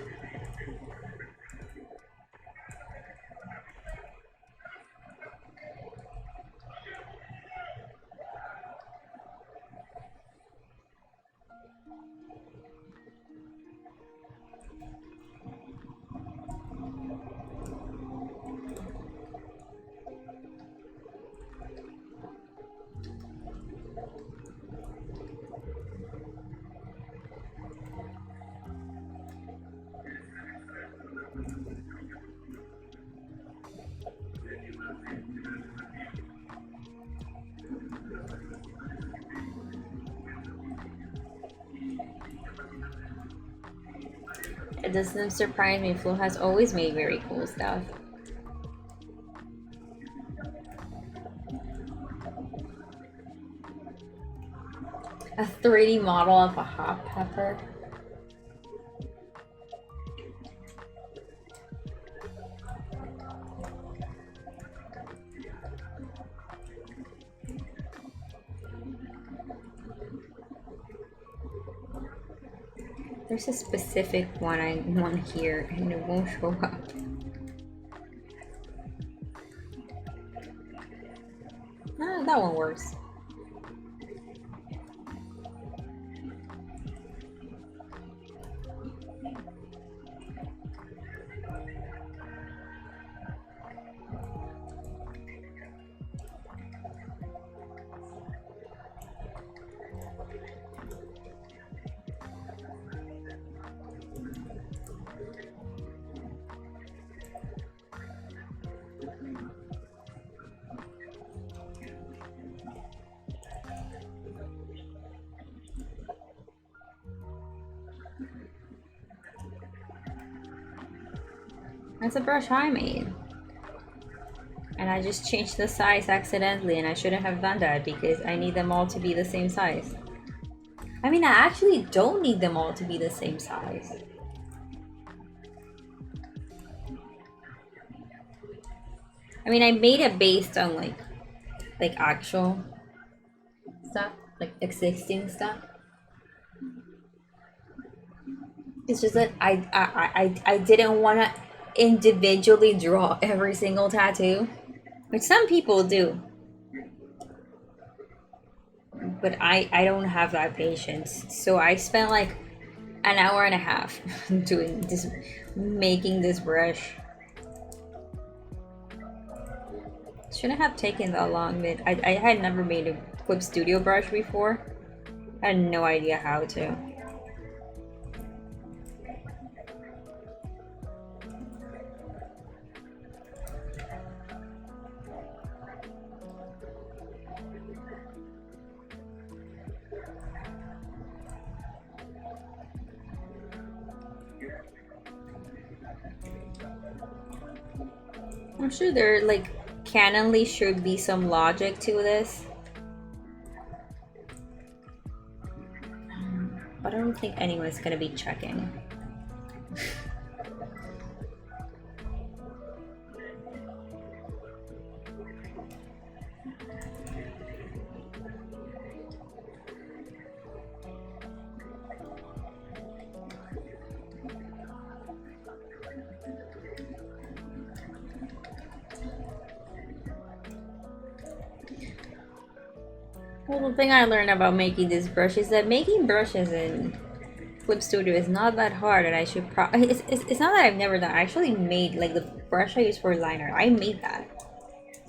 It doesn't surprise me. Flo has always made very cool stuff. A 3D model of a hot pepper. There's a specific one I want here and it won't show up. Ah, that one works. That's a brush I made. And I just changed the size accidentally and I shouldn't have done that because I need them all to be the same size. I mean, I actually don't need them all to be the same size. I mean, I made it based on like actual stuff, like existing stuff. It's just that I didn't want to individually draw every single tattoo, which some people do, but I don't have that patience. So I spent like an hour and a half doing this, making this brush. Shouldn't have taken that long, but I had never made a Clip Studio brush before. I had no idea how to. I'm sure there like canonly should be some logic to this. But I don't think anyone's gonna be checking. Well, the thing I learned about making this brush is that making brushes in Clip Studio is not that hard, and I should it's not that I've never done. I actually made like the brush I use for liner. I made that.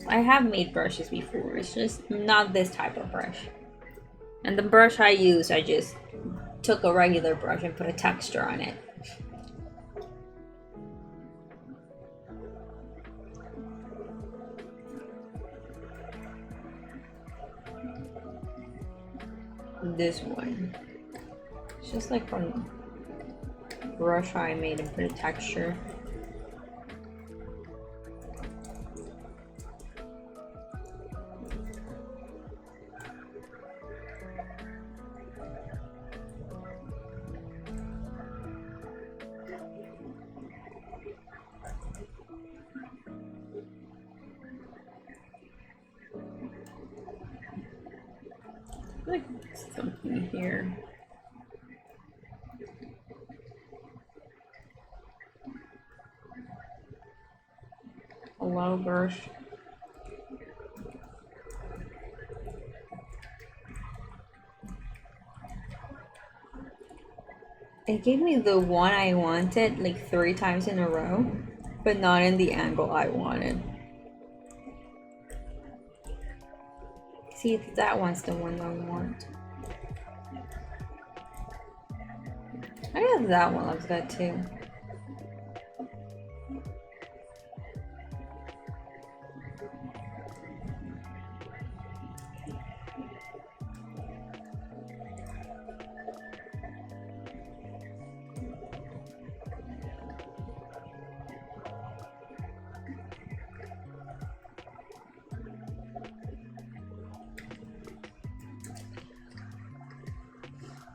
I have made brushes before. It's just not this type of brush. And the brush I use, I just took a regular brush and put a texture on it. This one. It's just like from brush I made and put a texture. Like something here. A low brush. It gave me the one I wanted like 3 times in a row, but not in the angle I wanted. See, that one's the one I want. I guess that one looks good too.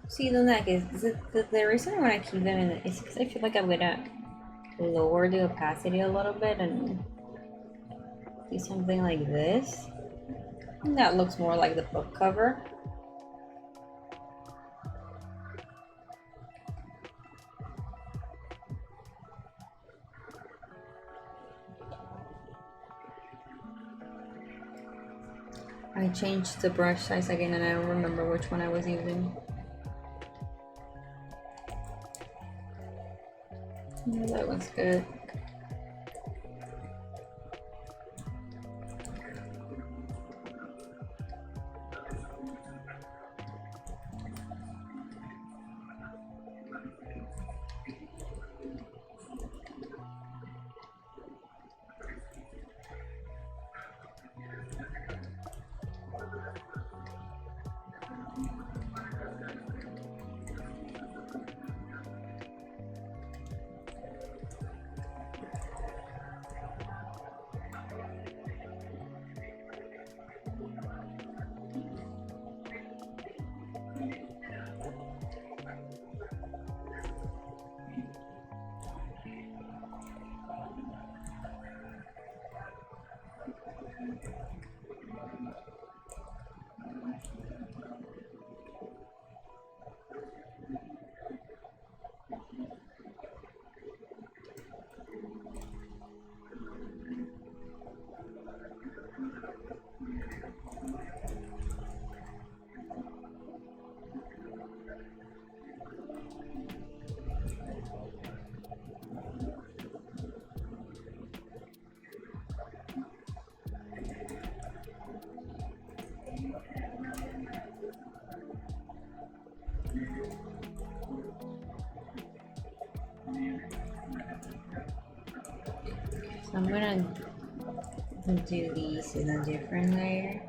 See, the neck is the reason I want to keep them in is because I feel like I'm gonna lower the opacity a little bit and do something like this. And that looks more like the book cover. I changed the brush size again and I don't remember which one I was using. Yeah, that looks good. So I'm gonna do these in a different layer.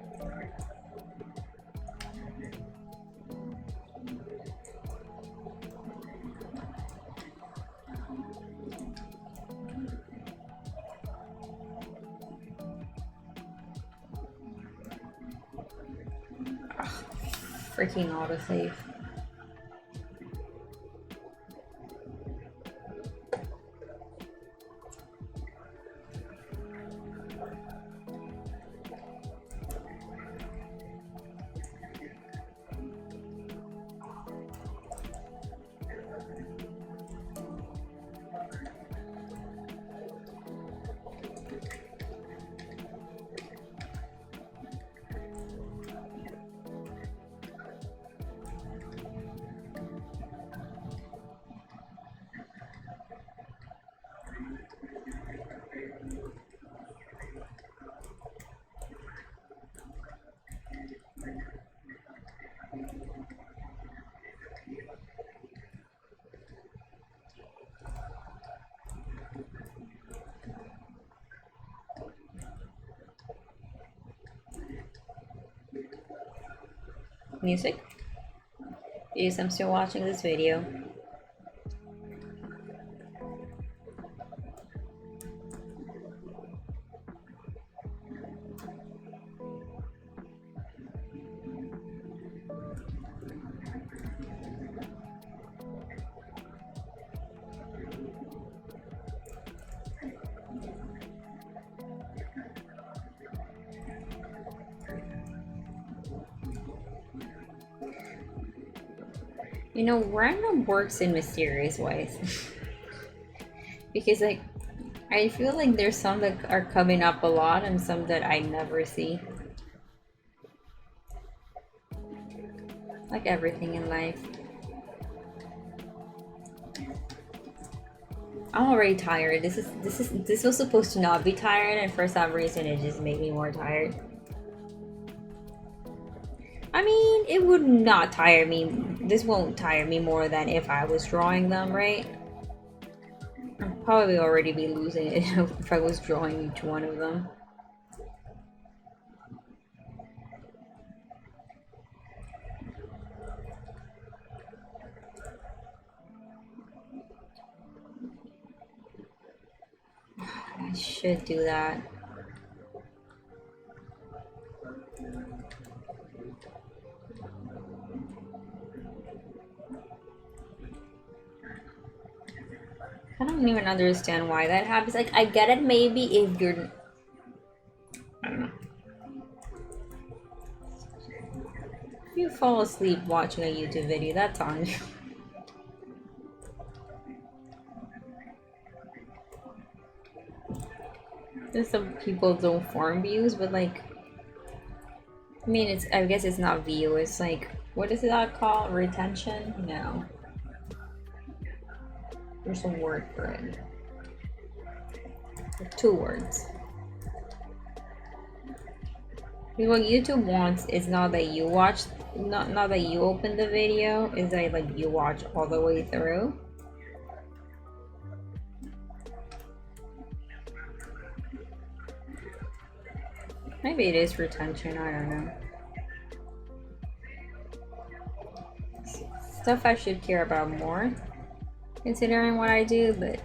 Freaking autosave. Music? Yes, I'm still watching this video. You know, random works in mysterious ways. Because, like, I feel like there's some that are coming up a lot and some that I never see. Like everything in life. I'm already tired. This was supposed to not be tired, and for some reason it just made me more tired. I mean, it would not tire me. This won't tire me more than if I was drawing them, right? I'd probably already be losing it if I was drawing each one of them. I should do that. I don't even understand why that happens. Like, I get it maybe if you're... I don't know. If you fall asleep watching a YouTube video, that's on you. There's some people don't form views, but like... I mean, I guess it's not view, it's like... What is that called? Retention? No. There's a word for it. 2 words. Because what YouTube wants is not that you watch, not that you open the video, is that like you watch all the way through. Maybe it is retention, I don't know. Stuff I should care about more, considering what I do, but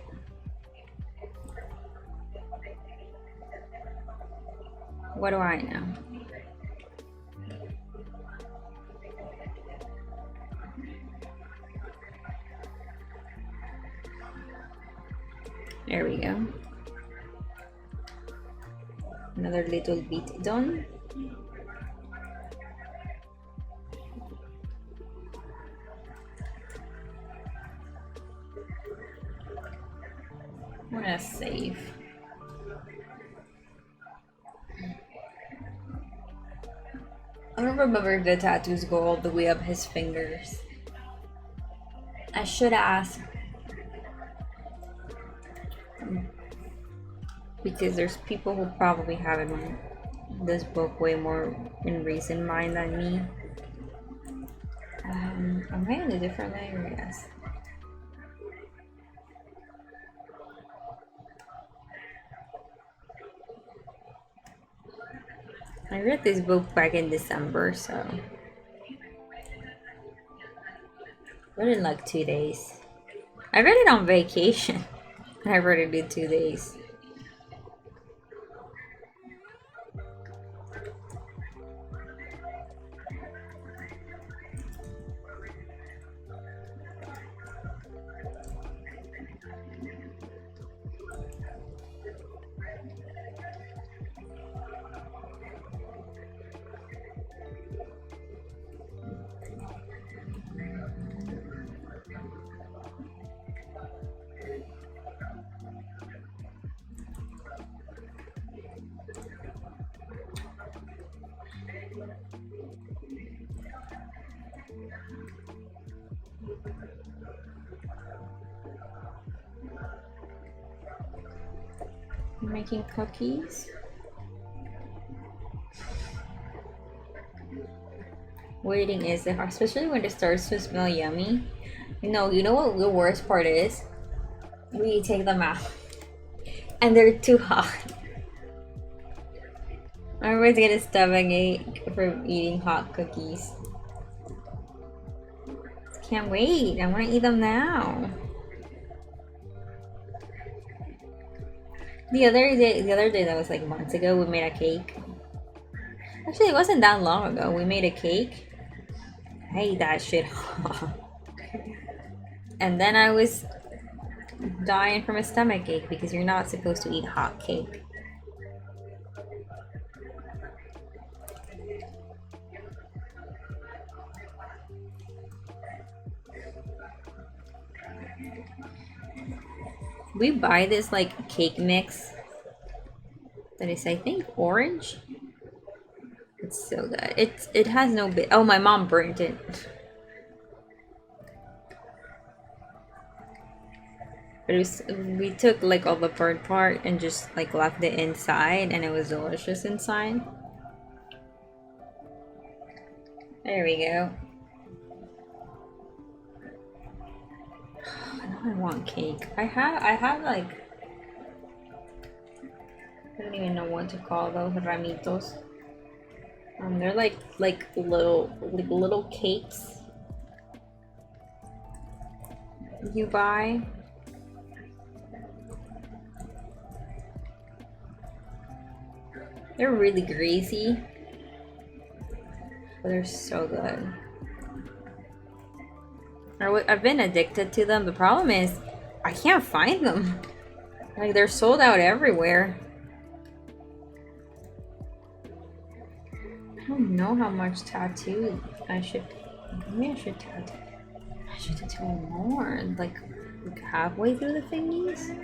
what do I know? There we go. Another little bit done. I'm gonna save. I don't remember if the tattoos go all the way up his fingers. I should ask. Because there's people who probably have this book way more in recent mind than me. Am I in a different layer? Yes. I read this book back in December, so read it in like 2 days. I read it on vacation. I read it in 2 days. I'm making cookies. Waiting is the hard, especially when it starts to smell yummy. You know what the worst part is? We take them out and they're too hot. I always get a stomachache from eating hot cookies. Can't wait. I want to eat them now. The other day that was like months ago, we made a cake. Actually, it wasn't that long ago. We made a cake. I ate that shit hot. And then I was dying from a stomachache because you're not supposed to eat hot cake. We buy this like cake mix that is, I think, orange. It's so good. It has no bit. Oh, my mom burnt it. But it was, we took like all the burnt part and just like left it inside, and it was delicious inside. There we go. Now I want cake. I have like, I don't even know what to call those ramitos. They're like little cakes you buy. They're really greasy, but they're so good. I've been addicted to them. The problem is I can't find them. Like, they're sold out everywhere. I don't know how much tattoo I should. Maybe I should tattoo. I should tattoo more. Like halfway through the thingies.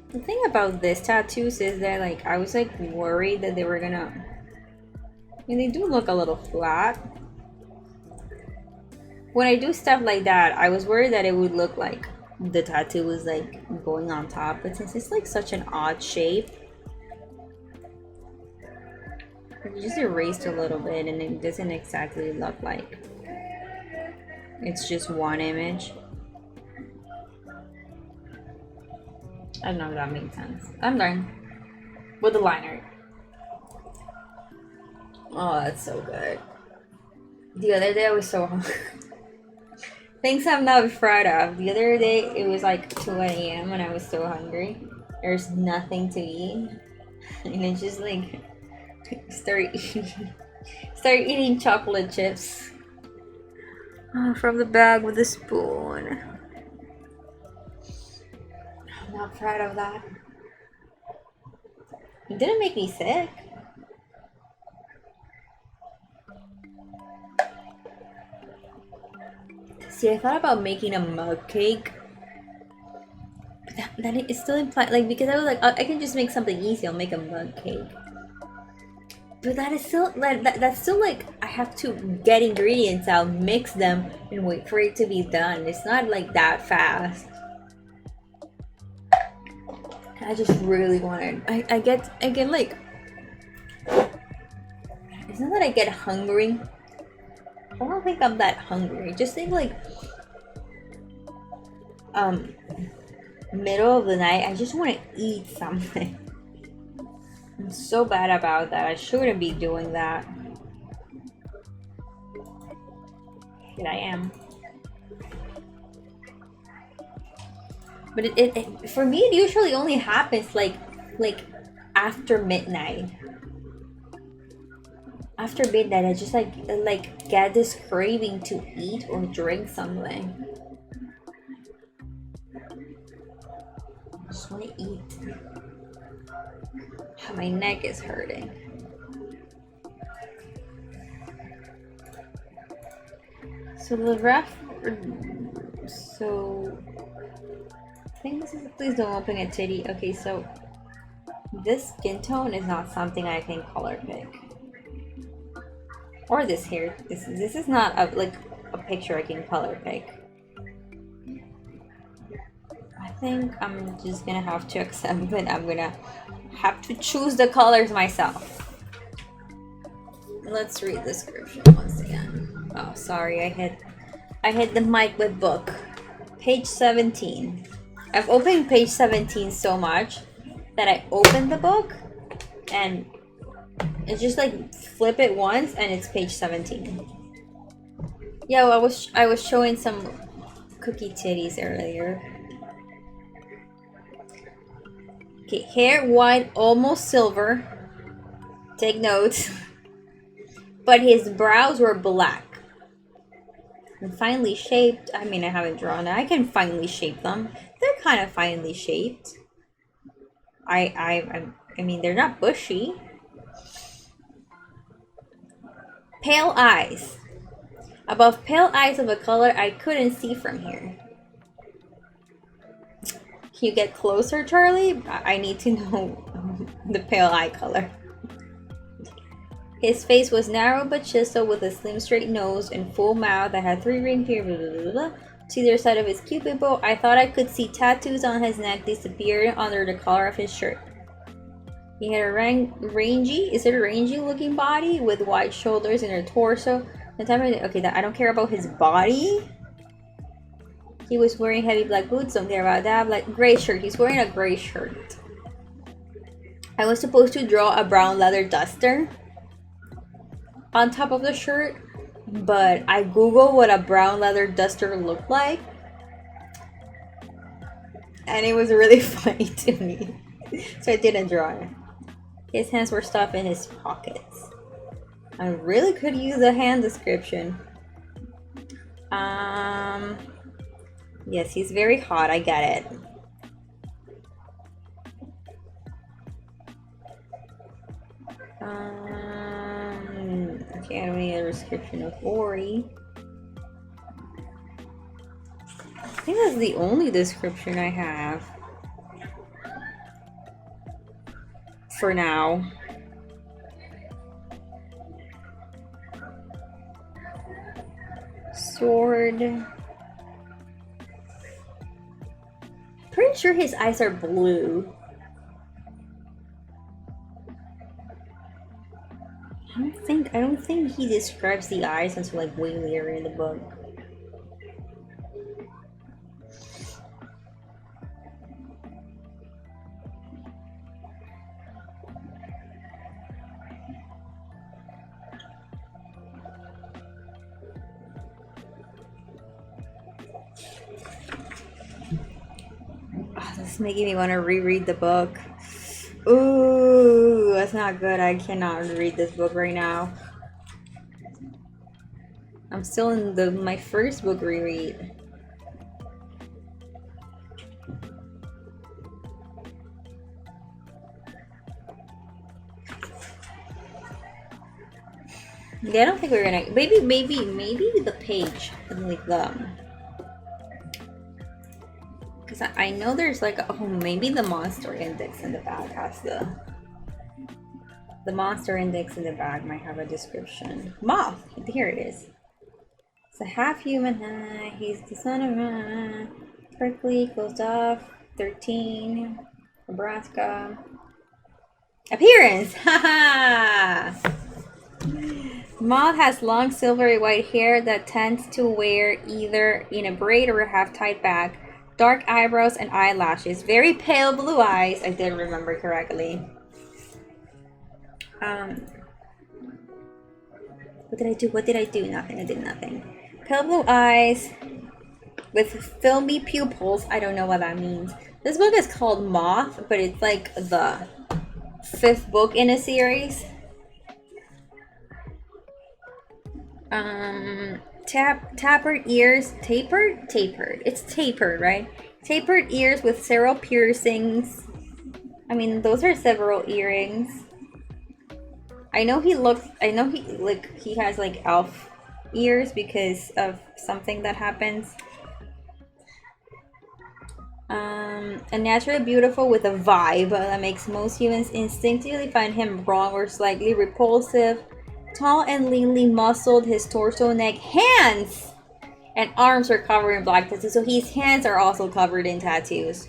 The thing about this tattoos is that like I was like worried that they were gonna, I mean, they do look a little flat. When I do stuff like that, I was worried that it would look like the tattoo was like going on top, but since it's like such an odd shape, I just erased a little bit and it doesn't exactly look like it's just one image. I don't know if that makes sense. I'm done with the liner. Oh, that's so good. The other day I was so hungry. Things I'm not afraid of. The other day it was like 2 a.m. and I was so hungry. There's nothing to eat. And I just like start eating chocolate chips from the bag with a spoon. I'm not proud of that. It didn't make me sick. See, I thought about making a mug cake. But that it still implied, like, because I was like, I can just make something easy. I'll make a mug cake. But that is still, that's still like, I have to get ingredients out, mix them, and wait for it to be done. It's not like that fast. I just really wanted, I get like, it's not that I get hungry. I don't think I'm that hungry. Just think like, middle of the night, I just want to eat something. I'm so bad about that. I shouldn't be doing that. But I am. But it for me, it usually only happens like after midnight. After midnight, I just like get this craving to eat or drink something. I just want to eat. My neck is hurting. So the so I think this is, please don't open a titty. Okay, so This skin tone is not something I can color pick. Or this hair. This is not like a picture I can color pick. I think I'm just gonna have to accept it. I'm gonna have to choose the colors myself. Let's read the description once again. Oh, sorry, I hit the mic with book. Page 17. I've opened page 17 so much that I opened the book and it's just like flip it once and it's page 17. Yeah, well, I was showing some cookie titties earlier. Okay, hair white, almost silver. Take notes. But his brows were black. And finely shaped. I mean, I haven't drawn it. I can finely shape them. They're kind of finely shaped. I mean, they're not bushy. Pale eyes. Above pale eyes of a color I couldn't see from here. Can you get closer, Charlie? I need to know the pale eye color. His face was narrow but chiseled with a slim straight nose and full mouth that had 3 rings here. Blah, blah, blah, blah. To either side of his cupid bow, I thought I could see tattoos on his neck disappearing under the collar of his shirt. He had a rangy looking body with wide shoulders and a torso. Okay, I don't care about his body. He was wearing heavy black boots, don't care about that. Like gray shirt, he's wearing a gray shirt. I was supposed to draw a brown leather duster on top of the shirt, but I googled what a brown leather duster looked like and it was really funny to me, so I didn't draw it. His hands were stuffed in his pockets. I really could use a hand description. Yes, he's very hot, I get it. Okay, I don't need a description of Ori. I think that's the only description I have. For now. Sword. Pretty sure his eyes are blue. I don't think he describes the eyes until like way later in the book. Oh, this is making me want to reread the book. Ooh, that's not good. I cannot read this book right now. I'm still in my first book reread. Yeah, I don't think we're gonna. Maybe the page, like because I know there's like maybe the monster index in the bag has the monster index in the bag might have a description. Moth, here it is. It's a half human. He's the son of Berkeley, closed off. 13, Nebraska. Appearance, haha. Moth has long silvery white hair that tends to wear either in a braid or a half-tied back. Dark eyebrows and eyelashes. Very pale blue eyes. I didn't remember correctly. What did I do? What did I do? Nothing. I did nothing. Pale blue eyes with filmy pupils. I don't know what that means. This book is called Moth, but it's like the 5th book in a series. Tapered ears. Tapered? Tapered. It's tapered, right? Tapered ears with several piercings. I mean, those are several earrings. I know he has like elf ears because of something that happens. A naturally beautiful with a vibe that makes most humans instinctively find him wrong or slightly repulsive. Tall and leanly muscled, his torso, neck, hands, and arms are covered in black tattoos. So his hands are also covered in tattoos.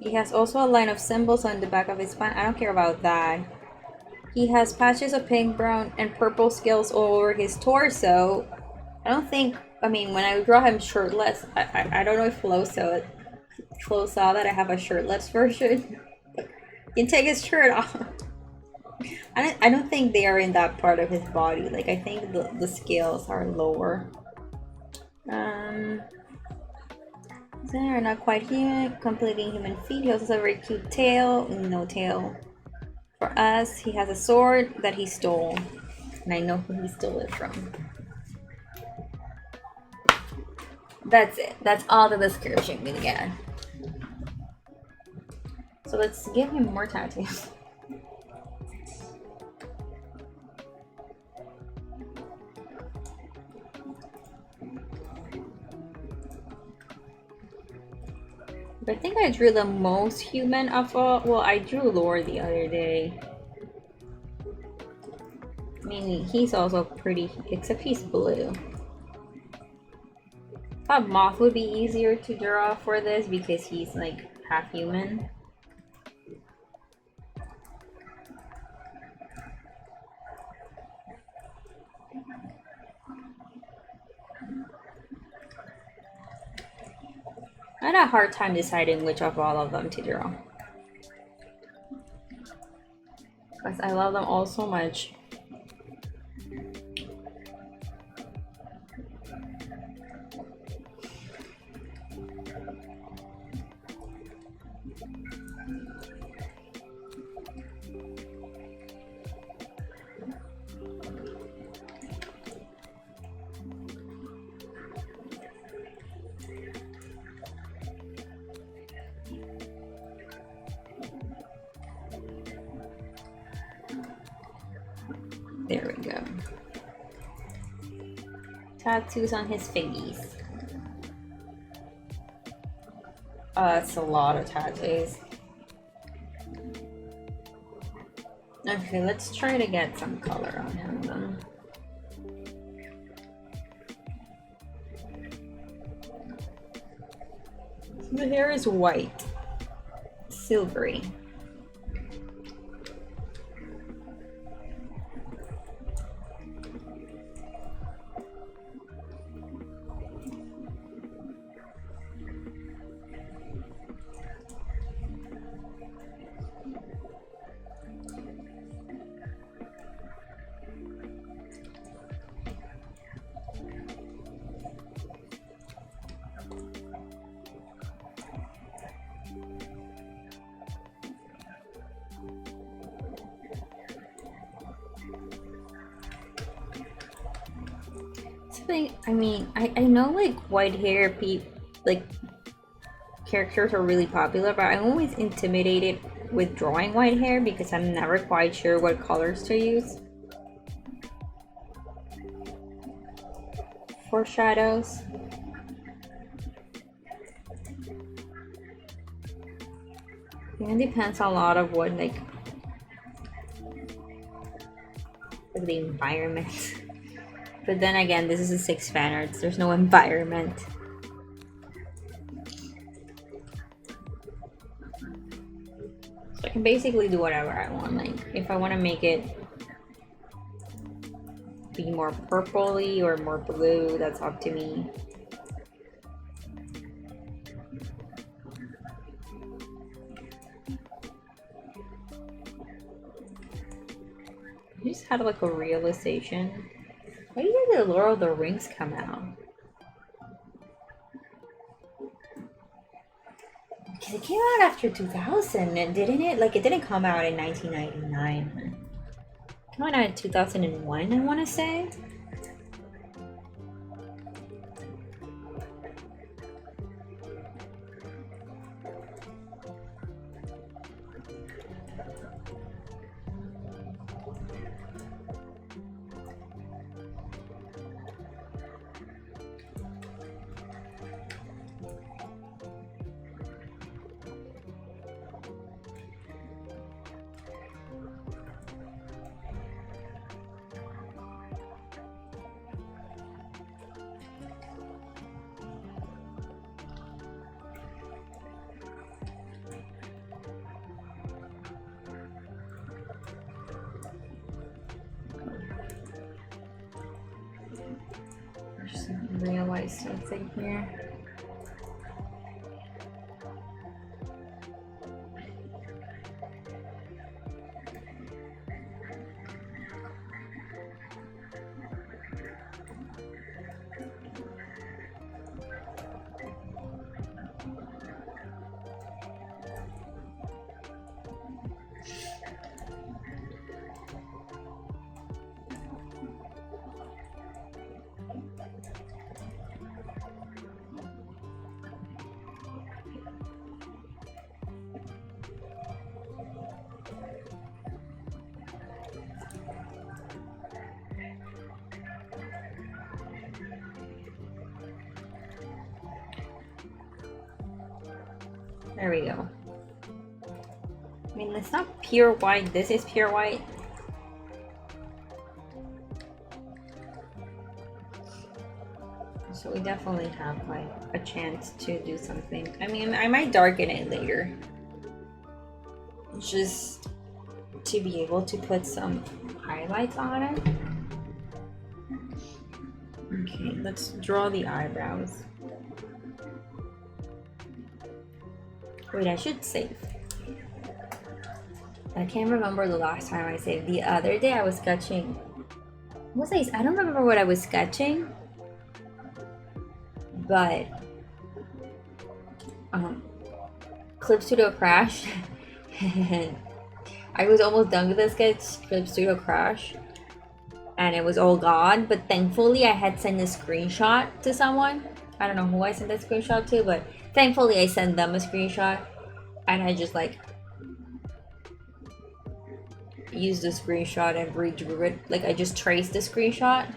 He has also a line of symbols on the back of his spine. I don't care about that. He has patches of pink, brown, and purple scales all over his torso. I don't think, I mean, when I draw him shirtless, I don't know if Flo saw that I have a shirtless version. He can take his shirt off. I don't think they are in that part of his body. Like, I think the scales are lower. They are not quite human, completely human feet. He also has a very cute tail. No tail. For us, he has a sword that he stole. And I know who he stole it from. That's it. That's all the description we get. So let's give him more tattoos. I think I drew the most human of all. Well, I drew Lore the other day. I mean, he's also pretty, except he's blue. I thought Moth would be easier to draw for this because he's like half human. I had a hard time deciding which of all of them to draw. Because I love them all so much. There we go. Tattoos on his face. That's a lot of tattoos. Okay, let's try to get some color on him then. The hair is white, silvery. I mean, I know like white hair like characters are really popular, but I'm always intimidated with drawing white hair because I'm never quite sure what colors to use for shadows. It depends a lot of what like the environment. But then again, this is a 6 Fanarts. There's no environment. So I can basically do whatever I want. Like, if I want to make it be more purpley or more blue, that's up to me. I just had like a realization. Why did the Lord of the Rings come out? Because it came out after 2000, didn't it? Like, it didn't come out in 1999. It came out in 2001, I want to say. highlight something here. There we go. I mean, it's not pure white. This is pure white. So we definitely have like a chance to do something. I mean, I might darken it later. Just to be able to put some highlights on it. Okay, let's draw the eyebrows. Wait, I should save. I can't remember the last time I saved. The other day I was sketching. What was I don't remember what I was sketching. But Clip Studio crashed. And I was almost done with the sketch. Clip Studio crashed. And it was all gone. But thankfully I had sent a screenshot to someone. I don't know who I sent that screenshot to, but thankfully I sent them a screenshot. And I just like used the screenshot and redrew it. Like I just traced the screenshot.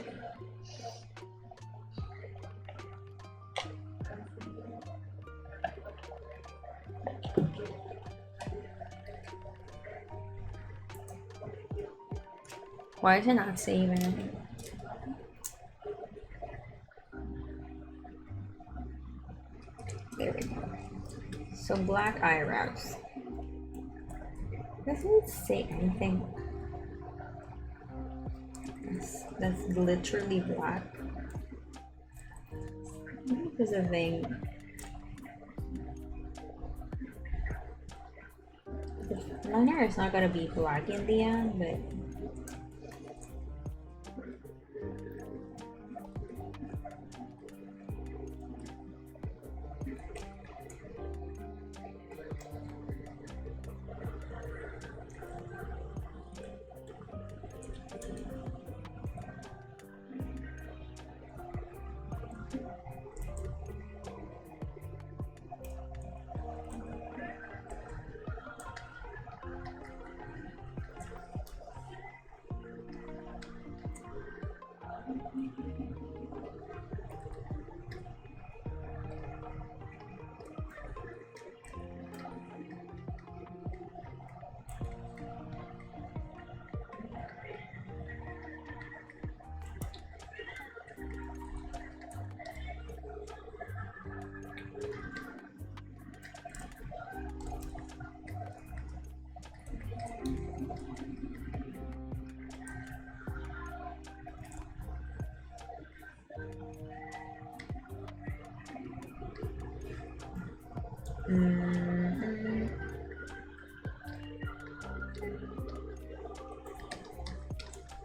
Why is it not saving? There we go. So black eyebrows. Doesn't it say anything? That's literally black. What is the thing? The liner is not gonna be black in the end, but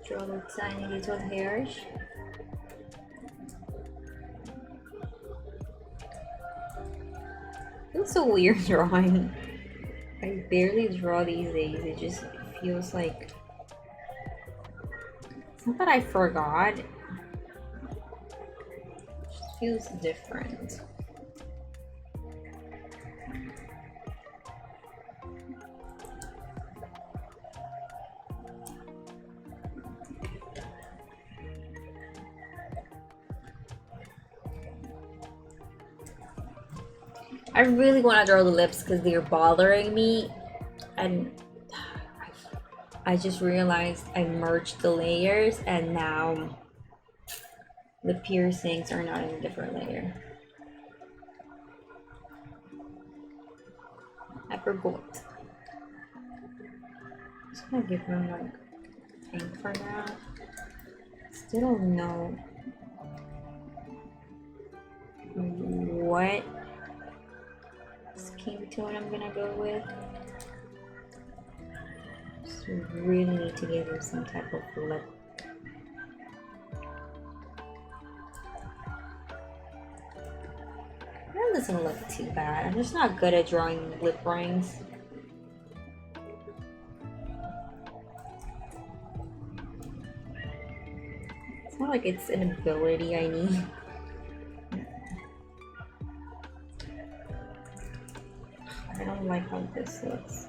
draw the tiny little hairs. It's a weird drawing. I barely draw these days. It just feels like it's not that I forgot. It just feels different. I really want to draw the lips because they're bothering me, and I just realized I merged the layers and now the piercings are not in a different layer. I forgot. I'm just gonna give them like pink for now. Still don't know. what skin tone I'm gonna go with. Just really need to give him some type of lip. That doesn't look too bad. I'm just not good at drawing lip rings. It's not like it's an ability I need. I don't like how this looks.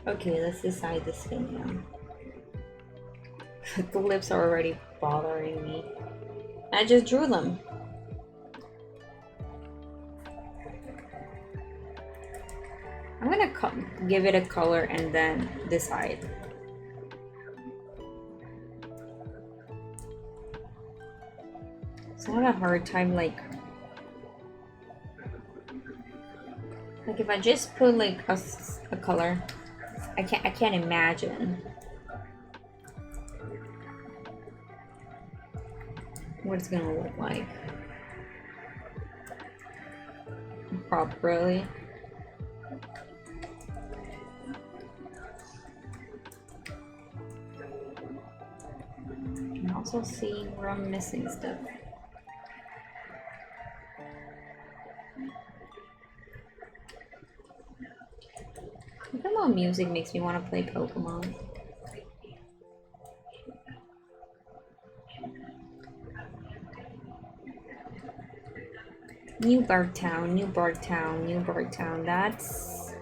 Okay, let's decide the skin now. The lips are already bothering me. I just drew them. I'm gonna give it a color and then decide. So I have a hard time like if I just put like a color, I can't imagine what it's gonna look like properly. I'm also seeing where I'm missing stuff. Pokemon music makes me want to play Pokemon. New Barktown, New Barktown, New Barktown. That's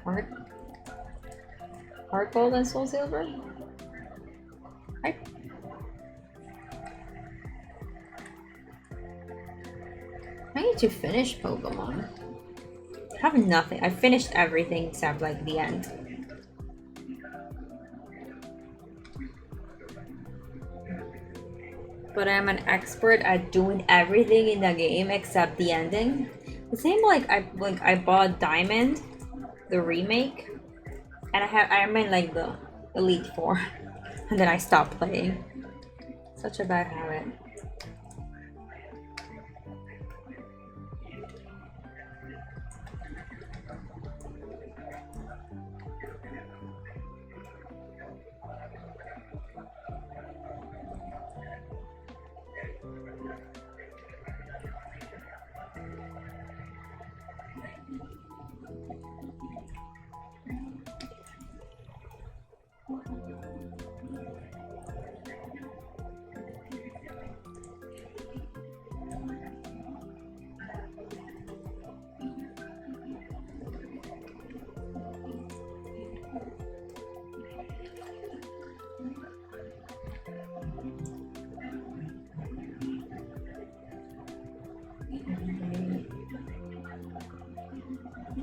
Heart Gold and Soul Silver? Right. I need to finish Pokemon. I have nothing. I finished everything except like the end. But I'm an expert at doing everything in the game except the ending. The same like I bought Diamond, the remake, and I'm in like the Elite Four, and then I stopped playing. Such a bad habit.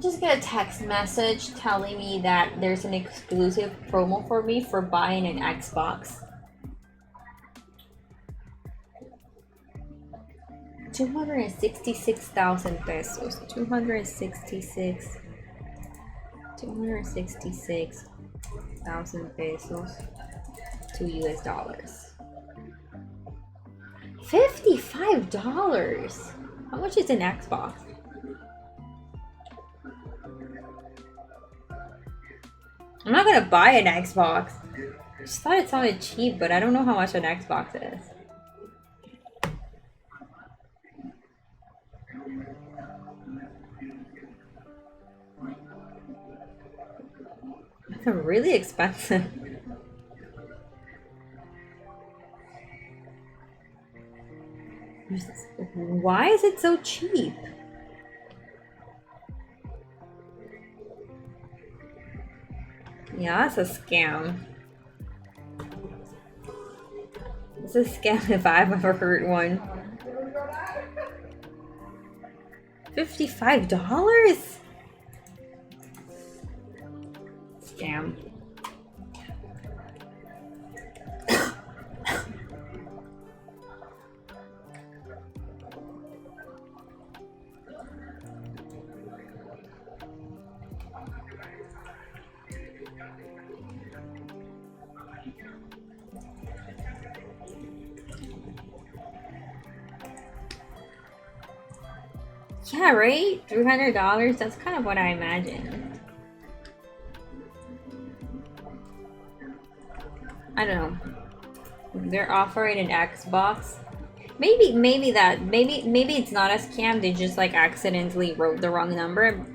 Just get a text message telling me that there's an exclusive promo for me for buying an Xbox. 266,000 pesos. 266,000 pesos to US dollars. $55. How much is an Xbox? I'm not gonna buy an Xbox. I just thought it sounded cheap, but I don't know how much an Xbox is. It's really expensive. Why is it so cheap? Yeah, that's a scam. It's a scam if I've ever heard one. $55? Scam. Yeah, right? $300? That's kind of what I imagined. I don't know. They're offering an Xbox. Maybe it's not a scam. They just like accidentally wrote the wrong number.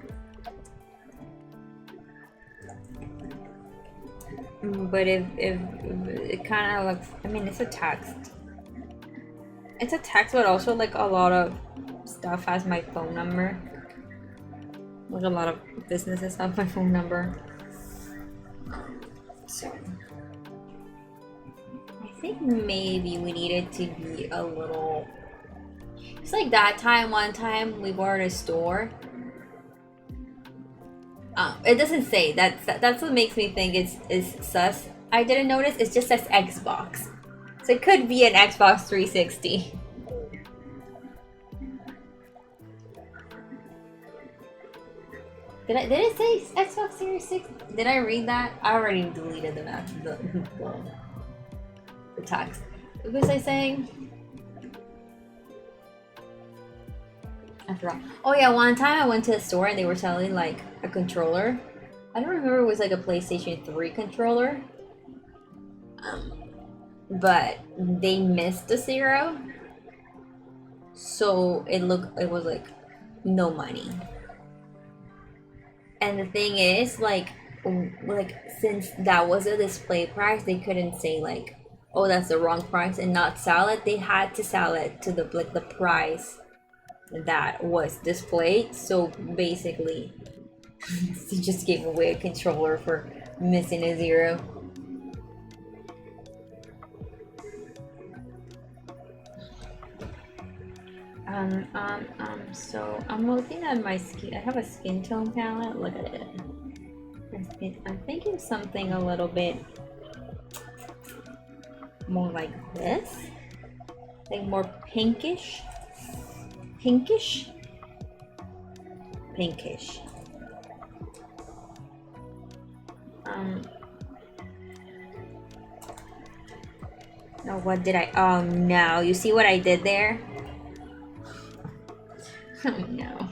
But if it kind of looks, I mean, it's a text. It's a text, but also like a lot of stuff has my phone number. Like a lot of businesses have my phone number. So I think maybe we needed to be a little. It's like that one time we were at a store. It doesn't say. That's what makes me think it's sus. I didn't notice. It just says Xbox, so it could be an Xbox 360. Did it say Xbox Series 6? Did I read that? I already deleted the text. What was I saying? I forgot. Oh yeah, one time I went to a store and they were selling like a controller. I don't remember if it was like a PlayStation 3 controller. But they missed the 0. So it was like no money. And the thing is, like since that was a display price, they couldn't say like, oh, that's the wrong price and not sell it. They had to sell it to the price that was displayed. So basically, they just gave away a controller for missing a 0. So I'm looking at my skin. I have a skin tone palette. Look at it. I'm thinking something a little bit more like this, like more pinkish. No, what did I? Oh no! You see what I did there? Oh no.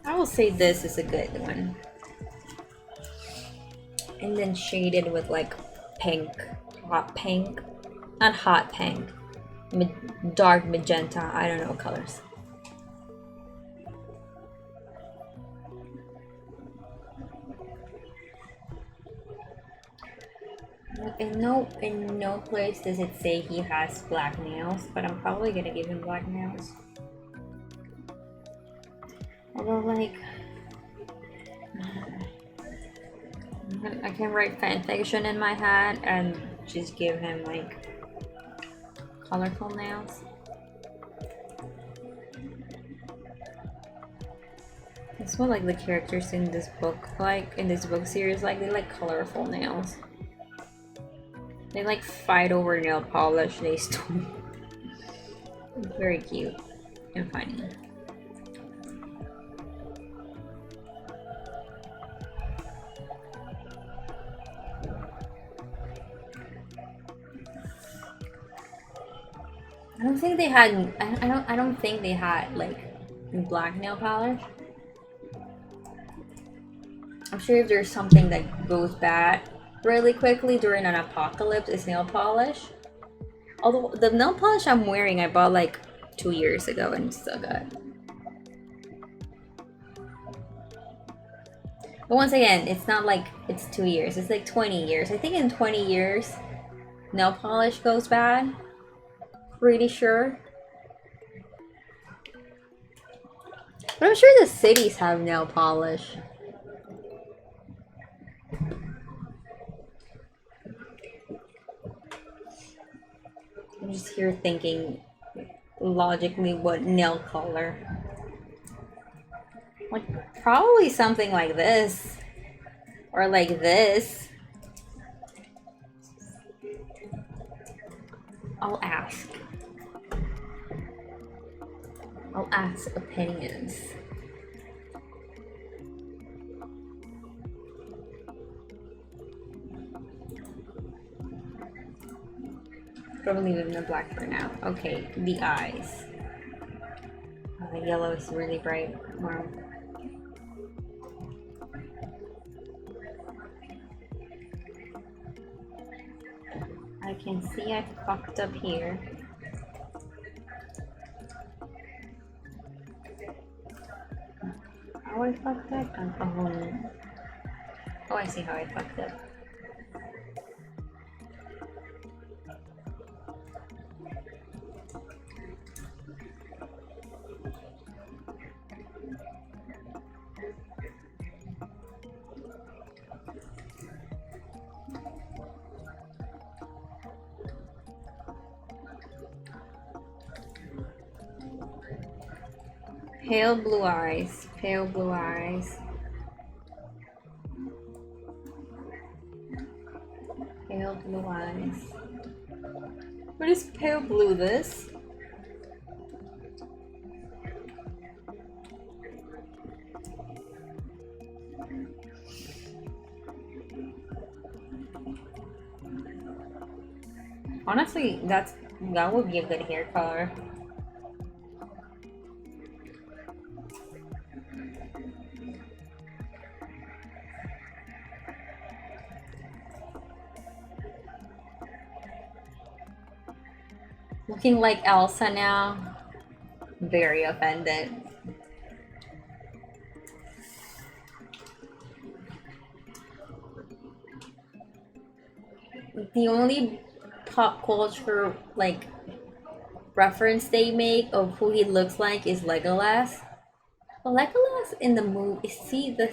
I will say this is a good one. And then shaded with like pink, hot pink, not hot pink, dark magenta, I don't know colors. In no place does it say he has black nails, but I'm probably gonna give him black nails. Although, like, I can write fanfiction in my head and just give him like colorful nails. That's what like the characters in this book series like. They like colorful nails. They like fight over nail polish. They stole. Very cute and funny. I don't think they had. I don't think they had like black nail polish. I'm sure if there's something that goes bad really quickly during an apocalypse, it's nail polish. Although the nail polish I'm wearing, I bought like 2 years ago and it's still good. But once again, it's not like it's 2 years. It's like 20 years. I think in 20 years, nail polish goes bad. Pretty sure. But I'm sure the cities have nail polish. I'm just here thinking logically what nail color. Like probably something like this. Or like this. I'll ask. I'll ask opinions. Probably leave it in the black for now. Okay, the eyes. Oh, the yellow is really bright. Wow. I can see I fucked up here. How I fucked up? Oh, I see how I fucked up. Pale blue eyes. Pale blue eyes. Pale blue eyes. What is pale blue this? Honestly, that would be a good hair color. Looking like Elsa now. Very offended. The only pop culture like reference they make of who he looks like is Legolas. But Legolas in the movie, see the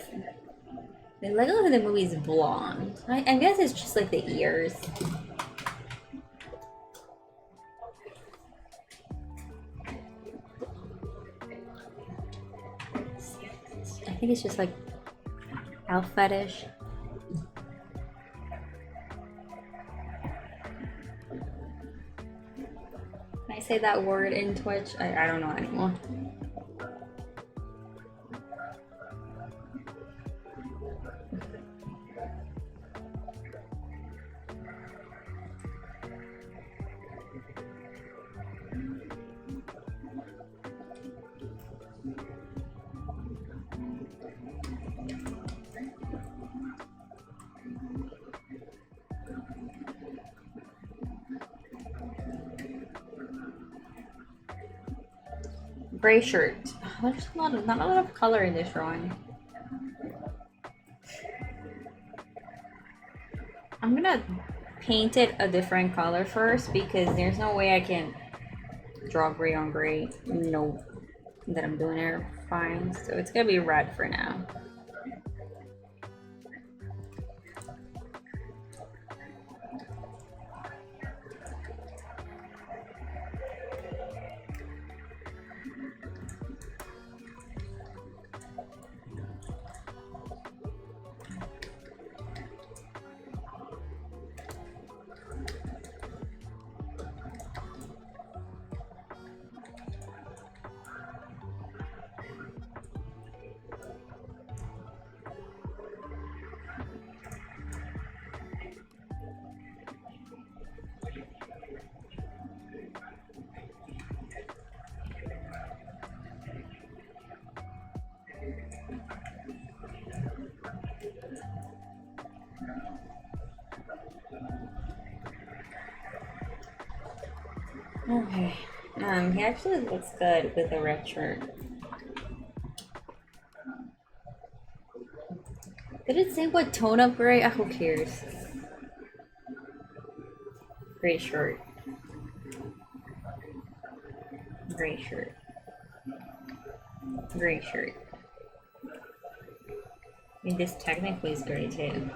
Legolas in the movie is blonde. I guess it's just like the ears. I think it's just like elf fetish. Can I say that word in Twitch? I don't know anymore. Gray shirt. There's not a lot of color in this drawing. I'm gonna paint it a different color first because there's no way I can draw gray on gray. No, that I'm doing it fine. So it's gonna be red for now. Okay. He actually looks good with the red shirt. Did it say what tone of gray? Who cares? Gray shirt. Gray shirt. Gray shirt. I mean, this technically is gray too.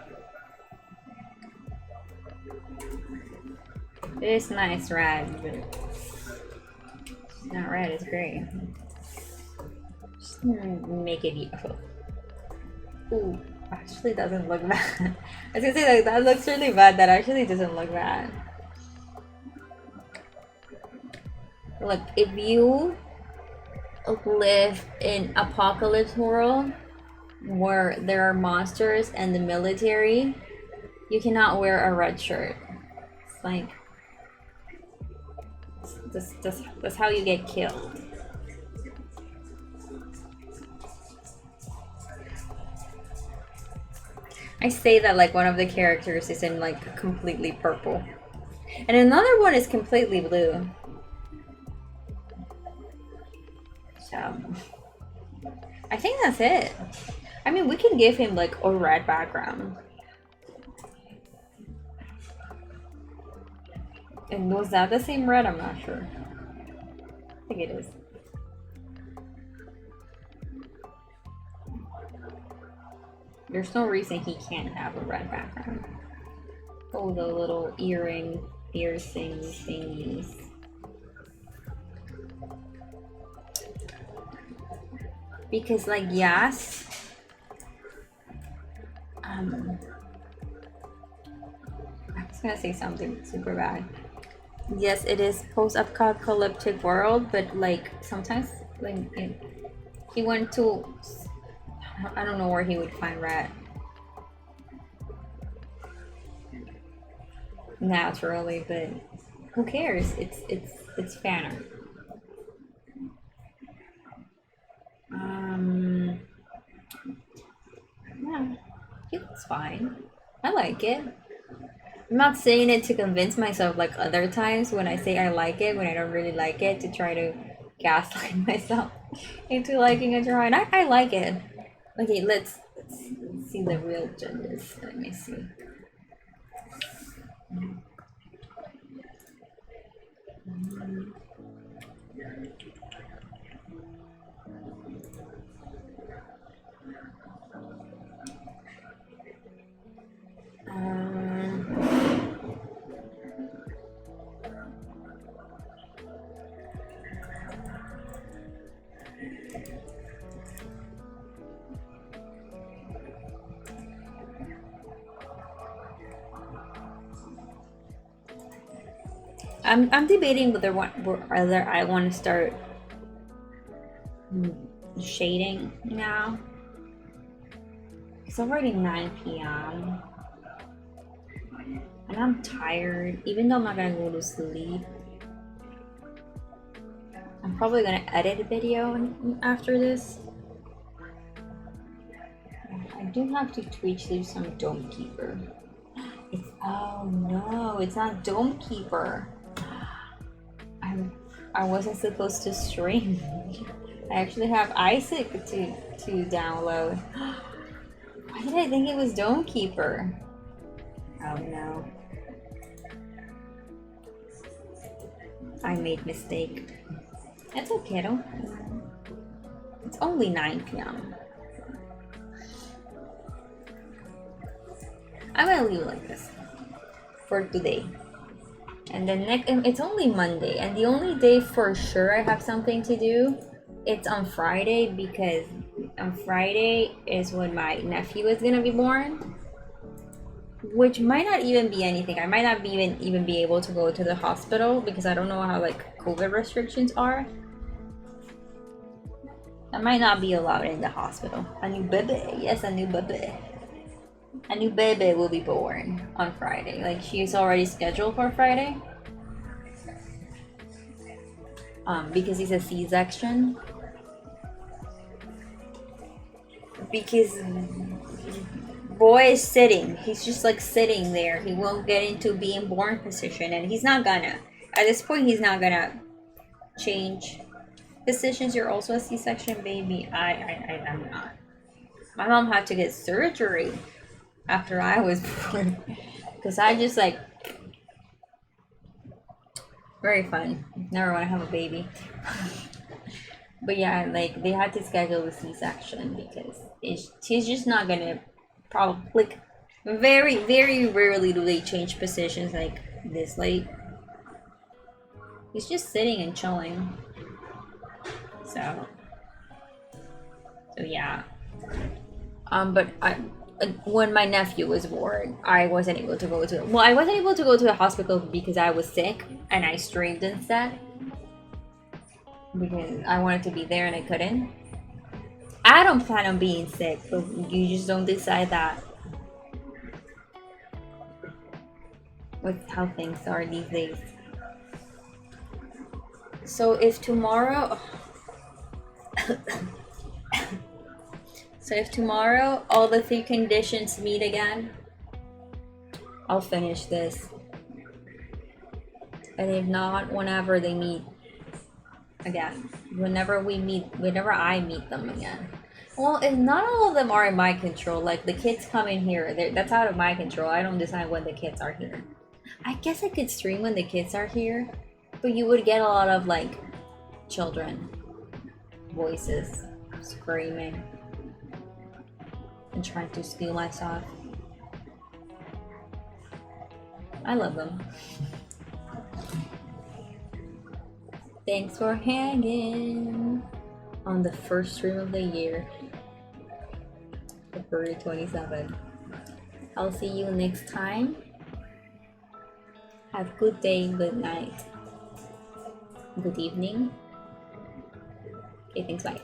It is nice red, but it's not red, it's gray. Just make it beautiful. Ooh, actually doesn't look bad. I was gonna say like, that looks really bad, that actually doesn't look bad. Look, if you live in apocalypse world where there are monsters and the military, you cannot wear a red shirt. It's like that's how you get killed. I say that like one of the characters is in like completely purple. And another one is completely blue. So I think that's it. I mean, we can give him like a red background. And was that the same red? I'm not sure. I think it is. There's no reason he can't have a red background. Oh, the little earring piercing thingies. Because like, yes. I was gonna say something super bad. Yes, it is post-apocalyptic world, but like sometimes like he went to, I don't know where he would find rat. Naturally, but who cares? It's Fanart. Yeah, he looks fine. I like it. I'm not saying it to convince myself like other times when I say I like it, when I don't really like it, to try to gaslight myself into liking a drawing. I like it. Okay, let's see the real judges. Let me see. I'm debating whether I want to start shading now. It's already 9 p.m. and I'm tired, even though I'm not gonna go to sleep. I'm probably gonna edit a video after this. I do have to Twitch do some Dome Keeper. Oh no, it's not Dome Keeper. I wasn't supposed to stream. I actually have Isaac to download. Why did I think it was Dome Keeper? Oh no. I made mistake. It's okay though. It's only 9 p.m. I'm gonna leave it like this for today. And then next, it's only Monday, and the only day for sure I have something to do, it's on Friday, because on Friday is when my nephew is gonna be born, which might not even be anything. I might not even be able to go to the hospital because I don't know how like COVID restrictions are. I might not be allowed in the hospital. A new baby, yes, a new baby. A new baby will be born on Friday. Like, she's already scheduled for Friday. Because it's a C-section. Because boy is sitting. He's just like sitting there. He won't get into being born position, and he's not gonna. At this point, he's not gonna change decisions. You're also a C-section baby. I'm not. My mom had to get surgery after I was born because I just like very fun. Never want to have a baby. But yeah, like they had to schedule the C-section because she's just not gonna probably like very rarely do they change positions like this late. He's just sitting and chilling. So yeah. But when my nephew was born, I wasn't able to go to. Well, I wasn't able to go to the hospital because I was sick and I streamed instead because I wanted to be there and I couldn't. I don't plan on being sick, but you just don't decide that with how things are these days. So if tomorrow all the three conditions meet again, I'll finish this. And if not, whenever they meet again. Whenever I meet them again. Well, and not all of them are in my control. Like the kids come in here, that's out of my control. I don't decide when the kids are here. I guess I could stream when the kids are here, but you would get a lot of like children voices screaming and trying to steal my stuff. I love them. Thanks for hanging on the first stream of the year, February 27. I'll see you next time. Have a good day, good night, good evening. Okay, thanks, bye.